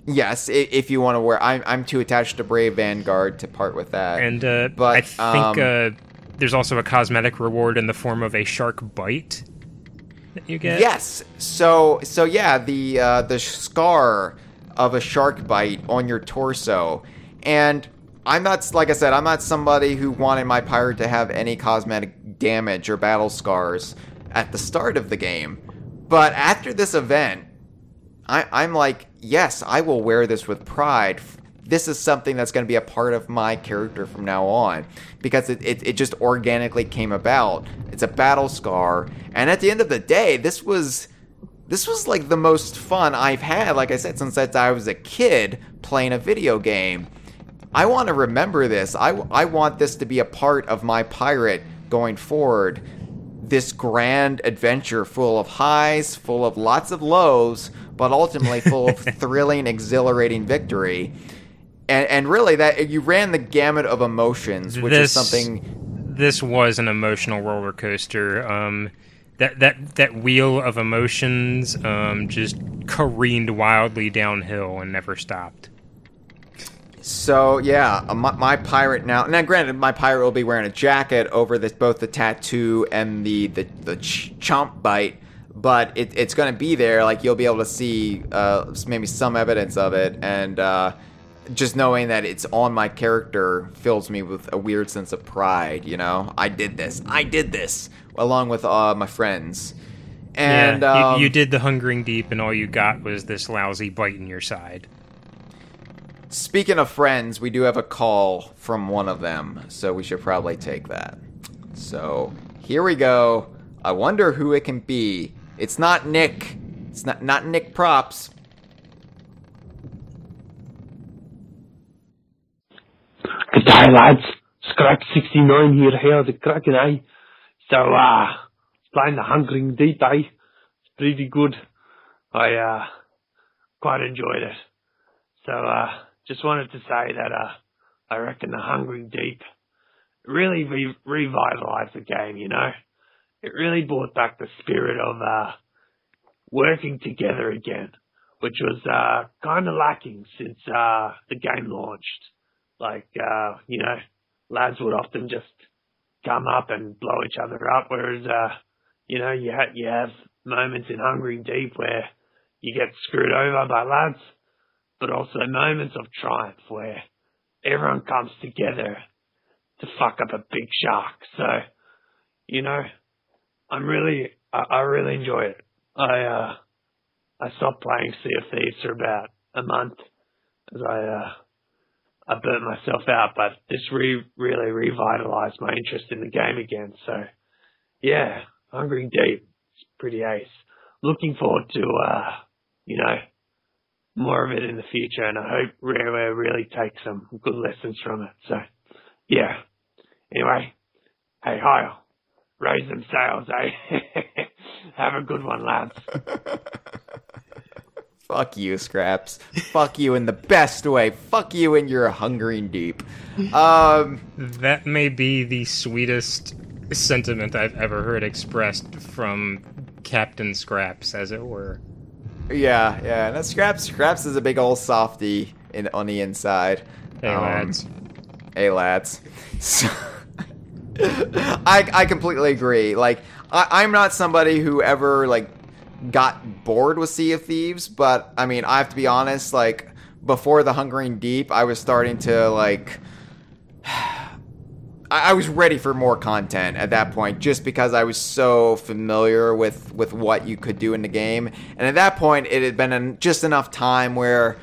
Yes, if you want to wear. I'm too attached to Brave Vanguard to part with that. And but I think there's also a cosmetic reward in the form of a shark bite that you get. Yes. So yeah, the scar of a shark bite on your torso. And I'm not, like I said, I'm not somebody who wanted my pirate to have any cosmetic damage or battle scars at the start of the game. But after this event, I'm like, yes, I will wear this with pride. This is something that's going to be a part of my character from now on, because it just organically came about. It's a battle scar, and at the end of the day, this was like the most fun I've had, like I said, since I was a kid playing a video game. I want to remember this. I want this to be a part of my pirate going forward. This grand adventure full of highs, full of lots of lows, but ultimately full of thrilling, exhilarating victory. And really, that you ran the gamut of emotions, which is something. This was an emotional roller coaster. That wheel of emotions just careened wildly downhill and never stopped. So yeah, my pirate now. Granted, my pirate will be wearing a jacket over both the tattoo and the chomp bite, but it's going to be there. Like, you'll be able to see maybe some evidence of it, and just knowing that it's on my character fills me with a weird sense of pride. You know, I did this, along with my friends. And you did the Hungering Deep, and all you got was this lousy bite in your side. Speaking of friends, we do have a call from one of them, so we should probably take that. So, here we go. I wonder who it can be. It's not Nick. It's not Nick Props. Good day, lads. Scrap69 here. How's the cracking, eh? So, playing the Hungering Deep, eh? It's pretty good. I quite enjoyed it. So, just wanted to say that I reckon the Hungering Deep really revitalized the game, you know? It really brought back the spirit of working together again, which was kind of lacking since the game launched. Like, you know, lads would often just come up and blow each other up, whereas, you know, you have moments in Hungering Deep where you get screwed over by lads, but also moments of triumph where everyone comes together to fuck up a big shark. So, you know, I really enjoy it. I stopped playing Sea of Thieves for about a month as I burnt myself out, but this really revitalized my interest in the game again. So, yeah, Hungering Deep, it's pretty ace. Looking forward to, you know, more of it in the future, and I hope Rareware really takes some good lessons from it. So, yeah. Anyway, hey, Hyle, raise them sails, eh? Have a good one, lads. Fuck you, Scraps. Fuck you in the best way. Fuck you in your Hungering Deep. That may be the sweetest sentiment I've ever heard expressed from Captain Scraps, as it were. Yeah. No, Scraps is a big old softy on the inside. Hey, lads. Hey, lads. So, I completely agree. Like, I'm not somebody who ever, like, got bored with Sea of Thieves, but, I mean, I have to be honest, like, before the Hungering Deep, I was starting to, like, I was ready for more content at that point, just because I was so familiar with what you could do in the game. And at that point, it had been just enough time where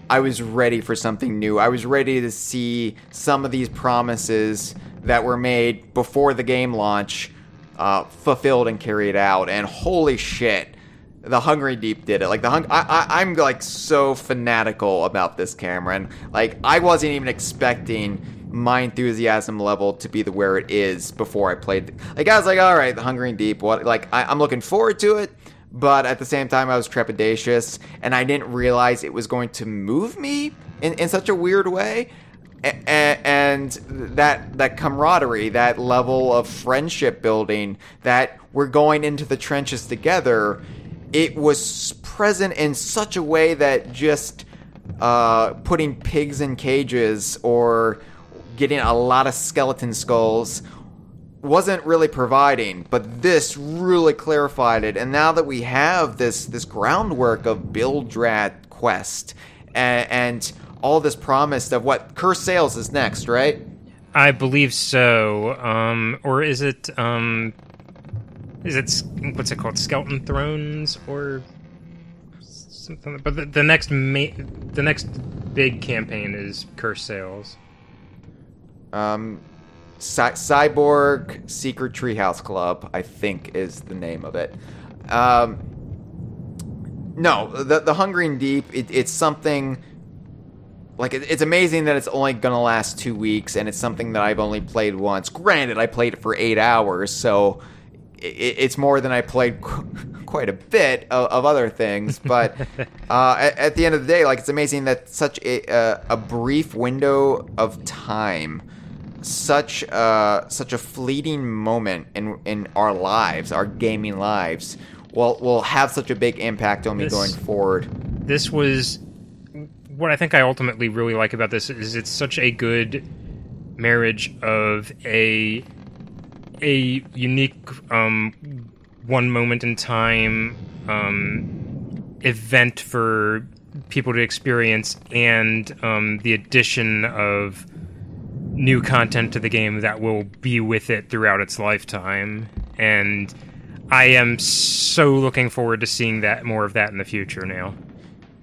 I was ready for something new. I was ready to see some of these promises that were made before the game launch fulfilled and carried out. And holy shit, the Hungry Deep did it. Like I'm like so fanatical about this, Cameron. Like, I wasn't even expecting my enthusiasm level to be where it is before I played. Like, I was like, all right, the Hungry Deep. What? Like, I'm looking forward to it, but at the same time, I was trepidatious, and I didn't realize it was going to move me in such a weird way. And that camaraderie, that level of friendship building, that we're going into the trenches together, it was present in such a way that just putting pigs in cages or getting a lot of skeleton skulls wasn't really providing, but this really clarified it. And now that we have this groundwork of Bildrat quest and all this promise of what Cursed Sails is next, right? I believe so. Or is it what's it called? Skeleton Thrones or something? But the next big campaign is Cursed Sails. Cyborg Secret Treehouse Club, I think, is the name of it. No, the Hungering Deep, it's something. Like, it's amazing that it's only going to last 2 weeks, and it's something that I've only played once. Granted, I played it for 8 hours, so it's more than I played quite a bit of other things. But at the end of the day, like, it's amazing that such a brief window of time, such a fleeting moment in our lives, our gaming lives, will have such a big impact on me going forward. This was... What I think I ultimately really like about this is it's such a good marriage of a unique one moment in time event for people to experience, and the addition of new content to the game that will be with it throughout its lifetime. And I am so looking forward to seeing more of that in the future now.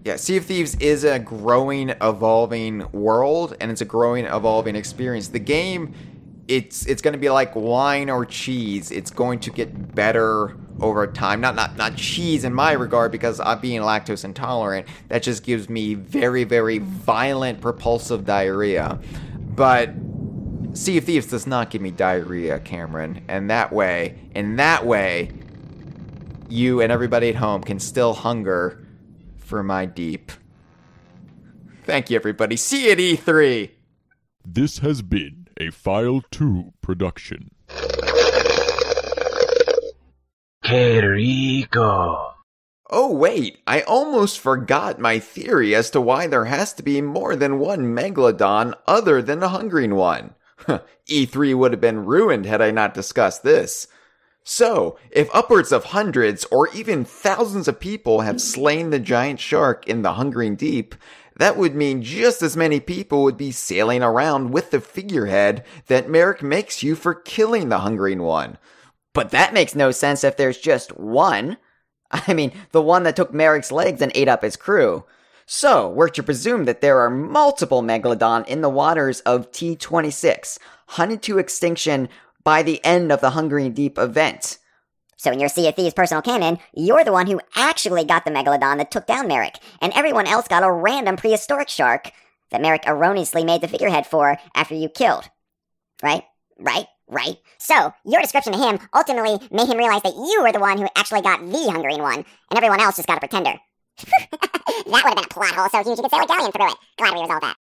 Yeah, Sea of Thieves is a growing, evolving world, and it's a growing, evolving experience. The game, it's going to be like wine or cheese. It's going to get better over time. Not cheese in my regard, because I'm being lactose intolerant. That just gives me very, very violent, propulsive diarrhea. But Sea of Thieves does not give me diarrhea, Cameron. And that way, you and everybody at home can still hunger for my deep. Thank you, everybody. See you at E3. This has been a File 2 production. Que rico. Oh, wait. I almost forgot my theory as to why there has to be more than one Megalodon other than the Hungering one. E3 would have been ruined had I not discussed this. So, if upwards of hundreds or even thousands of people have slain the giant shark in the Hungering Deep, that would mean just as many people would be sailing around with the figurehead that Merrick makes you for killing the Hungering one. But that makes no sense if there's just one. I mean, the one that took Merrick's legs and ate up his crew. So, we're to presume that there are multiple Megalodon in the waters of T-26, hunted to extinction by the end of the Hungering Deep event. So in your Sea of Thieves personal canon, you're the one who actually got the Megalodon that took down Merrick, and everyone else got a random prehistoric shark that Merrick erroneously made the figurehead for after you killed. Right? So, your description to him ultimately made him realize that you were the one who actually got the Hungering one, and everyone else just got a pretender. That would have been a plot hole so huge you could sail a galleon through it. Glad we resolved that.